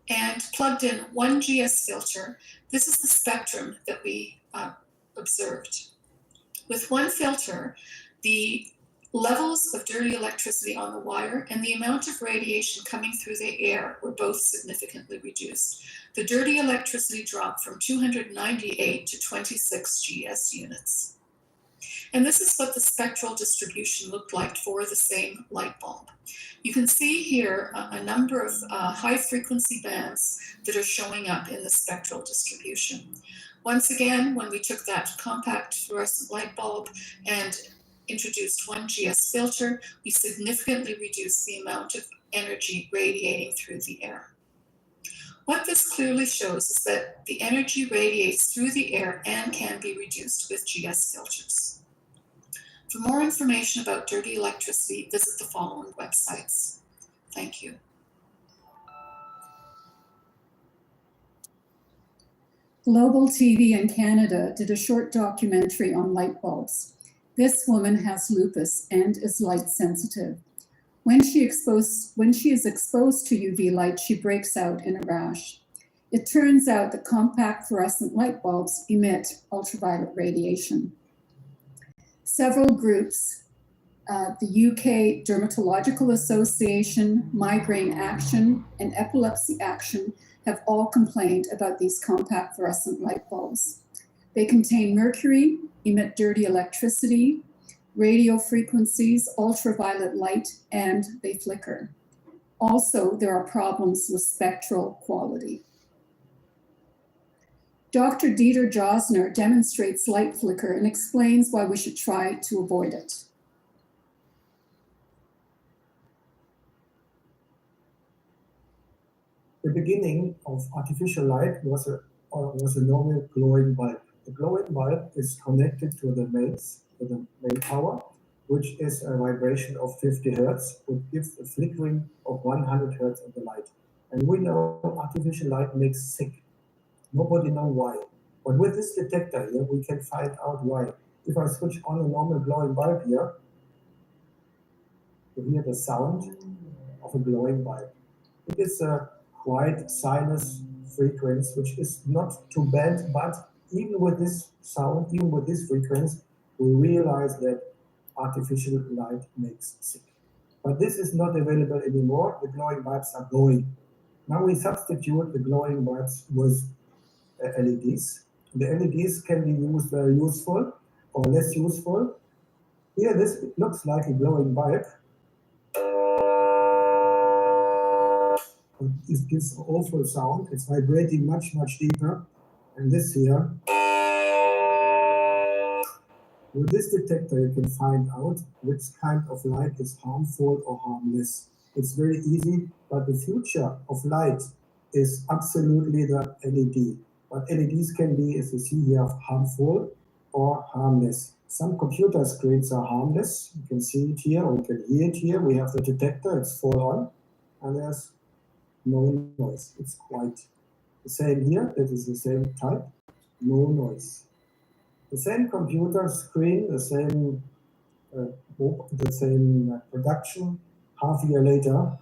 and plugged in 1 GS filter, this is the spectrum that we observed. With one filter, the levels of dirty electricity on the wire and the amount of radiation coming through the air were both significantly reduced. The dirty electricity dropped from 298 to 26 GS units. And this is what the spectral distribution looked like for the same light bulb. You can see here a number of high frequency bands that are showing up in the spectral distribution. Once again, when we took that compact fluorescent light bulb and introduced 1 GS filter, we significantly reduced the amount of energy radiating through the air. What this clearly shows is that the energy radiates through the air and can be reduced with GS filters. For more information about dirty electricity, visit the following websites. Thank you. Global TV in Canada did a short documentary on light bulbs. This woman has lupus and is light sensitive. When she is exposed to UV light, she breaks out in a rash. It turns out that compact fluorescent light bulbs emit ultraviolet radiation. Several groups, the UK Dermatological Association, Migraine Action, and Epilepsy Action have all complained about these compact fluorescent light bulbs. They contain mercury, emit dirty electricity, radio frequencies, ultraviolet light, and they flicker. Also, there are problems with spectral quality. Dr. Dieter Josner demonstrates light flicker and explains why we should try to avoid it. The beginning of artificial light was a normal glowing bulb. The glowing bulb is connected to the mains, to the main power, which is a vibration of 50 hertz, which gives a flickering of 100 hertz of the light. And we know artificial light makes sick. Nobody knows why. But with this detector here, we can find out why. If I switch on a normal glowing bulb here, you hear the sound of a glowing bulb. It is a white sinus frequency, which is not too bad, but even with this sound, even with this frequency, we realize that artificial light makes sick. But this is not available anymore. The glowing bulbs are going. Now we substitute the glowing bulbs with LEDs. The LEDs can be used very useful or less useful. Here this looks like a glowing bulb. It gives an awful sound. It's vibrating much, much deeper. And this here, with this detector, you can find out which kind of light is harmful or harmless. It's very easy, but the future of light is absolutely the LED. What LEDs can be, as you see here, harmful or harmless. Some computer screens are harmless. You can see it here, or you can hear it here. We have the detector, it's full on, and there's no noise. It's quite the same here. It is the same type, no noise. The same computer screen, the same production. Half a year later,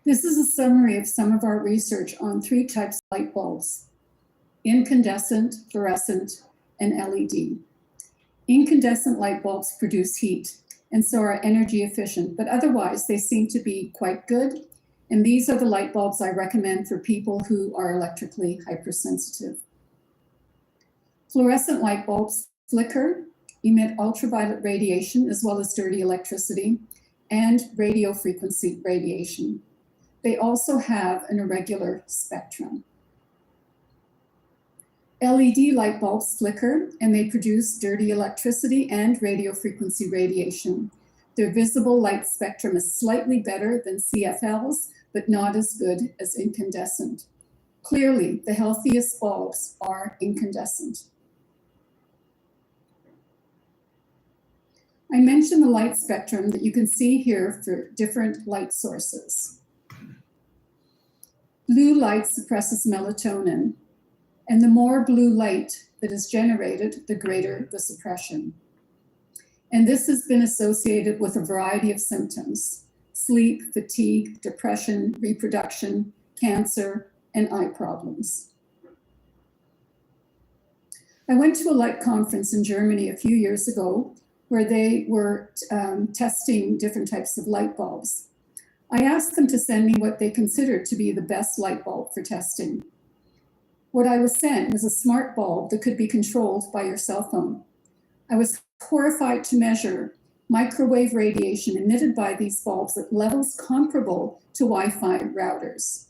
This is a summary of some of our research on 3 types of light bulbs: incandescent, fluorescent, and LED. Incandescent light bulbs produce heat and so are energy efficient, but otherwise they seem to be quite good. And these are the light bulbs I recommend for people who are electrically hypersensitive. Fluorescent light bulbs flicker, emit ultraviolet radiation as well as dirty electricity and radio frequency radiation. They also have an irregular spectrum. LED light bulbs flicker and they produce dirty electricity and radio frequency radiation. Their visible light spectrum is slightly better than CFLs, but not as good as incandescent. Clearly, the healthiest bulbs are incandescent. I mentioned the light spectrum that you can see here for different light sources. Blue light suppresses melatonin, and the more blue light that is generated, the greater the suppression. And this has been associated with a variety of symptoms: sleep, fatigue, depression, reproduction, cancer, and eye problems. I went to a light conference in Germany a few years ago where they were testing different types of light bulbs. I asked them to send me what they considered to be the best light bulb for testing. What I was sent was a smart bulb that could be controlled by your cell phone. I was horrified to measure microwave radiation emitted by these bulbs at levels comparable to Wi-Fi routers.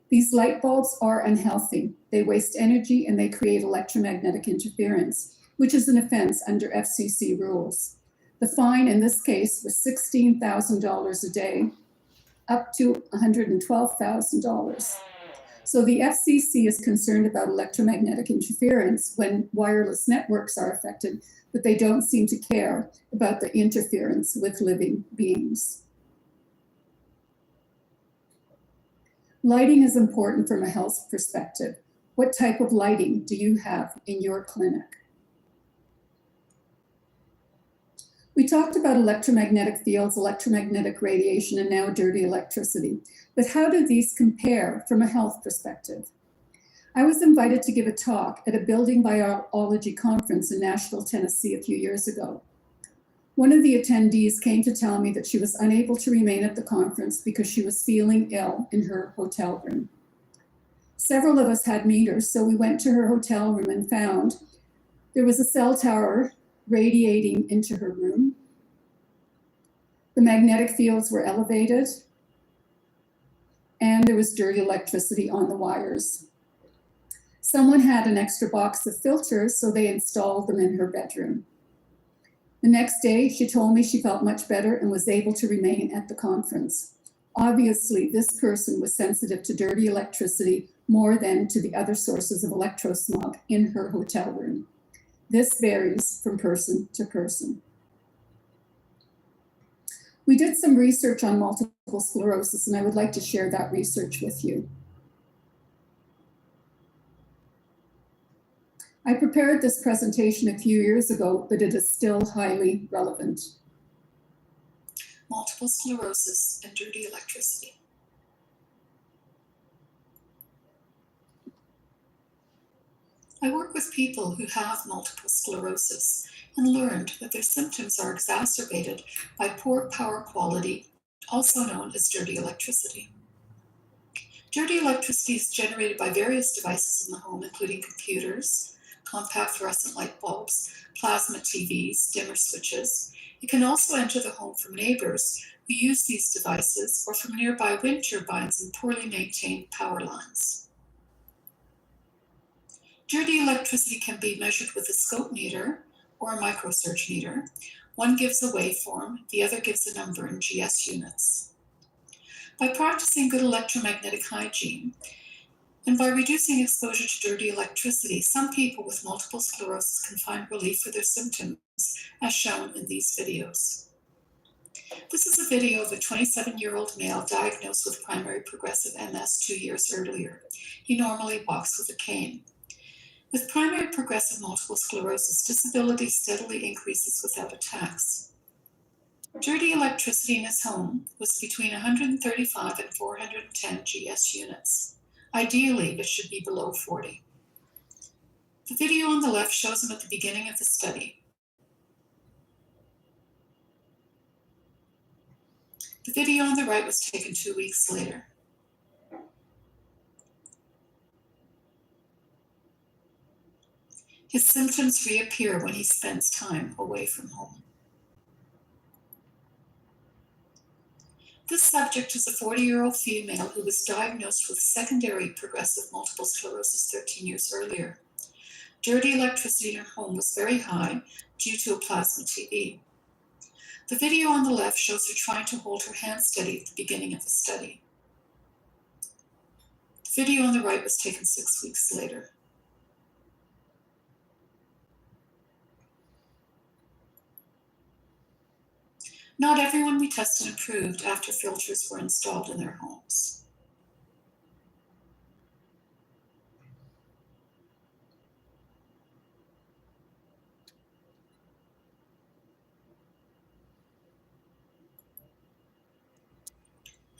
These light bulbs are unhealthy. They waste energy and they create electromagnetic interference, which is an offense under FCC rules. The fine in this case was $16,000 a day, up to $112,000. So the FCC is concerned about electromagnetic interference when wireless networks are affected, but they don't seem to care about the interference with living beings. Lighting is important from a health perspective. What type of lighting do you have in your clinic? We talked about electromagnetic fields, electromagnetic radiation, and now dirty electricity. But how do these compare from a health perspective? I was invited to give a talk at a building biology conference in Nashville, Tennessee a few years ago. One of the attendees came to tell me that she was unable to remain at the conference because she was feeling ill in her hotel room. Several of us had meters, so we went to her hotel room and found there was a cell tower radiating into her room. The magnetic fields were elevated, and there was dirty electricity on the wires. Someone had an extra box of filters, so they installed them in her bedroom. The next day, she told me she felt much better and was able to remain at the conference. Obviously, this person was sensitive to dirty electricity more than to the other sources of electrosmog in her hotel room. This varies from person to person. We did some research on multiple sclerosis, and I would like to share that research with you. I prepared this presentation a few years ago, but it is still highly relevant. Multiple sclerosis and dirty electricity. I work with people who have multiple sclerosis and learned that their symptoms are exacerbated by poor power quality, also known as dirty electricity. Dirty electricity is generated by various devices in the home, including computers, compact fluorescent light bulbs, plasma TVs, dimmer switches. It can also enter the home from neighbors who use these devices or from nearby wind turbines and poorly maintained power lines. Dirty electricity can be measured with a scope meter or a microsurge meter. One gives a waveform, the other gives a number in GS units. By practicing good electromagnetic hygiene and by reducing exposure to dirty electricity, some people with multiple sclerosis can find relief for their symptoms, as shown in these videos. This is a video of a 27-year-old male diagnosed with primary progressive MS 2 years earlier. He normally walks with a cane. With primary progressive multiple sclerosis, disability steadily increases without attacks. Dirty electricity in his home was between 135 and 410 GS units. Ideally, it should be below 40. The video on the left shows him at the beginning of the study. The video on the right was taken 2 weeks later. His symptoms reappear when he spends time away from home. This subject is a 40-year-old female who was diagnosed with secondary progressive multiple sclerosis 13 years earlier. Dirty electricity in her home was very high due to a plasma TV. The video on the left shows her trying to hold her hand steady at the beginning of the study. The video on the right was taken 6 weeks later. Not everyone we tested improved after filters were installed in their homes.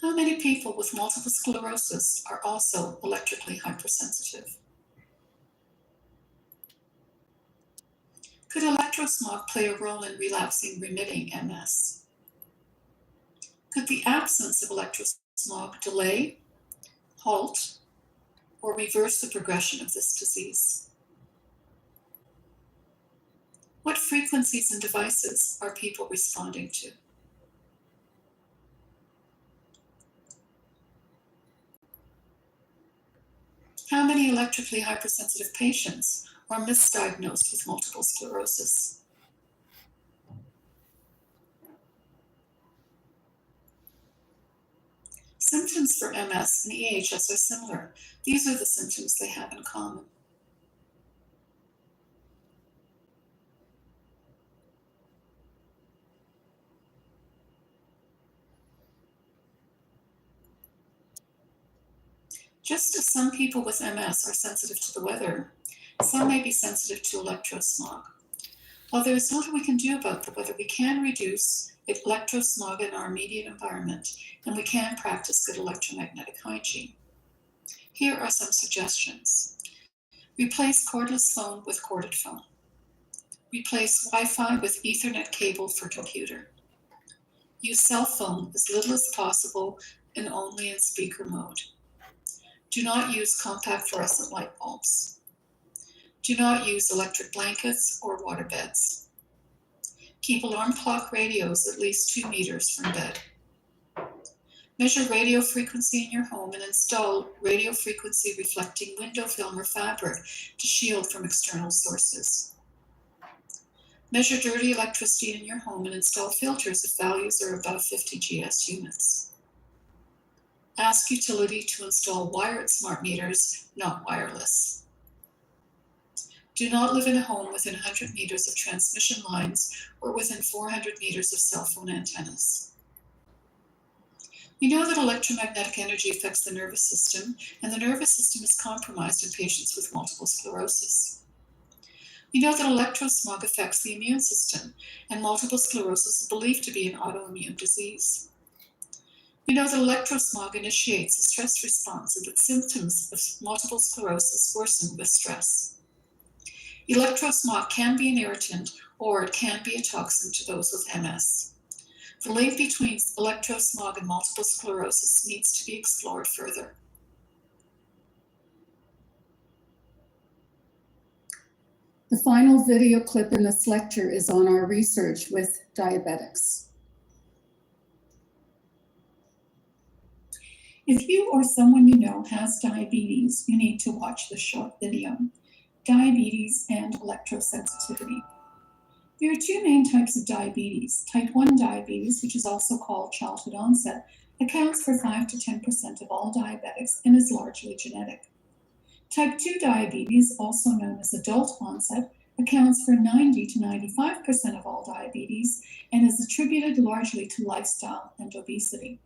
How many people with multiple sclerosis are also electrically hypersensitive? Could electrosmog play a role in relapsing remitting MS? Could the absence of electrosmog delay, halt, or reverse the progression of this disease? What frequencies and devices are people responding to? How many electrically hypersensitive patients are misdiagnosed with multiple sclerosis? Symptoms for MS and EHS are similar. These are the symptoms they have in common. Just as some people with MS are sensitive to the weather, some may be sensitive to electrosmog. While there is little we can do about the weather, we can reduce electrosmog in our immediate environment, and we can practice good electromagnetic hygiene. Here are some suggestions. Replace cordless phone with corded phone. Replace Wi-Fi with Ethernet cable for computer. Use cell phone as little as possible and only in speaker mode. Do not use compact fluorescent light bulbs. Do not use electric blankets or water beds. Keep alarm clock radios at least 2 meters from bed. Measure radio frequency in your home and install radio frequency reflecting window film or fabric to shield from external sources. Measure dirty electricity in your home and install filters if values are above 50 GS units. Ask utility to install wired smart meters, not wireless. Do not live in a home within 100 meters of transmission lines or within 400 meters of cell phone antennas. We know that electromagnetic energy affects the nervous system, and the nervous system is compromised in patients with multiple sclerosis. We know that electrosmog affects the immune system, and multiple sclerosis is believed to be an autoimmune disease. We know that electrosmog initiates a stress response and that symptoms of multiple sclerosis worsen with stress. Electrosmog can be an irritant or it can be a toxin to those with MS. The link between electrosmog and multiple sclerosis needs to be explored further. The final video clip in this lecture is on our research with diabetics. If you or someone you know has diabetes, you need to watch this short video, Diabetes and Electrosensitivity. There are two main types of diabetes. Type 1 diabetes, which is also called childhood onset, accounts for 5 to 10% of all diabetics and is largely genetic. Type 2 diabetes, also known as adult onset, accounts for 90 to 95% of all diabetes and is attributed largely to lifestyle and obesity.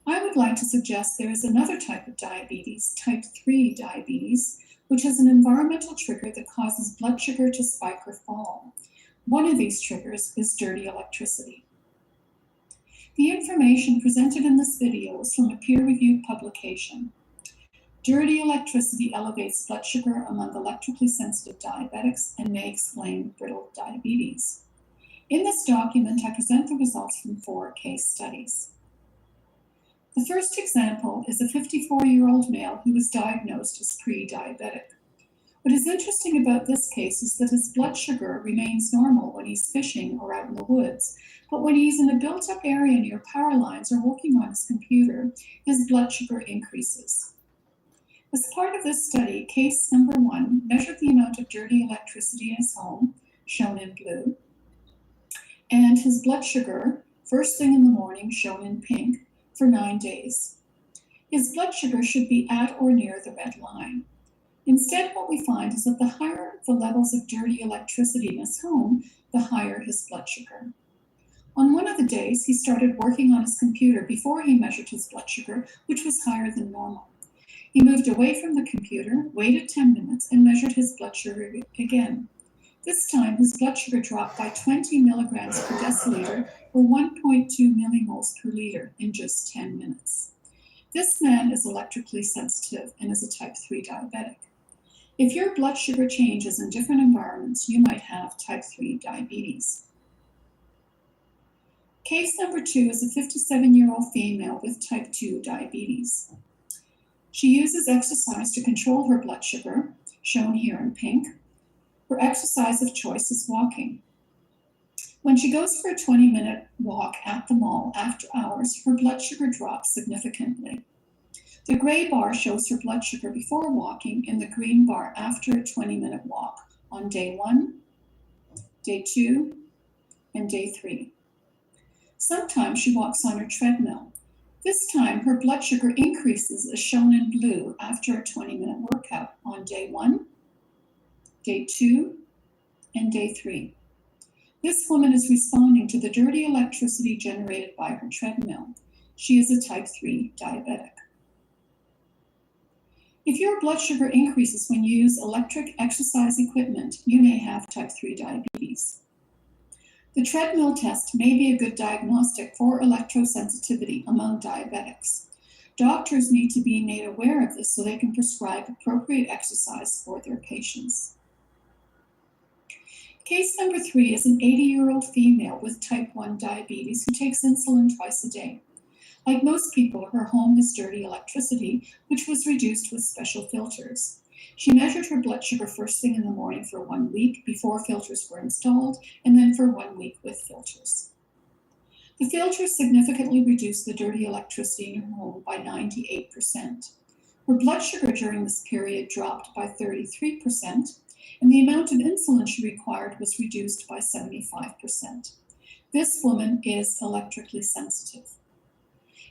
I would like to suggest there is another type of diabetes, type 3 diabetes, which is an environmental trigger that causes blood sugar to spike or fall. One of these triggers is dirty electricity. The information presented in this video is from a peer-reviewed publication. Dirty electricity elevates blood sugar among electrically sensitive diabetics and may explain brittle diabetes. In this document, I present the results from 4 case studies. The first example is a 54-year-old male who was diagnosed as pre-diabetic. What is interesting about this case is that his blood sugar remains normal when he's fishing or out in the woods, but when he's in a built-up area near power lines or working on his computer, his blood sugar increases. As part of this study, case number 1 measured the amount of dirty electricity in his home, shown in blue, and his blood sugar, first thing in the morning, shown in pink, for 9 days. His blood sugar should be at or near the red line. Instead, what we find is that the higher the levels of dirty electricity in his home, the higher his blood sugar. On one of the days, he started working on his computer before he measured his blood sugar, which was higher than normal. He moved away from the computer, waited 10 minutes, and measured his blood sugar again. This time, his blood sugar dropped by 20 milligrams per deciliter, or 1.2 millimoles per liter, in just 10 minutes. This man is electrically sensitive and is a type 3 diabetic. If your blood sugar changes in different environments, you might have type 3 diabetes. Case number 2 is a 57-year-old female with type 2 diabetes. She uses exercise to control her blood sugar, shown here in pink. Her exercise of choice is walking. When she goes for a 20-minute walk at the mall after hours, her blood sugar drops significantly. The gray bar shows her blood sugar before walking and the green bar after a 20-minute walk on day 1, day 2, and day 3. Sometimes she walks on her treadmill. This time, her blood sugar increases as shown in blue after a 20-minute workout on day 1, day 2, and day 3. This woman is responding to the dirty electricity generated by her treadmill. She is a type 3 diabetic. If your blood sugar increases when you use electric exercise equipment, you may have type 3 diabetes. The treadmill test may be a good diagnostic for electrosensitivity among diabetics. Doctors need to be made aware of this so they can prescribe appropriate exercise for their patients. Case number 3 is an 80-year-old female with type 1 diabetes who takes insulin twice a day. Like most people, her home has dirty electricity, which was reduced with special filters. She measured her blood sugar first thing in the morning for 1 week before filters were installed, and then for 1 week with filters. The filters significantly reduced the dirty electricity in her home by 98%. Her blood sugar during this period dropped by 33%, and the amount of insulin she required was reduced by 75%. This woman is electrically sensitive.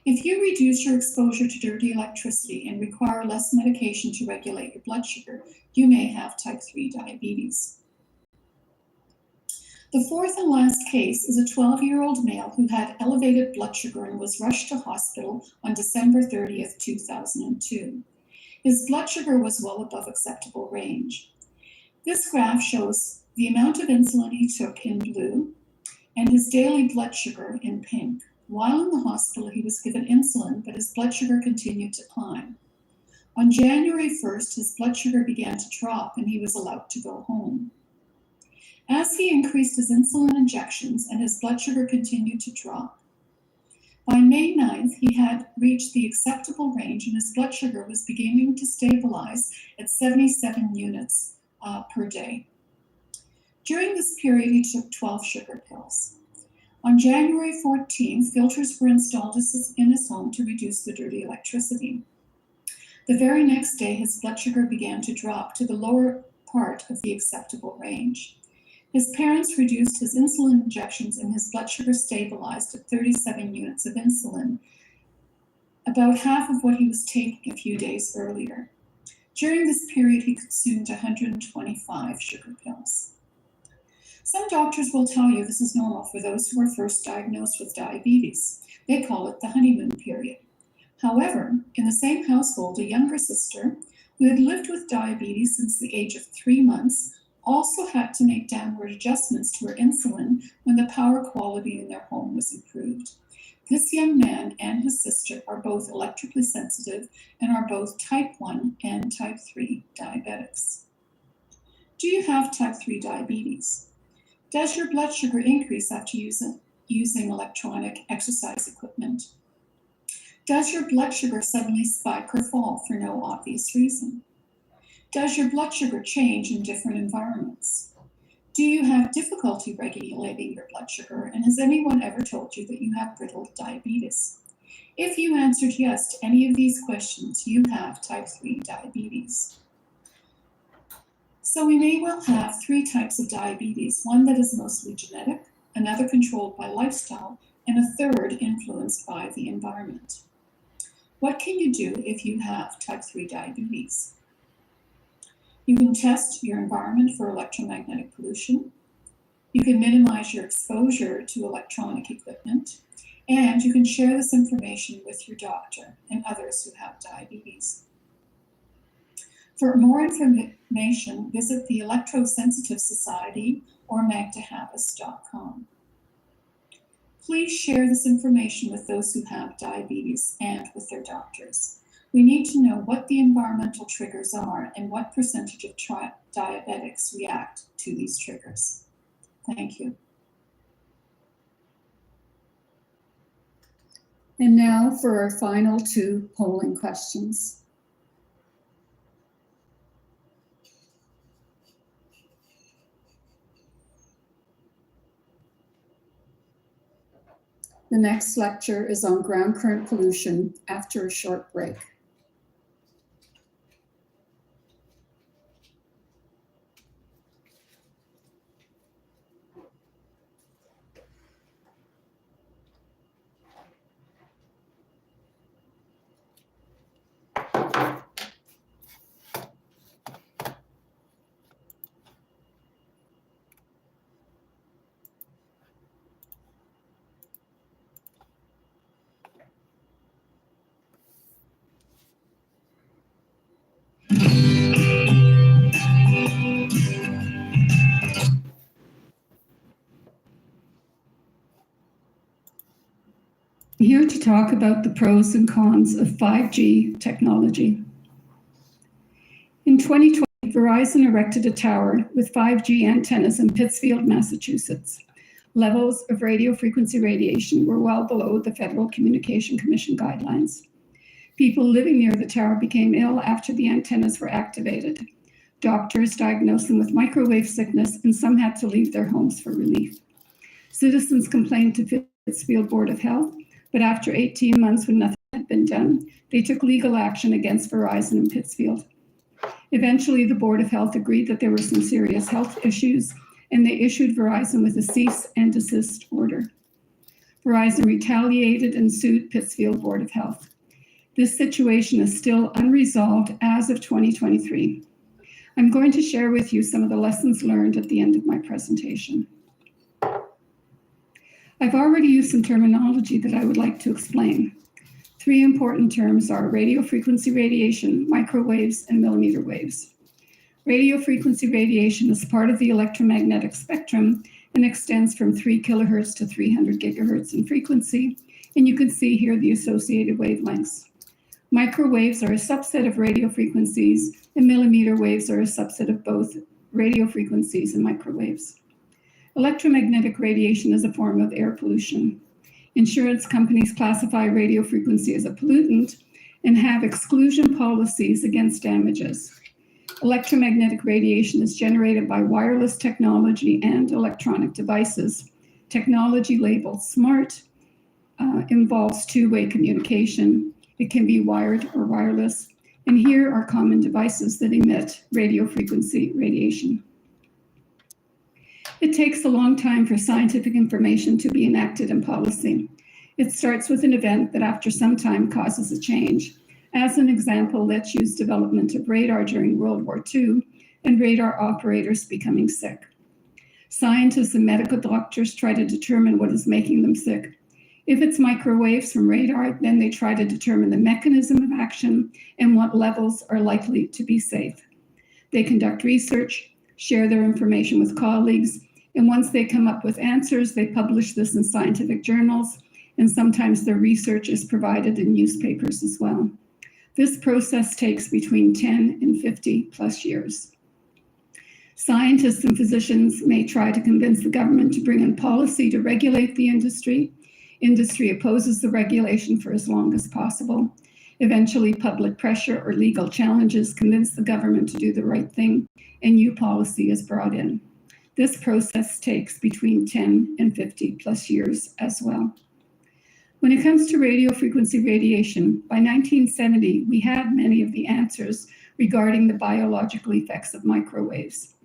If you reduce your exposure to dirty electricity and require less medication to regulate your blood sugar, you may have type 3 diabetes. The fourth and last case is a 12-year-old male who had elevated blood sugar and was rushed to hospital on December 30th, 2002. His blood sugar was well above acceptable range. This graph shows the amount of insulin he took in blue and his daily blood sugar in pink. While in the hospital, he was given insulin, but his blood sugar continued to climb. On January 1st, his blood sugar began to drop and he was allowed to go home. As he increased his insulin injections and his blood sugar continued to drop, by May 9th, he had reached the acceptable range and his blood sugar was beginning to stabilize at 77 units per day. During this period, he took 12 sugar pills. On January 14th, filters were installed in his home to reduce the dirty electricity. The very next day, his blood sugar began to drop to the lower part of the acceptable range. His parents reduced his insulin injections and his blood sugar stabilized at 37 units of insulin, about half of what he was taking a few days earlier. During this period, he consumed 125 sugar pills. Some doctors will tell you this is normal for those who are first diagnosed with diabetes. They call it the honeymoon period. However, in the same household, a younger sister who had lived with diabetes since the age of 3 months also had to make downward adjustments to her insulin when the power quality in their home was improved. This young man and his sister are both electrically sensitive and are both type 1 and type 3 diabetics. Do you have type 3 diabetes? Does your blood sugar increase after using electronic exercise equipment? Does your blood sugar suddenly spike or fall for no obvious reason? Does your blood sugar change in different environments? Do you have difficulty regulating your blood sugar, and has anyone ever told you that you have brittle diabetes? If you answered yes to any of these questions, you have type 3 diabetes. So we may well have 3 types of diabetes, one that is mostly genetic, another controlled by lifestyle, and a third influenced by the environment. What can you do if you have type 3 diabetes? You can test your environment for electromagnetic pollution. You can minimize your exposure to electronic equipment, and you can share this information with your doctor and others who have diabetes. For more information, visit the Electrosensitive Society or magdahabas.com. Please share this information with those who have diabetes and with their doctors. We need to know what the environmental triggers are and what percentage of diabetics react to these triggers. Thank you. And now for our final 2 polling questions. The next lecture is on ground current pollution after a short break. I'm here to talk about the pros and cons of 5G technology. In 2020, Verizon erected a tower with 5G antennas in Pittsfield, Massachusetts. Levels of radio frequency radiation were well below the Federal Communication Commission guidelines. People living near the tower became ill after the antennas were activated. Doctors diagnosed them with microwave sickness, and some had to leave their homes for relief. Citizens complained to Pittsfield Board of Health, but after 18 months when nothing had been done, they took legal action against Verizon in Pittsfield. Eventually, the Board of Health agreed that there were some serious health issues, and they issued Verizon with a cease and desist order. Verizon retaliated and sued Pittsfield Board of Health. This situation is still unresolved as of 2023. I'm going to share with you some of the lessons learned at the end of my presentation. I've already used some terminology that I would like to explain. 3 important terms are radio frequency radiation, microwaves, and millimeter waves. Radio frequency radiation is part of the electromagnetic spectrum and extends from 3 kilohertz to 300 gigahertz in frequency, and you can see here the associated wavelengths. Microwaves are a subset of radio frequencies, and millimeter waves are a subset of both radio frequencies and microwaves. Electromagnetic radiation is a form of air pollution. Insurance companies classify radio frequency as a pollutant and have exclusion policies against damages. Electromagnetic radiation is generated by wireless technology and electronic devices. Technology labeled SMART involves two-way communication. It can be wired or wireless. And here are common devices that emit radio frequency radiation. It takes a long time for scientific information to be enacted in policy. It starts with an event that after some time causes a change. As an example, let's use development of radar during World War II and radar operators becoming sick. Scientists and medical doctors try to determine what is making them sick. If it's microwaves from radar, then they try to determine the mechanism of action and what levels are likely to be safe. They conduct research, share their information with colleagues, and once they come up with answers, they publish this in scientific journals, and sometimes their research is provided in newspapers as well. This process takes between 10 and 50 plus years. Scientists and physicians may try to convince the government to bring in policy to regulate the industry. Industry opposes the regulation for as long as possible. Eventually, public pressure or legal challenges convince the government to do the right thing, and new policy is brought in. This process takes between 10 and 50 plus years as well. When it comes to radio frequency radiation, by 1970, we had many of the answers regarding the biological effects of microwaves.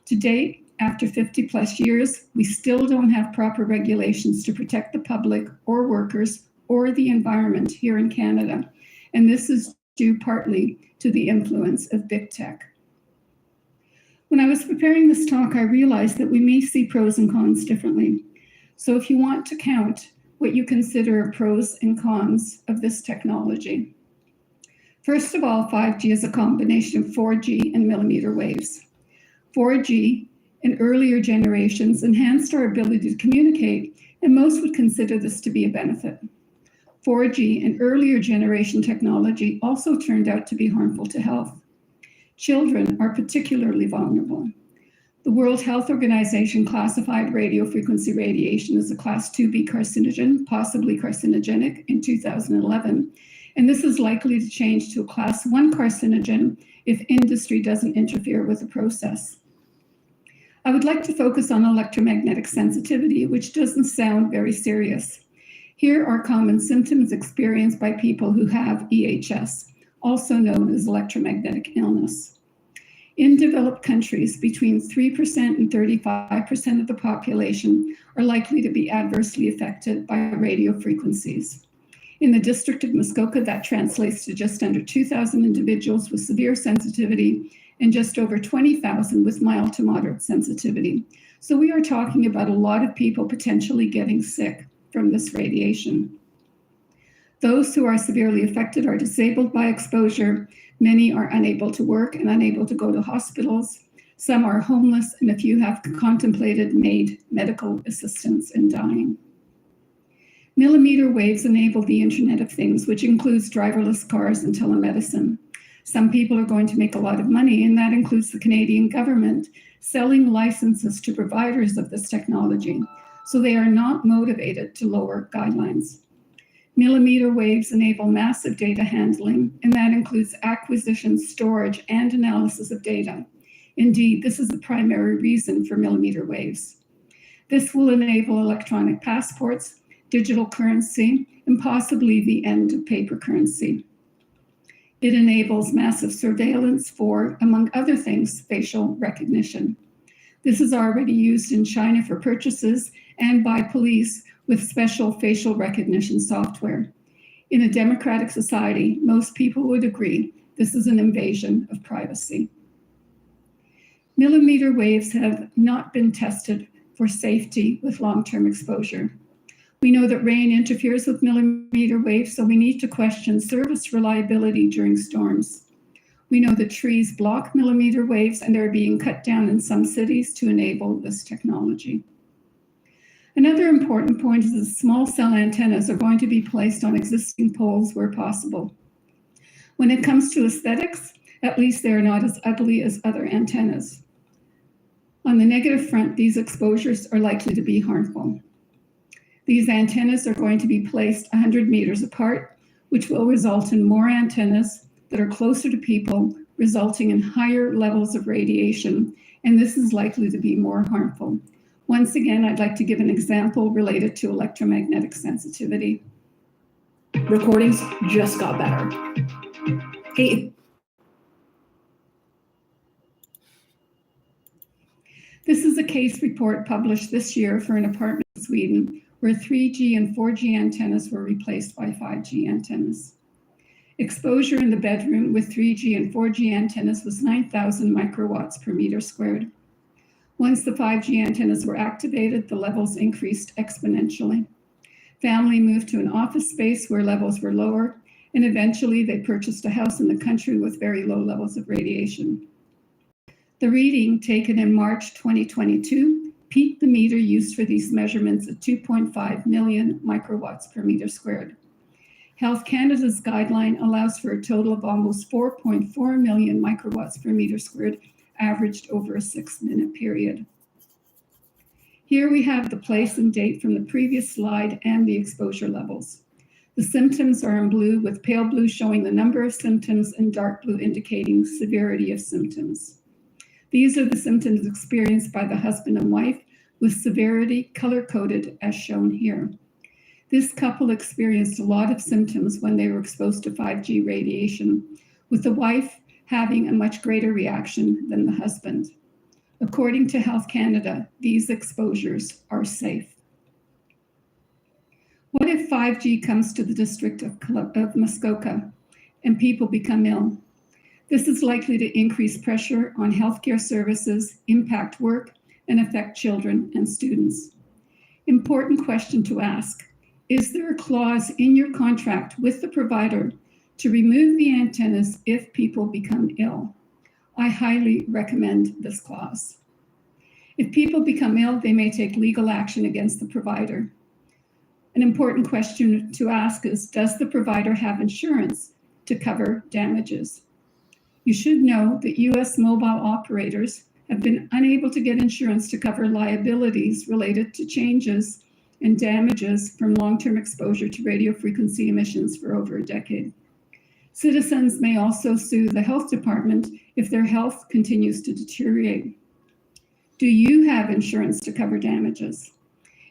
To date, after 50 plus years, we still don't have proper regulations to protect the public or workers or the environment here in Canada. And this is due partly to the influence of big tech. When I was preparing this talk, I realized that we may see pros and cons differently. So if you want to count what you consider pros and cons of this technology. First of all, 5G is a combination of 4G and millimeter waves. 4G in earlier generations enhanced our ability to communicate, and most would consider this to be a benefit. 4G and earlier generation technology also turned out to be harmful to health. Children are particularly vulnerable. The World Health Organization classified radio frequency radiation as a Class 2B carcinogen, possibly carcinogenic, in 2011, and this is likely to change to a Class 1 carcinogen if industry doesn't interfere with the process. I would like to focus on electromagnetic sensitivity, which doesn't sound very serious. Here are common symptoms experienced by people who have EHS, also known as electromagnetic illness. In developed countries, between 3% and 35% of the population are likely to be adversely affected by radio frequencies. In the District of Muskoka, that translates to just under 2,000 individuals with severe sensitivity and just over 20,000 with mild to moderate sensitivity. So we are talking about a lot of people potentially getting sick from this radiation. Those who are severely affected are disabled by exposure. Many are unable to work and unable to go to hospitals. Some are homeless, and a few have contemplated medical assistance in dying. Millimeter waves enable the Internet of Things, which includes driverless cars and telemedicine. Some people are going to make a lot of money, and that includes the Canadian government selling licenses to providers of this technology, so they are not motivated to lower guidelines. Millimeter waves enable massive data handling, and that includes acquisition, storage, and analysis of data. Indeed, this is the primary reason for millimeter waves. This will enable electronic passports, digital currency, and possibly the end of paper currency. It enables massive surveillance for, among other things, facial recognition. This is already used in China for purchases and by police with special facial recognition software. In a democratic society, most people would agree this is an invasion of privacy. Millimeter waves have not been tested for safety with long-term exposure. We know that rain interferes with millimeter waves, so we need to question service reliability during storms. We know that trees block millimeter waves, and they're being cut down in some cities to enable this technology. Another important point is that small cell antennas are going to be placed on existing poles where possible. When it comes to aesthetics, at least they are not as ugly as other antennas. On the negative front, these exposures are likely to be harmful. These antennas are going to be placed 100 meters apart, which will result in more antennas that are closer to people resulting in higher levels of radiation, and this is likely to be more harmful. Once again, I'd like to give an example related to electromagnetic sensitivity. Recordings just got better. Hey, This is a case report published this year for an apartment in Sweden where 3G and 4G antennas were replaced by 5G antennas. Exposure in the bedroom with 3G and 4G antennas was 9,000 microwatts per meter squared. Once the 5G antennas were activated, the levels increased exponentially. Family moved to an office space where levels were lower, and eventually they purchased a house in the country with very low levels of radiation. The reading taken in March 2022 peaked the meter used for these measurements at 2.5 million microwatts per meter squared. Health Canada's guideline allows for a total of almost 4.4 million microwatts per meter squared, averaged over a 6-minute period. Here we have the place and date from the previous slide and the exposure levels. The symptoms are in blue, with pale blue showing the number of symptoms and dark blue indicating severity of symptoms. These are the symptoms experienced by the husband and wife, with severity color-coded as shown here. This couple experienced a lot of symptoms when they were exposed to 5G radiation, with the wife having a much greater reaction than the husband. According to Health Canada, these exposures are safe. What if 5G comes to the district of Muskoka and people become ill? This is likely to increase pressure on healthcare services, impact work, and affect children and students. Important question to ask: is there a clause in your contract with the provider to remove the antennas if people become ill? I highly recommend this clause. If people become ill, they may take legal action against the provider. An important question to ask is, does the provider have insurance to cover damages? You should know that US mobile operators have been unable to get insurance to cover liabilities related to changes and damages from long-term exposure to radio frequency emissions for over a decade. Citizens may also sue the health department if their health continues to deteriorate. Do you have insurance to cover damages?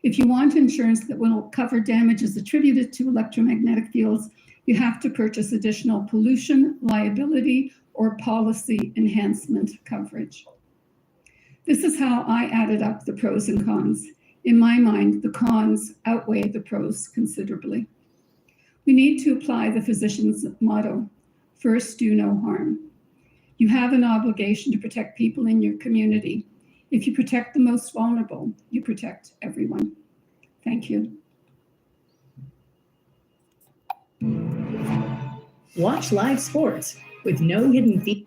If you want insurance that will cover damages attributed to electromagnetic fields, you have to purchase additional pollution, liability, or policy enhancement coverage. This is how I added up the pros and cons. In my mind, the cons outweigh the pros considerably. We need to apply the physician's motto, first do no harm. You have an obligation to protect people in your community. If you protect the most vulnerable, you protect everyone. Thank you. watch live sports with no hidden fees.